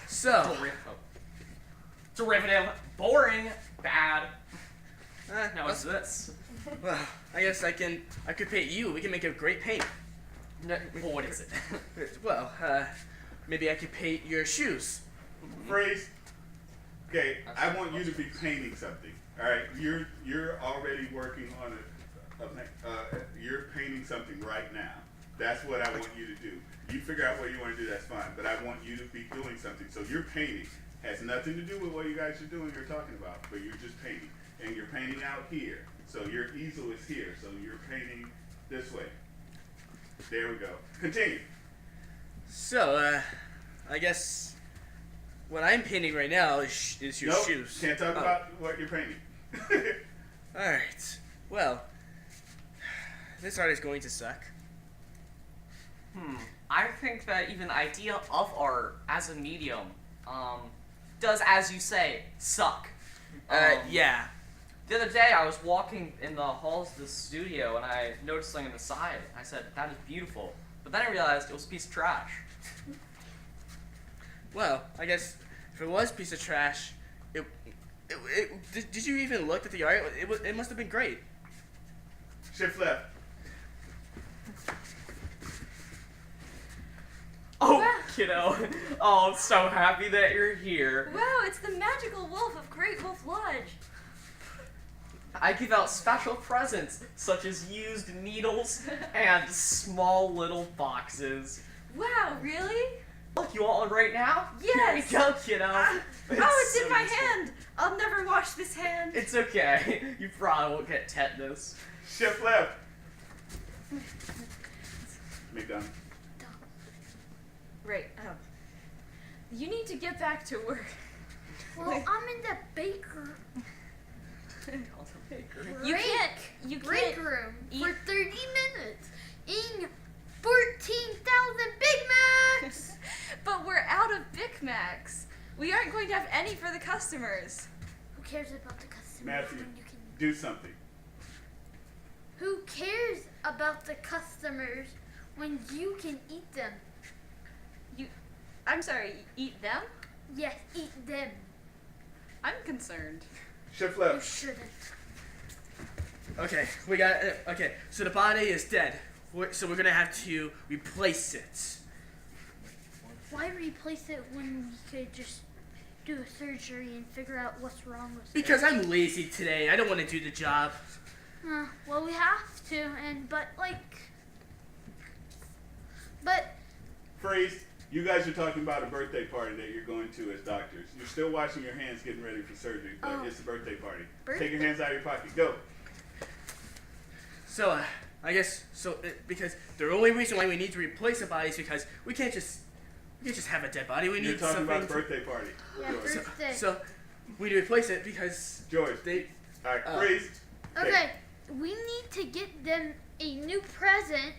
So. Derivative. Boring. Bad. Now well, it's this. well, I guess I could paint you. We can make a great paint. No, well, what is it? Well, maybe I could paint your shoes. Freeze. Okay, I want you to be painting something. All right, you're already working on you're painting something right now. That's what I want you to do. You figure out what you want to do. That's fine. But I want you to be doing something. So you're painting. Has nothing to do with what you guys are doing or talking about, but you're just painting. And you're painting out here. So your easel is here. So you're painting this way. There we go. Continue. So, I guess what I'm painting right now is your Nope, shoes. Can't talk about what you're painting. Alright. Well, this art is going to suck. I think that even the idea of art as a medium does, as you say, suck. Yeah. The other day, I was walking in the halls of the studio, and I noticed something on the side. I said, that is beautiful. But then I realized it was a piece of trash. Well, I guess if it was a piece of trash, did you even look at the art? It must have been great. Shift left. Oh, kiddo. Oh, I'm so happy that you're here. Wow, it's the magical wolf of Great Wolf Lodge. I give out special presents, such as used needles and small little boxes. Wow, really? Look, you want one right now? Yes. Here you go, kiddo. Oh, it's so in my useful. hand. I'll never wash this hand. It's okay. You probably won't get tetanus. Shift left. Make done. Right. You need to get back to work. Well, I'm in the baker You can't. You break can't. room eat- for 30 minutes eating 14,000 Big Macs. But we're out of Big Macs. We aren't going to have any for the customers. Who cares about the customers Matthew, when you can? do something. Who cares about the customers when you can eat them? I'm sorry. Eat them? Yes, eat them. I'm concerned. Shift You left. shouldn't. Okay, we got. Okay, so the body is dead. So we're gonna have to replace it. Why replace it when we could just do a surgery and figure out what's wrong with Because it? I'm lazy today. I don't want to do the job. Well, we have to, but Freeze. You guys are talking about a birthday party that you're going to as doctors. You're still washing your hands getting ready for surgery, but Oh. it's a birthday party. Birthday- Take your hands out of your pocket. Go. So I guess because the only reason why we need to replace a body is because we can't just have a dead body. We You're need talking something. about a birthday party. yeah, George. birthday. So we need to replace it because George. they. All right, freeze. Okay, we need to get them a new present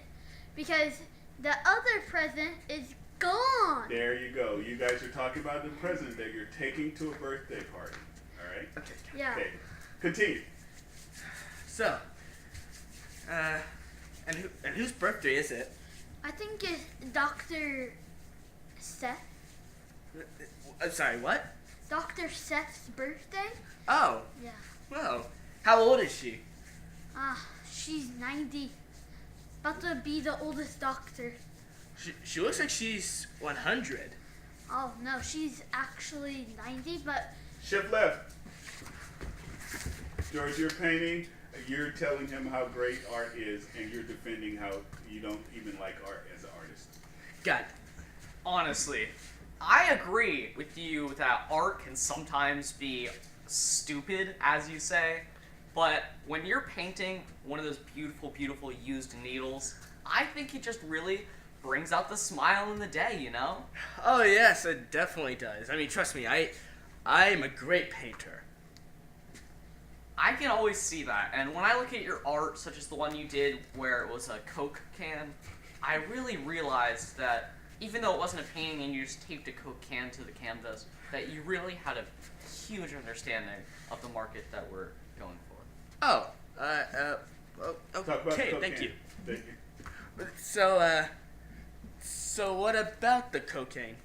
because the other present is gone. There you go. You guys are talking about the present that you're taking to a birthday party. All right? Okay. Yeah. Okay. Continue. So. And whose birthday is it? I think it's Dr. Seth. I'm sorry. What? Dr. Seth's birthday? Oh. Yeah. Well, how old is she? She's 90. About to be the oldest doctor. She looks like she's 100. Oh, no, she's actually 90, but Shift left. George, you're painting. You're telling him how great art is, and you're defending how you don't even like art as an artist. Got it. Honestly, I agree with you that art can sometimes be stupid, as you say, but when you're painting one of those beautiful, beautiful used needles, I think it just really brings out the smile in the day, you know? Oh yes, it definitely does. I mean, trust me, I'm a great painter. I can always see that, and when I look at your art, such as the one you did where it was a Coke can, I really realized that even though it wasn't a painting and you just taped a Coke can to the canvas, that you really had a huge understanding of the market that we're going for. Oh, Talk about okay, the thank cocaine. you. Thank you. So what about the cocaine?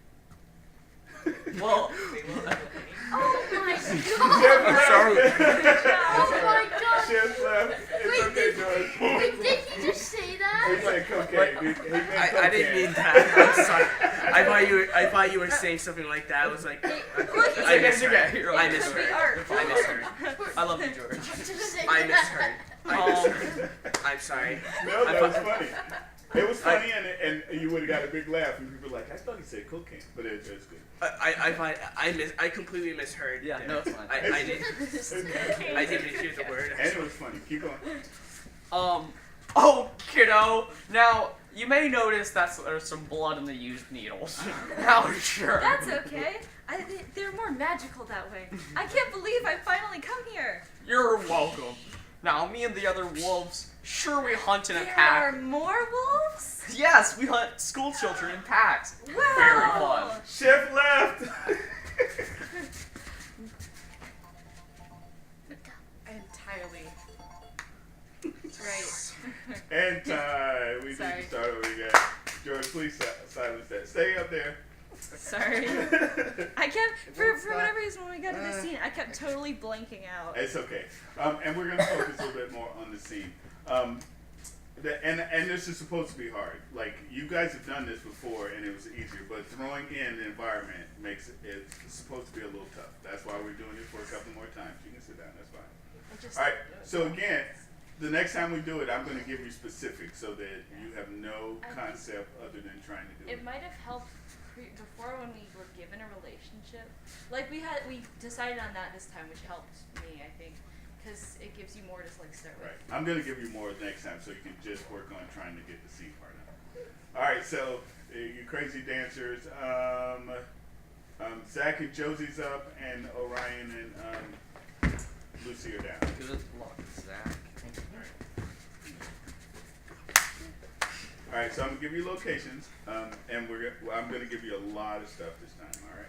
Well, oh my god! Shift sorry. left. Oh my god! Shift left. It's Wait, okay, George. Wait, did he just say He that? said cocaine. He meant I didn't mean that. I'm sorry. I thought you were saying something like that. I was like, I misheard. I misheard. I misheard. I love you, George. I misheard. I misheard. I'm sorry. No, that was funny. It was funny, and you would have got a big laugh, and people were like, I thought he said cocaine, but it's good. I completely misheard. Yeah, no, it's fine. I didn't hear the word. And it was funny. Keep going. Oh, kiddo. Now, you may notice that there's some blood in the used needles. Now, sure. That's okay. They're more magical that way. I can't believe I finally come here. You're welcome. Now, me and the other wolves, sure we hunt in a There pack. are more wolves? Yes, we hunt school children in packs. Wow. Very fun. Chef left. Entirely. Right. And time. We need Sorry. to start over again. George, please silence that. Stay up there. Sorry. I kept, for whatever reason, when we got to this scene, I kept totally blanking out. It's okay. And we're going to focus a little bit more on the scene. And this is supposed to be hard. Like, you guys have done this before and it was easier, but throwing in the environment makes it's supposed to be a little tough. That's why we're doing it for a couple more times. You can sit down, that's fine. All right, so again, the next time we do it, I'm going to give you specifics so that you have no concept other than trying to do it. It might have helped before when we were given a relationship. Like, we decided on that this time, which helped me, I think. Because it gives you more to start with. Right. I'm going to give you more next time so you can just work on trying to get the scene part out. All right, so you crazy dancers. Zach and Josie's up, and Orion and Lucy are down. Good luck, Zach. All right, so I'm going to give you locations, and I'm going to give you a lot of stuff this time, all right?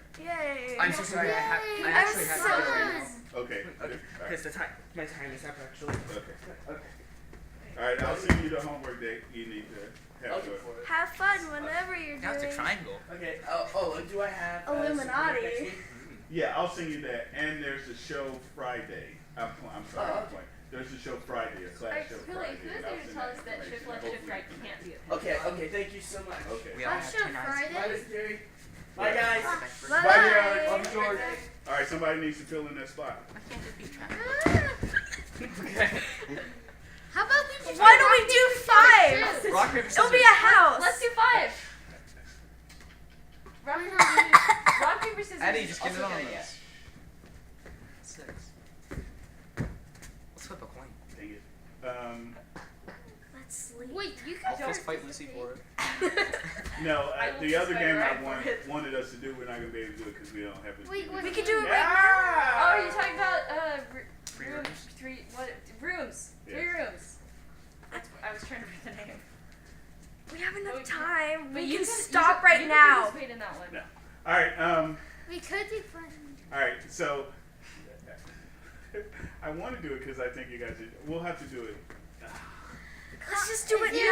Yay. I'm so sorry. I actually have to go right now. Okay. Okay. Because my time is up actually. Okay. Okay. All right, I'll send you the homework that you need to have to it. Have fun whenever you're Now it's a doing. triangle. Okay. Do I have Illuminati. next week? Yeah, I'll send you that. And there's a show Friday. I'm sorry. Oh, I'm playing. There's a show Friday, a class show Friday. Who's and there I'll to send tell us that information. shift left, shift right can't be a Okay. Thank you so much. Okay. We all have Show 10 eyes. Bye, Friday? Miss Jerry. Bye, guys. Bye, George. Love you, George. All right, somebody needs to fill in that spot. Why can't it be triangle? How about we just Why don't we do 5? Rock, paper, It'll be scissors. a house. Let's do 5. Rock, paper, scissors. Eddie, just get it Also on good idea. this. 6. Let's flip a coin. Dang it. Let's sleep. Wait, you I'll guys fist fight Lucy for it. No, I will the just other fight game I right for it. wanted us to do, we're not going to be able to do it because we don't have it. Wait, We could do it right now. Oh, are you talking about Three rooms? rooms? Rooms? Yes. 3 rooms. I was trying to read the name. We have Oh, enough you- time. But We you can can stop right you now. Can participate in that one. No. All right, We could do fun. all right, so I want to do it because I think you guys we'll have to do it. Let's just do it Yeah.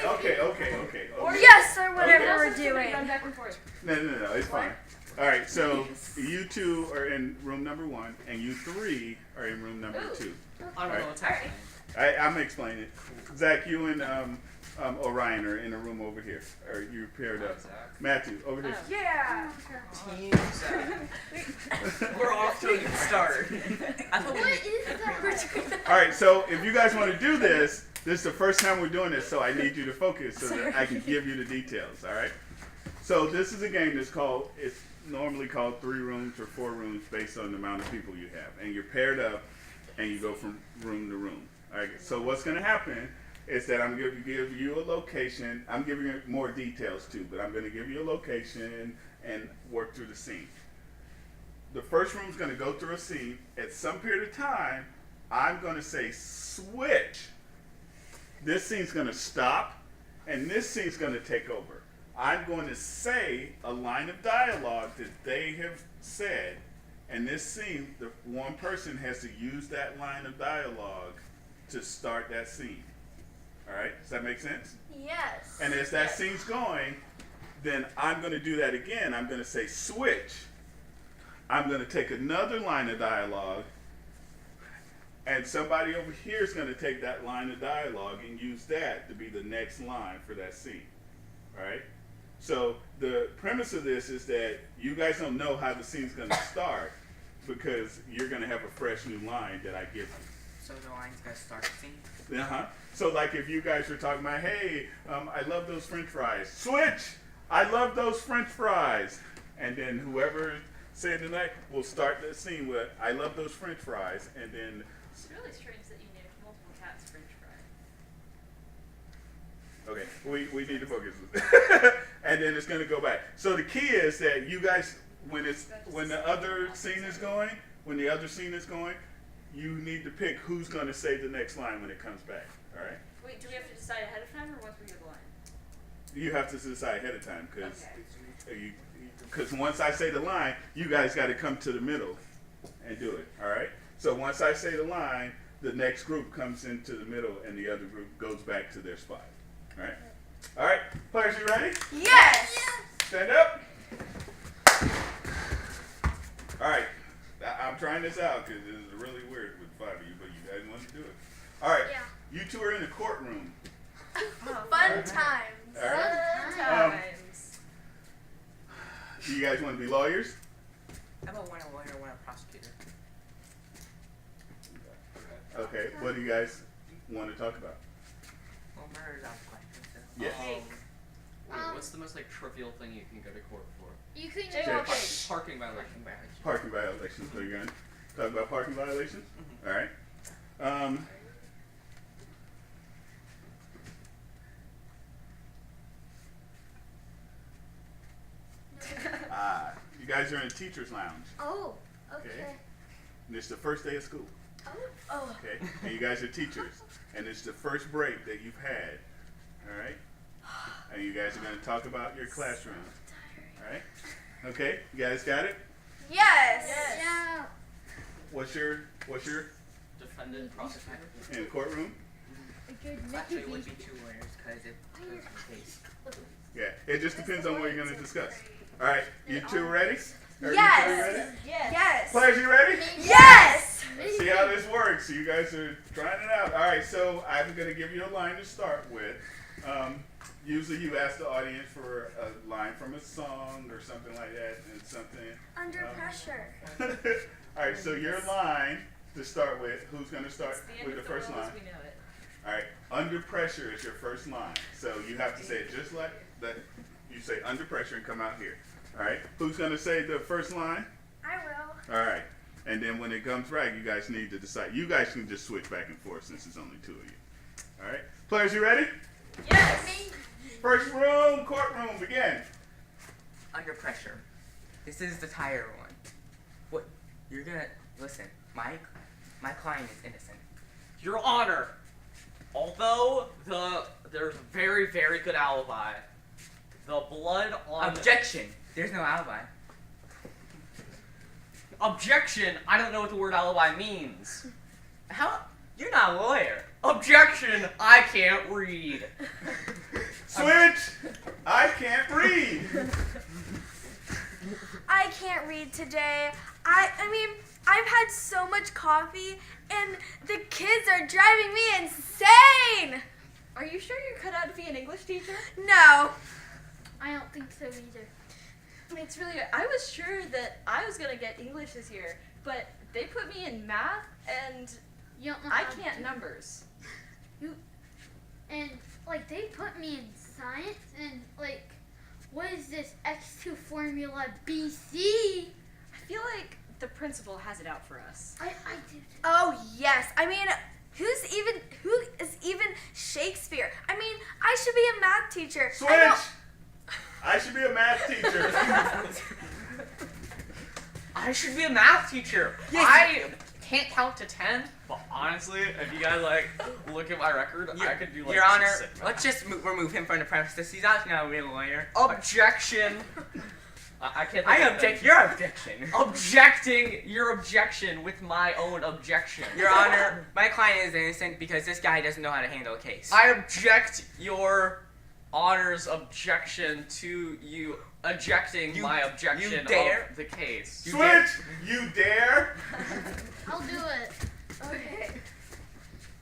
now. Okay. Or yes, or You whatever can we're also simply doing. Run back and forth. No, it's fine. All right, so you 2 are in room number 1, and you 3 are in room number Ooh. 2. I don't know what's happening. I'm gonna explain it. Zach, you and Orion are in a room over here. Or you paired up. Zach. Matthew, over here. Yeah. Team Zach. We're off to a good start. I thought we What made- is that? All right, so if you guys want to do this is the first time we're doing this, so I need you to focus so that I can give you the details. All right. So this is a game it's normally called 3 rooms or 4 rooms based on the amount of people you have, and you're paired up, and you go from room to room. All right. So what's going to happen is that I'm going to give you a location. I'm giving you more details too, but I'm going to give you a location and work through the scene. The first room is going to go through a scene. At some period of time, I'm going to say switch. This scene's going to stop, and this scene's going to take over. I'm going to say a line of dialogue that they have said, and this scene, the one person has to use that line of dialogue to start that scene. All right? Does that make sense? Yes. And as that scene's going, then I'm going to do that again. I'm going to say switch. I'm going to take another line of dialogue, and somebody over here is going to take that line of dialogue and use that to be the next line for that scene. All right? So the premise of this is that you guys don't know how the scene's going to start because you're going to have a fresh new line that I give you. So the line's gonna start the scene. So like if you guys were talking about, hey, I love those French fries. Switch! I love those French fries. and then whoever said tonight will start the scene with "I love those French fries," and then. It's really strange that you named multiple cats French fry. Okay, we need to focus. And then it's gonna go back. So the key is that you guys, when the other scene is going, you need to pick who's gonna say the next line when it comes back. All right? Wait, do we have to decide ahead of time or once we get the line? You have to decide ahead of time because once I say the line, you guys got to come to the middle and do it. All right? So once I say the line, the next group comes into the middle and the other group goes back to their spot. All right? All right, players, you ready? Yes! Stand up. All right, I'm trying this out because this is really weird with 5 of you, but you guys want to do it. All right, you two are in the courtroom. Fun times. All right. Times. Do you guys want to be lawyers? How about one a lawyer, one a prosecutor? Okay, what do you guys want to talk about? Well, murder's out of question. So. Yes. Wait, what's the most trivial thing you can go to court for? You can Jaywalking. Parking violation. Parking violations. So you're going to talk about parking violations? Mm-hmm. All right. You guys are in a teacher's lounge. Oh, Okay. okay. And it's the first day of school. Oh. Okay. And you guys are teachers. And it's the first break that you've had. All right. And you guys are going to talk about your classroom. All right. Okay. You guys got it? Yes. Yeah. What's your Defendant, prosecutor. in the courtroom? Actually, it would be 2 lawyers because it goes the case. Yeah. It just depends on what you're going to discuss. All right. You two ready? Are Yes. you two ready? Yes. Players, you ready? Yes. Let's see how this works. So you guys are trying it out. All right, so I'm going to give you a line to start with. Usually you ask the audience for a line from a song or something like that, and something. Under pressure. All right, so your line to start with, who's going to start with the first line? We know it. All right, under pressure is your first line. So you have to say it just like that. You say under pressure and come out here. All right, who's going to say the first line? I will. All right. And then when it comes right, you guys need to decide. You guys can just switch back and forth since it's only 2 of you. All right. Players, you ready? Yes. First room, courtroom, begin. Under pressure. This is the tire one. What? You're gonna listen. My client is innocent. Your Honor, although there's a very, very good alibi, the blood on Objection. There's no alibi. Objection! I don't know what the word alibi means. How? You're not a lawyer. Objection! I can't read. Switch. I can't read. I can't read today. I mean, I've had so much coffee, and the kids are driving me insane. Are you sure you're cut out to be an English teacher? No. I don't think so either. It's really. I was sure that I was gonna get English this year, but they put me in math, and You don't know I how to can't do- numbers. And like they put me in science, and like, what is this X2 formula BC? I feel like the principal has it out for us. I do. Oh yes. I mean, who is even Shakespeare? I mean, I should be a math teacher. Switch. I should be a math teacher. I should be a math teacher. Yes. I can't count to 10, but honestly, if you guys look at my record, I could do Your Honor, sick math. let's just remove him from the premises. He's not a real lawyer. Objection. I can't. I object. Your objection. Objecting your objection with my own objection. Your Honor, my client is innocent because this guy doesn't know how to handle a case. I object your Honor's objection to you ejecting my objection you dare? of the case. Switch. You dare? I'll do it. Okay.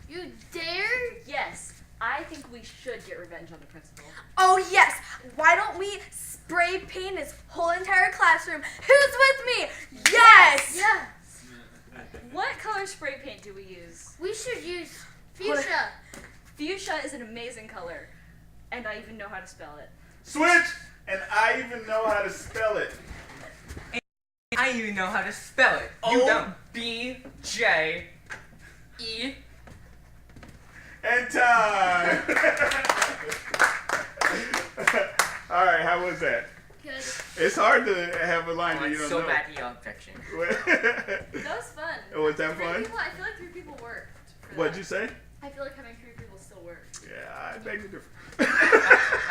You dare? Yes, I think we should get revenge on the principal. Oh yes. Why don't we spray paint his whole entire classroom? Who's with me? Yes. Yeah. What color spray paint do we use? We should use fuchsia. Fuchsia is an amazing color, and I even know how to spell it. Switch. And I even know how to spell it. And I don't even know how to spell it. You don't. O-B-J-E. And time! Alright, how was that? Good. It's hard to have a line Oh, that you it's don't so know. bad to your objection. That was fun. Was that Three fun? people, I feel like 3 people worked. For What'd that. you say? I feel like having 3 people still worked. Yeah, I beg to differ.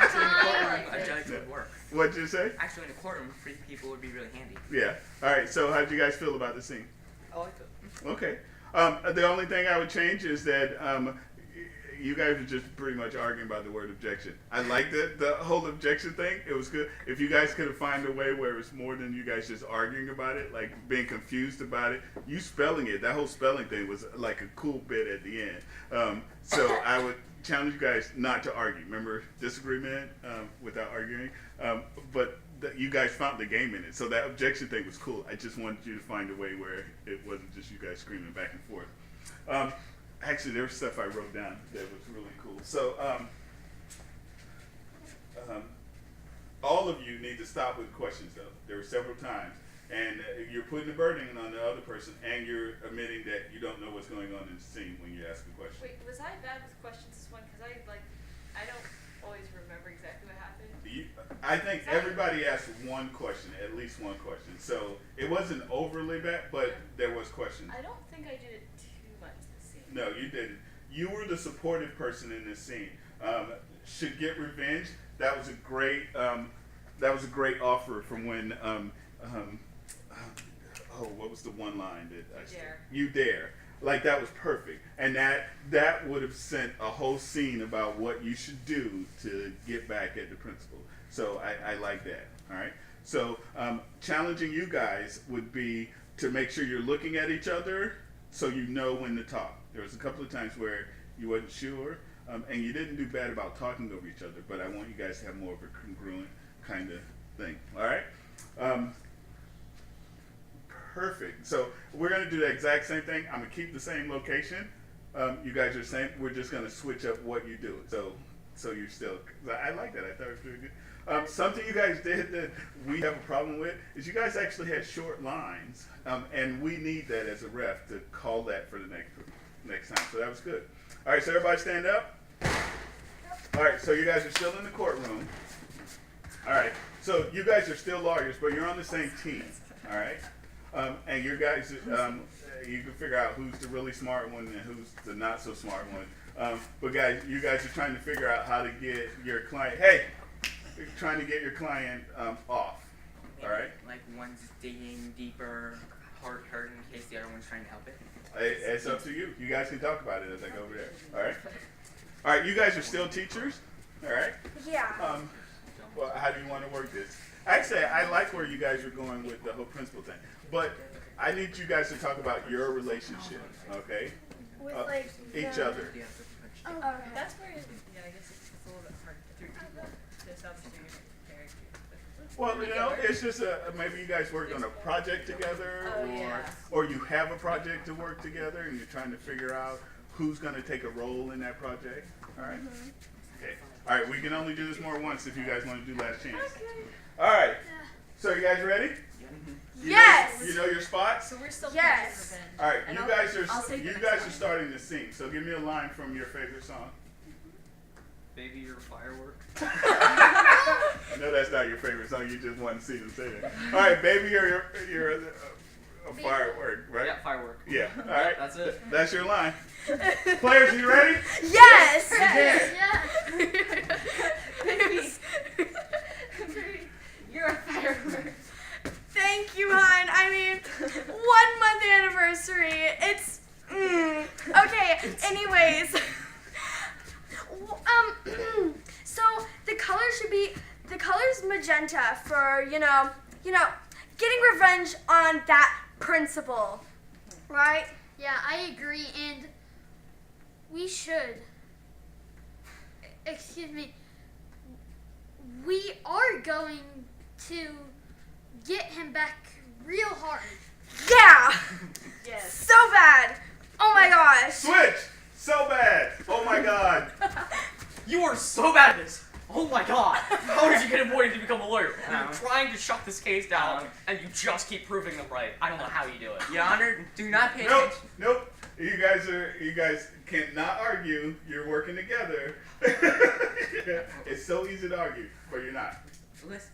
Actually, in the courtroom, like a it. judge would work. What'd you say? Actually, in the courtroom, 3 people would be really handy. Yeah. Alright, so how'd you guys feel about the scene? I like it. Okay. The only thing I would change is that you guys were just pretty much arguing about the word objection. I liked the whole objection thing. It was good. If you guys could have found a way where it was more than you guys just arguing about it, like being confused about it, you spelling it, that whole spelling thing was like a cool bit at the end. So I would challenge you guys not to argue. Remember, disagreement without arguing. But you guys found the game in it. So that objection thing was cool. I just wanted you to find a way where it wasn't just you guys screaming back and forth. Actually, there was stuff I wrote down that was really cool. So all of you need to stop with questions, though. There were several times. And you're putting the burden on the other person, and you're admitting that you don't know what's going on in the scene when you ask a question. Wait, was I bad with questions this one? Because I don't always remember exactly what happened. I think everybody asked one question, at least one question. So it wasn't overly bad, but there was questions. I don't think I did it too much this scene. No, you didn't. You were the supportive person in this scene. Should get revenge. That was a great. That was a great offer from when. What was the one line that I said? You dare. Like that was perfect, and that would have sent a whole scene about what you should do to get back at the principal. So I like that. All right. So challenging you guys would be to make sure you're looking at each other so you know when to talk. There was a couple of times where you wasn't sure, and you didn't do bad about talking over each other. But I want you guys to have more of a congruent kind of thing. All right. Perfect. So we're going to do the exact same thing. I'm going to keep the same location. You guys are saying we're just going to switch up what you do. So you're still. I like that. I thought it was pretty good. Something you guys did that we have a problem with is you guys actually had short lines, and we need that as a ref to call that for the next time. So that was good. All right. So everybody stand up. All right. So you guys are still in the courtroom. All right. So you guys are still lawyers, but you're on the same team. All right. And you guys, you can figure out who's the really smart one and who's the not so smart one. But guys, you guys are trying to figure out how to get your client. Hey, you're trying to get your client off. All right. Like one's digging deeper, hurt in case the other one's trying to help it. It's up to you. You guys can talk about it as I go over there. All right. All right. You guys are still teachers. All right. Yeah. Well, how do you want to work this? Actually, I like where you guys are going with the whole principal thing. But I need you guys to talk about your relationship, okay? With each other. Oh, okay. That's where, I guess it's a little bit hard for 3 people to establish their character. Well, it's just maybe you guys worked on a project together, or you have a project to work together, and you're trying to figure out who's going to take a role in that project. All right. Okay. All right. We can only do this more once if you guys want to do last chance. Okay. All right. So you guys ready? Yes. You know your spots? So we're still Yes. playing revenge. All right, And you guys are starting to sing. So give me a line from your favorite song. Baby, you're a firework. I know that's not your favorite song. You just want to see them say it. All right, baby, you're a firework, right? Yeah, firework. Yeah. All right. That's it. That's your line. Players, are you ready? Yes. Yes. You're a firework. Thank you, hon. I mean, 1 month anniversary. It's okay. Anyways, so the color's magenta for getting revenge on that principal, right? Yeah, I agree, and we should. Excuse me. We are going to get him back real hard. Yeah. Yes. So bad. Oh my gosh. Switch. So bad. Oh my God. You are so bad at this. Oh my god! How did you get appointed to become a lawyer? You're Um, trying to shut this case down, um, and you just keep proving them right. I don't know how you do it. Your Honor, do not pay Nope, attention. nope. You guys cannot argue. You're working together. It's so easy to argue, but you're not. Listen,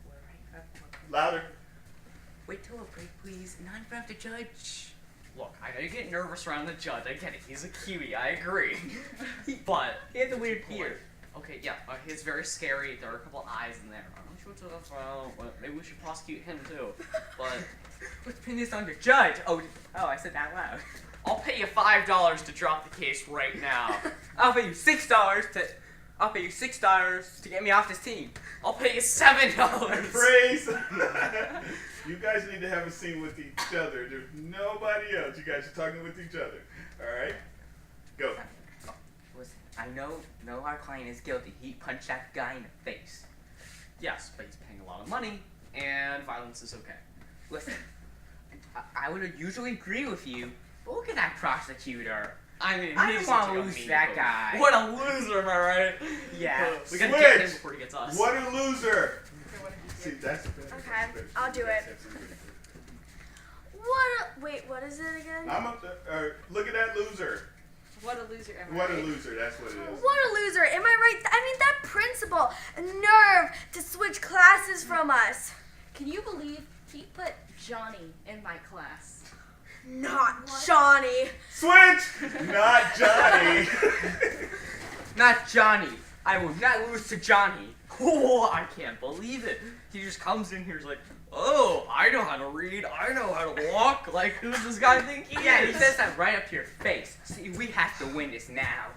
we're right up. Louder. Wait till a break, please. Not in front of the judge. Look, I know you get nervous around the judge. I get it. He's a Kiwi. I agree. But He has a weird beard. okay, yeah, he's very scary. There are a couple eyes in there. I'm not sure what's up. Well, maybe we should prosecute him too. But Let's pin this on the judge. Oh, I said that loud. I'll pay you $5 to drop the case right now. I'll pay you $6 to get me off this team. I'll pay you $7. Praise. You guys need to have a scene with each other. There's nobody else. You guys are talking with each other. All right? Go. Listen, I know our client is guilty. He punched that guy in the face. Yes, but he's paying a lot of money, and violence is okay. Listen, I would usually agree with you, but look at that prosecutor. I mean, I he's don't want such to a lose mean that coach. guy. What a loser, am I right? Yeah. We gotta get him Switch. before he gets us. What a loser. See, that's Okay, I'll do it. What is it again? Look at that loser. What a loser am I? What a right? loser. That's what it is. What a loser. Am I right? I mean, that principal, nerve to switch classes from us. Can you believe he put Johnny in my class? Not Johnny. Switch. Not Johnny. Not Johnny. I will not lose to Johnny. Oh, I can't believe it. He just comes in here, he's like, oh, I know how to read, I know how to walk. Like, who does this guy think he Yeah, is? he says that right up to your face. See, we have to win this now.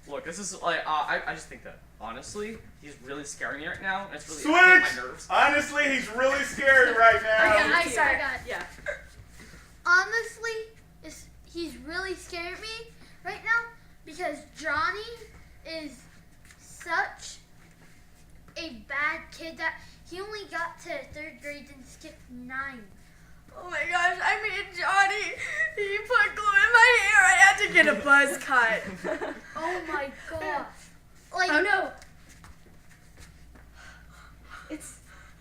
Look, this is like, I just think that, honestly, he's really scaring me right now, and it's really Switch. irritating my nerves. Honestly, he's really scary right now. I start. Yeah. Honestly, he's really scared me right now because Johnny is such a bad kid that he only got to 3rd grade and skipped 9. Oh my gosh, I mean, Johnny, he put glue in my hair. I had to get a buzz cut. Oh my god. Like, Oh no.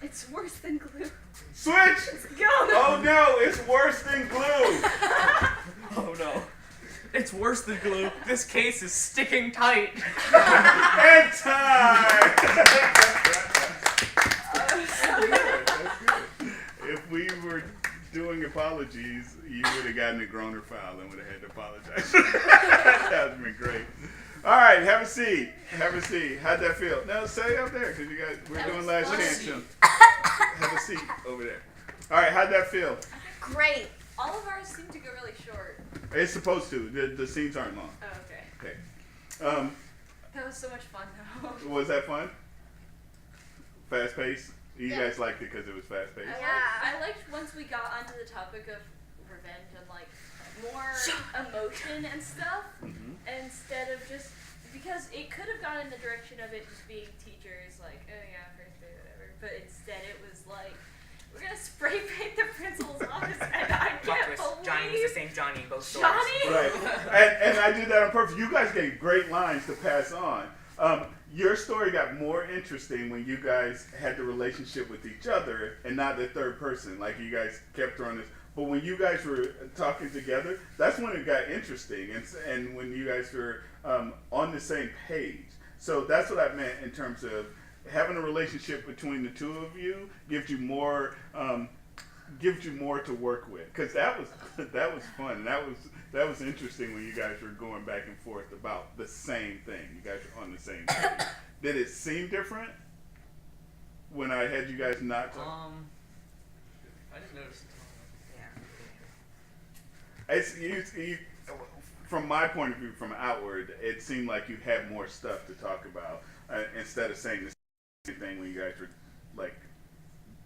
It's worse than glue. Switch. Go. Oh no, it's worse than glue. Oh no. It's worse than glue. This case is sticking tight. And time. If we were doing apologies, you would have gotten a groaner file and would have had to apologize. That would have been great. All right, have a seat. Have a seat. How'd that feel? No, stay up there because you guys we're doing last chance. Have a seat over there. All right, how'd that feel? Great. All of ours seem to go really short. It's supposed to. The scenes aren't long. Oh, okay. Okay. That was so much fun, though. Was that fun? Fast paced. You guys liked it because it was fast paced. I liked once we got onto the topic of revenge and like more emotion and stuff instead of just because it could have gone in the direction of it just being teachers like, oh yeah, first grade, whatever. But instead it was like, we're gonna spray paint the principal's office, and I can't believe Johnny was the same Johnny in both stories. Johnny. Right. And I did that on purpose. You guys gave great lines to pass on. Your story got more interesting when you guys had the relationship with each other and not the third person. Like you guys kept throwing this. But when you guys were talking together, that's when it got interesting. And when you guys were on the same page. So that's what I meant in terms of having a relationship between the two of you gives you more to work with. Because that was fun. That was interesting when you guys were going back and forth about the same thing. You guys were on the same page. Did it seem different when I had you guys not talk? I didn't notice. You, from my point of view, from outward, it seemed like you had more stuff to talk about instead of saying the same thing when you guys were like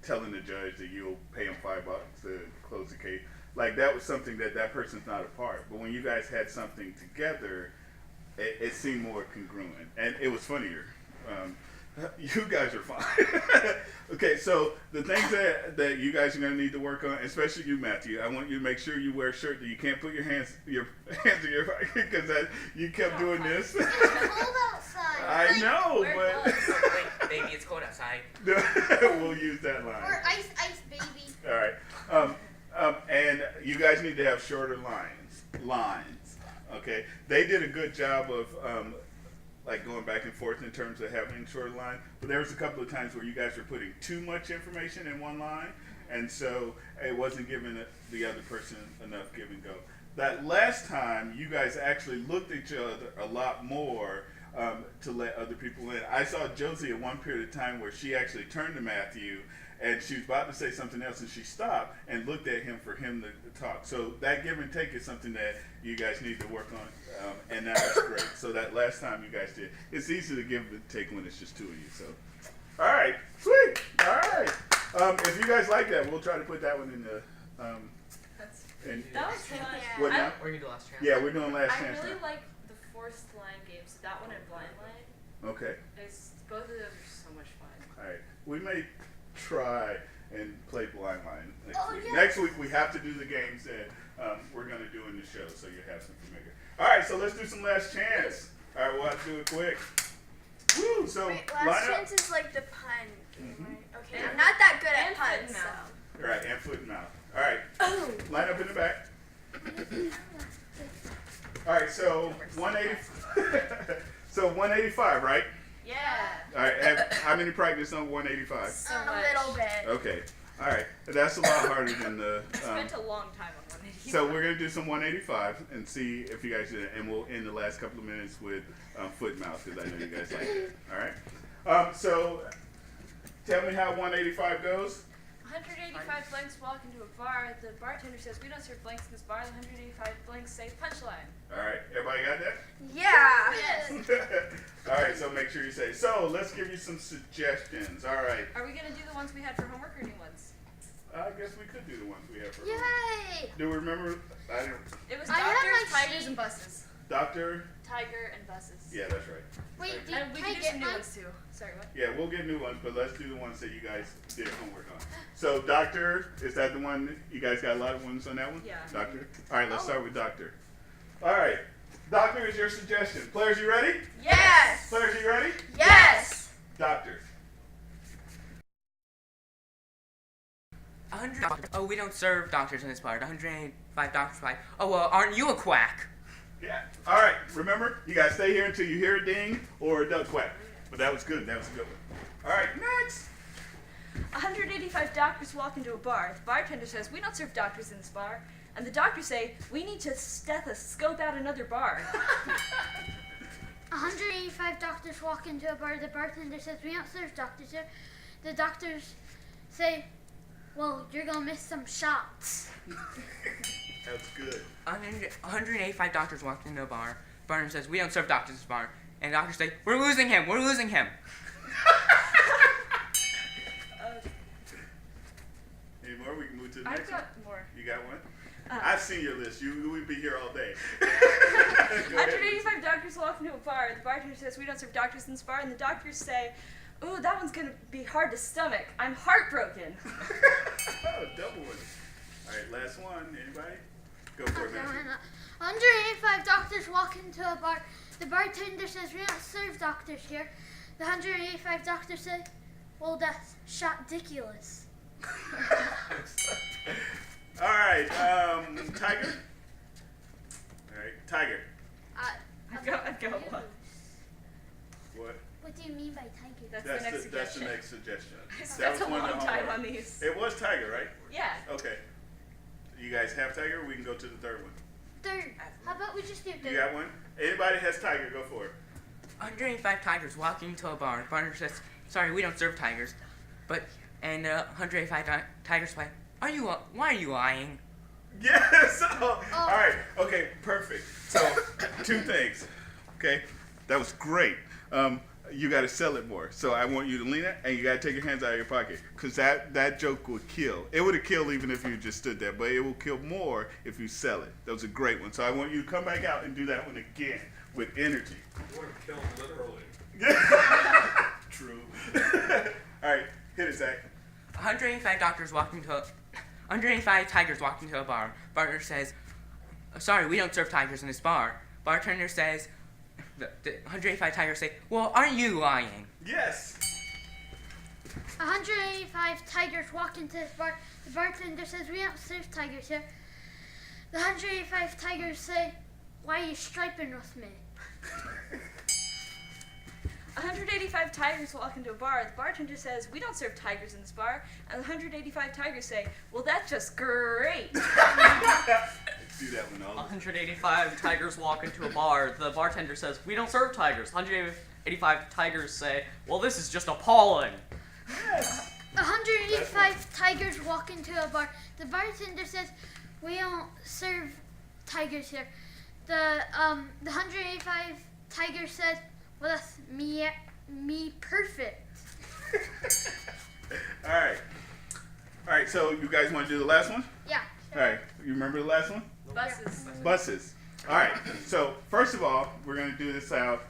telling the judge that you'll pay him $5 to close the case. Like that was something that person's not a part. But when you guys had something together, it seemed more congruent and it was funnier. You guys are fine. Okay, so the things that you guys are going to need to work on, especially you, Matthew, I want you to make sure you wear a shirt that you can't put your hands in your pocket because you kept doing this. It's cold outside. I know, Wear but gloves. cold outside. We'll use that line. Or ice, ice, baby. All right. And you guys need to have shorter lines. Okay. They did a good job of like going back and forth in terms of having shorter line, but there was a couple of times where you guys were putting too much information in one line, and so it wasn't giving the other person enough give and go. That last time, you guys actually looked at each other a lot more to let other people in. I saw Josie at one period of time where she actually turned to Matthew and she was about to say something else and she stopped and looked at him for him to talk. So that give and take is something that you guys need to work on, and that was great. So that last time you guys did. It's easy to give and take when it's just two of you. So, all right, sweet. All right. If you guys like that, we'll try to put that one in the. That was fun. What now? We're gonna do last chance. Yeah, we're doing last I chance really now. like the forced line game, so that one and blind line. Okay. Both of those are so much fun. All right. We may try and play blind line next week. Yes. Next week we have to do the games that we're going to do in the show, so you have some familiar. All right, so let's do some last chance. All right, we'll have to do it quick. Woo! So Wait, line last up. chance is like the pun. Mhm. Okay, And- I'm not that good at and puns, foot and mouth. so. All right, and foot and mouth. All right. Line up in the back. All right, so 180. So 185, right? Yeah. All right. How many practice on 185? So A much. little bit. Okay. All right. That's a lot harder than the. I spent a long time on 185. So we're gonna do some 185 and see if you guys did it, and we'll end the last couple of minutes with foot and mouth because I know you guys like it. All right. So tell me how 185 goes. 185 blanks walk into a bar. The bartender says, "We don't serve blanks in this bar." The 185 blanks say punchline. All right. Everybody got that? Yeah. Yes. All right. So make sure you say. So let's give you some suggestions. All right. Are we gonna do the ones we had for homework or new ones? I guess we could do the ones we have for. Yay! Do we remember? I don't. It was I have doctors, my tigers, sheet. and buses. Doctor. Tiger and buses. Yeah, that's right. Wait, And we can I can do get some new mine? ones too. Sorry, what? Yeah, we'll get new ones, but let's do the ones that you guys did homework on. So, Doctor, is that the one? You guys got a lot of ones on that one? Yeah. Doctor? All right, let's start with Doctor. All right. Doctor is your suggestion. Players, you ready? Yes. Players, you ready? Yes. Doctor. 100. Oh, we don't serve doctors in this bar. 185 doctors. Oh, well, aren't you a quack? Yeah. All right. Remember, you guys stay here until you hear a ding or a duck quack. But that was good. That was a good one. All right, next. 185 doctors walk into a bar. The bartender says, "We don't serve doctors in this bar." And the doctors say, "We need to stethoscope out another bar." 185 doctors walk into a bar. The bartender says, "We don't serve doctors here." The doctors say, "Well, you're gonna miss some shots." That's good. 185 doctors walked into a bar. Barnum says, "We don't serve doctors in this bar." And the doctors say, "We're losing him. We're losing him." Any more? We can move to the I've next one. got more. You got one? I've seen your list. You would be here all day. 185 doctors walk into a bar. The bartender says, "We don't serve doctors in this bar." And the doctors say, "Ooh, that one's gonna be hard to stomach. I'm heartbroken." Oh, double one. All right, last one. Anybody? Go for it, Okay, Matthew. 185 doctors walk into a bar. The bartender says, "We don't serve doctors here." The 185 doctors say, "Well, that's shot-diculous." All right, Tiger. All right, Tiger. I've got one. What? What do you mean by tiger? That's the next That's the suggestion. next suggestion. I That spent was a one of long the time homework. on these. It was Tiger, right? Yeah. Okay. You guys have Tiger? We can go to the third one. Third. How about we just do third? You got one? Anybody has Tiger, go for it. 185 tigers walking into a bar. Barnum says, "Sorry, we don't serve tigers." And 185 tigers play, why are you lying? Yes! All right. Okay, perfect. So, two things. Okay? That was great. You got to sell it more. So I want you to lean it, and you got to take your hands out of your pocket. Because that joke would kill. It would have killed even if you just stood there. But it will kill more if you sell it. That was a great one. So I want you to come back out and do that one again with energy. You would have killed literally. True. All right. Hit it, Zach. 185 tigers walked into a bar. Bartender says, "Sorry, we don't serve tigers in this bar." Bartender says, the 185 tigers say, "Well, aren't you lying?" Yes. 185 tigers walk into this bar. The bartender says, we don't serve tigers here. The 185 tigers say, why are you striping with me? 185 tigers walk into a bar. The bartender says, we don't serve tigers in this bar. And the 185 tigers say, well, that's just great. Do that one all. 185 tigers walk into a bar. The bartender says, we don't serve tigers. 185 tigers say, well, this is just appalling. Yes. 185 tigers walk into a bar. The bartender says, we don't serve tigers here. The 185 tigers said, well, that's me perfect. All right. So you guys want to do the last one? Yeah. All right. You remember the last one? Buses. Buses. All right. So first of all, we're gonna do this out.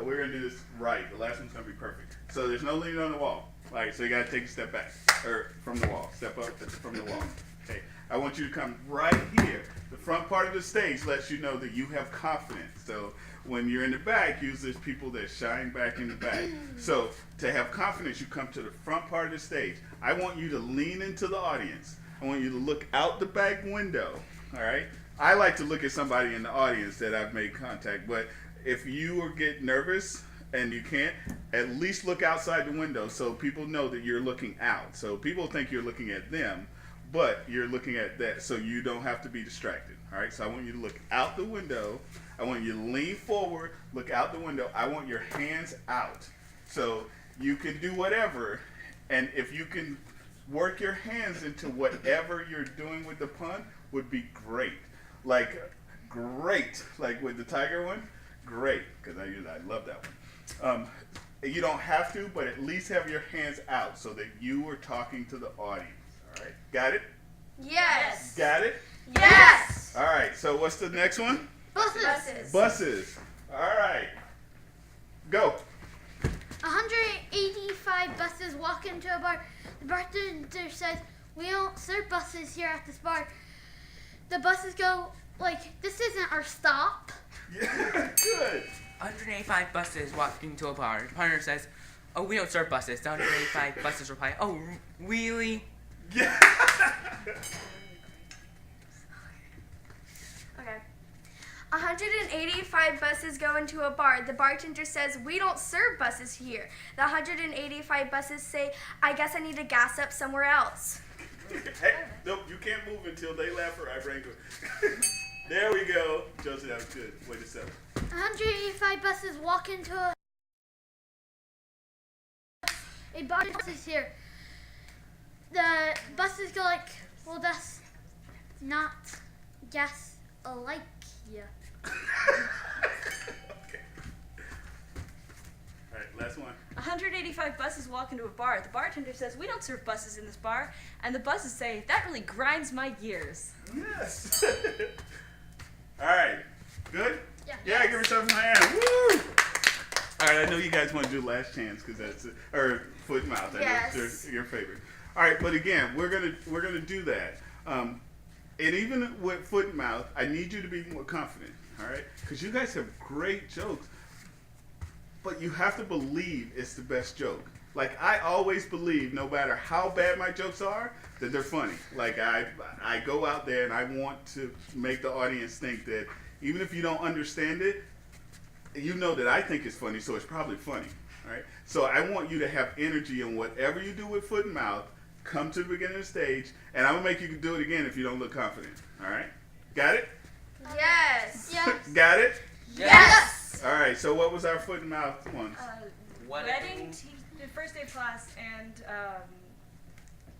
We're gonna do this right. The last one's gonna be perfect. So there's no leaning on the wall. All right. So you gotta take a step back, or from the wall. Step up from the wall. Okay. I want you to come right here. The front part of the stage lets you know that you have confidence. So when you're in the back, usually there's people that shine back in the back. So to have confidence, you come to the front part of the stage. I want you to lean into the audience. I want you to look out the back window. All right. I like to look at somebody in the audience that I've made contact, but if you get nervous and you can't, at least look outside the window so people know that you're looking out. So people think you're looking at them, but you're looking at that, so you don't have to be distracted. All right, so I want you to look out the window. I want you to lean forward, look out the window. I want your hands out. So you can do whatever, and if you can work your hands into whatever you're doing with the pun, would be great. Like, great. Like with the tiger one, great, because I love that one. You don't have to, but at least have your hands out so that you are talking to the audience. All right, got it? Yes. Got it? Yes. All right, so what's the next one? Buses. Buses. All right. Go. 185 buses walk into a bar. The bartender says, we don't serve buses here at this bar. The buses go, like, this isn't our stop. Yeah, good. 185 buses walk into a bar. The partner says, oh, we don't serve buses. The 185 buses reply, oh, really? Yeah. Okay. 185 buses go into a bar. The bartender says, we don't serve buses here. The 185 buses say, I guess I need to gas up somewhere else. Hey, nope, you can't move until they laugh or I bring it. There we go. Josie, that was good. Way to sell it. 185 buses walk into a bar. Buses here. The buses go like, well, that's not gas like you. Okay. All right, last one. 185 buses walk into a bar. The bartender says, we don't serve buses in this bar. And the buses say, that really grinds my gears. Yes. All right. Good? Yeah. Yeah, give yourself a hand. Woo! All right, I know you guys want to do last chance because that's or foot and mouth. I Yes. know it's your favorite. All right, but again, we're gonna do that. And even with foot and mouth, I need you to be more confident. All right, because you guys have great jokes, but you have to believe it's the best joke. Like I always believe, no matter how bad my jokes are, that they're funny. Like I go out there and I want to make the audience think that even if you don't understand it, you know that I think it's funny, so it's probably funny. All right. So I want you to have energy in whatever you do with foot and mouth. Come to the beginning of the stage, and I'm gonna make you do it again if you don't look confident. All right. Got it? Yes. Yes. Got it? Yes. All right. So what was our foot and mouth ones? Wedding, first day of class, and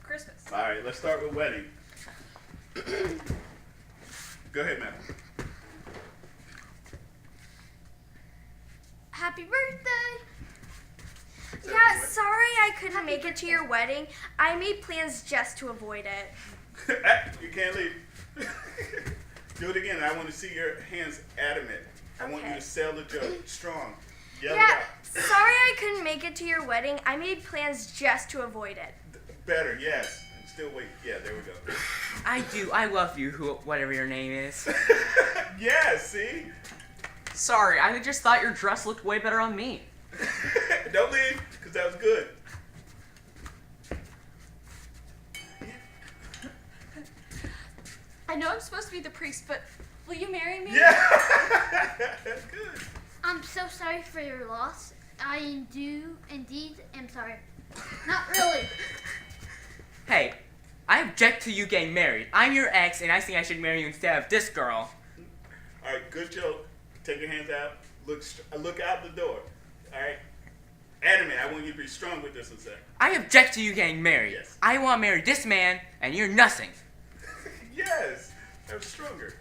Christmas. All right. Let's start with wedding. Go ahead, Matt. Happy birthday. Yeah, sorry I couldn't make it to your wedding. I made plans just to avoid it. You can't leave. Do it again. I want to see your hands adamant. I want you to sell the joke strong. Yell it Yeah, out. sorry I couldn't make it to your wedding. I made plans just to avoid it. Better, yes. Still wait. Yeah, there we go. I do. I love you, whatever your name is. Yeah, see? Sorry, I just thought your dress looked way better on me. Don't leave, because that was good. I know I'm supposed to be the priest, but will you marry me? Yeah. Good. I'm so sorry for your loss. I do indeed am sorry. Not really. Hey, I object to you getting married. I'm your ex, and I think I should marry you instead of this girl. All right, good joke. Take your hands out. Look out the door. All right. Adamant, I want you to be strong with this one, sir. I object to you getting married. Yes. I want to marry this man, and you're nothing. Yes. That was stronger.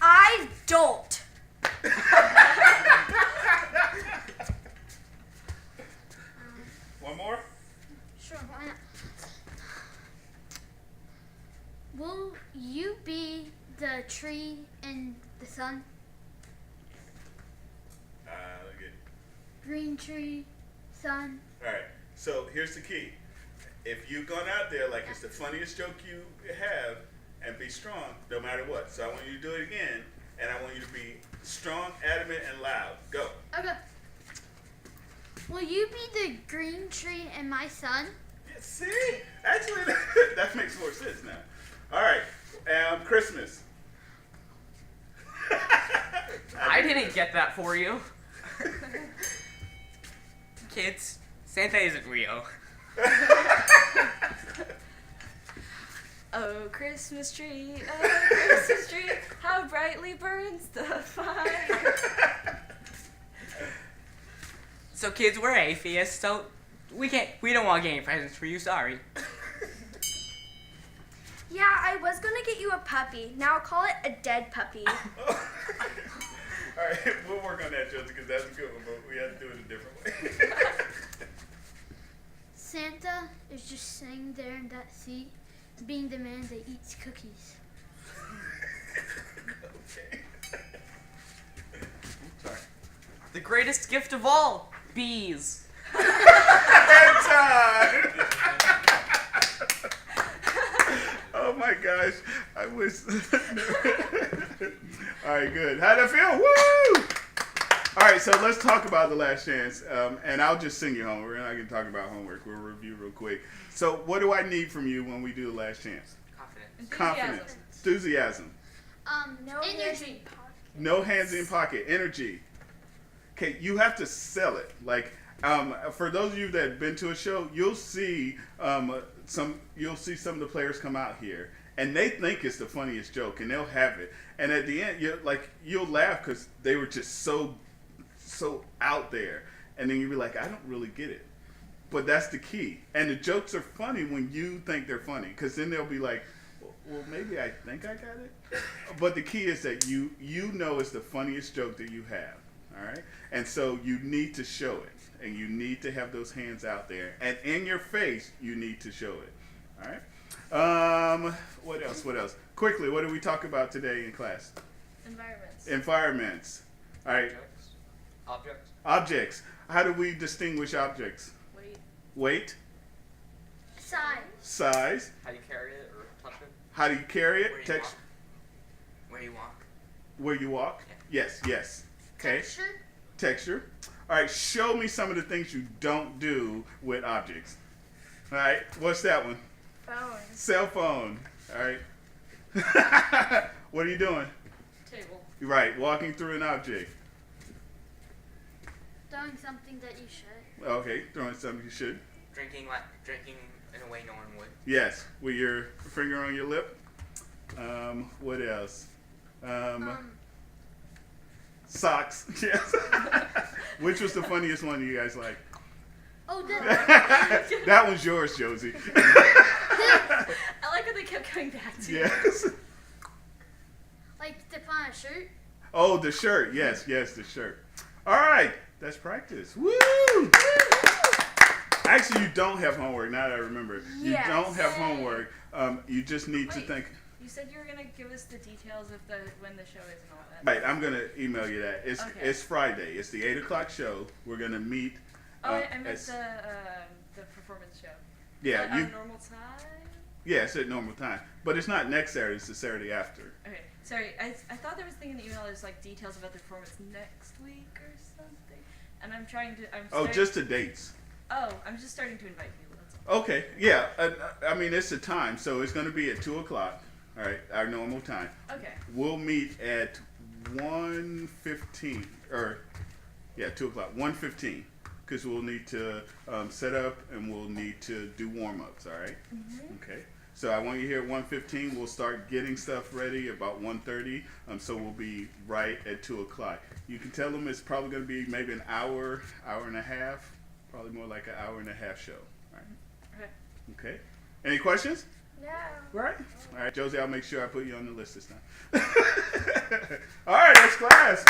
I don't. One more? Sure, why not? Will you be the tree in the sun? Okay. Green tree, sun. All right. So here's the key. If you've gone out there like it's the funniest joke you have, and be strong no matter what. So I want you to do it again, and I want you to be strong, adamant, and loud. Go. Okay. Will you be the green tree in my sun? Yeah, see? Actually, that makes more sense now. All right. Christmas. I didn't get that for you. Kids, Santa isn't real. Oh, Christmas tree, how brightly burns the fire. So kids, we're atheists, so we don't want to get any presents for you, sorry. Yeah, I was gonna get you a puppy. Now I'll call it a dead puppy. All right, we'll work on that, Josie, because that's a good one, but we have to do it a different way. Santa is just sitting there in that seat, being the man that eats cookies. Okay. Sorry. The greatest gift of all, bees. Time! Oh my gosh, I wish. All right, good. How'd that feel? Woo! All right, so let's talk about The Last Chance, and I'll just sing you homework, and I can talk about homework. We'll review real quick. So what do I need from you when we do The Last Chance? Confidence. Enthusiasm. No Energy. No hands in pocket. Energy. Okay, you have to sell it. Like, for those of you that have been to a show, you'll see some of the players come out here, and they think it's the funniest joke, and they'll have it. And at the end, you'll laugh because they were just so out there, and then you'll be like, I don't really get it. But that's the key. And the jokes are funny when you think they're funny, because then they'll be like, well, maybe I think I got it. But the key is that you know it's the funniest joke that you have. All right? And so you need to show it. And you need to have those hands out there. And in your face, you need to show it. All right? What else? Quickly, what did we talk about today in class? Environments. All right. Objects. How do we distinguish objects? Weight. Size. How do you carry it or touch it? How do you carry it? Where you walk. Where you walk? Yeah. Yes. Okay. Texture. All right, show me some of the things you don't do with objects. All right, what's that one? Phone. Cell phone. All right. What are you doing? Table. Right, walking through an object. Doing something that you should. Okay, throwing something you should. Drinking in a way no one would. Yes, with your finger on your lip. What else? Socks. Yes. Which was the funniest one you guys like? Oh, That one's yours, Josie. I like how they kept coming back to Yes. Like to find a shirt. Oh, the shirt. Yes, the shirt. All right, that's practice. Woo! Actually, you don't have homework. Now that I remember, you don't have homework. You just need to think. You said you were gonna give us the details of when the show is and all that. Right, I'm gonna email you that. It's Friday. It's the 8:00 show. We're gonna meet. I meant the performance show. Yeah, at normal time. Yeah, it's at normal time, but it's not next Saturday. It's the Saturday after. Okay, sorry. I thought there was a thing in the email. There's like details about the performance next week or something, and I'm trying to. Just the dates. Oh, I'm just starting to invite people. That's all. Okay, yeah. I mean, it's the time, so it's going to be at 2:00. All right, our normal time. Okay. We'll meet at 1:15 or 2 o'clock. 1:15 because we'll need to set up and we'll need to do warm-ups. All right. Mm-hmm. Okay. So I want you here at 1:15. We'll start getting stuff ready about 1:30. So we'll be right at 2 o'clock. You can tell them it's probably going to be maybe an hour, hour and a half. Probably more like an hour and a half show. All right. Okay. Okay. Any questions? No. Right. All right, Josie, I'll make sure I put you on the list this time. All right, next class.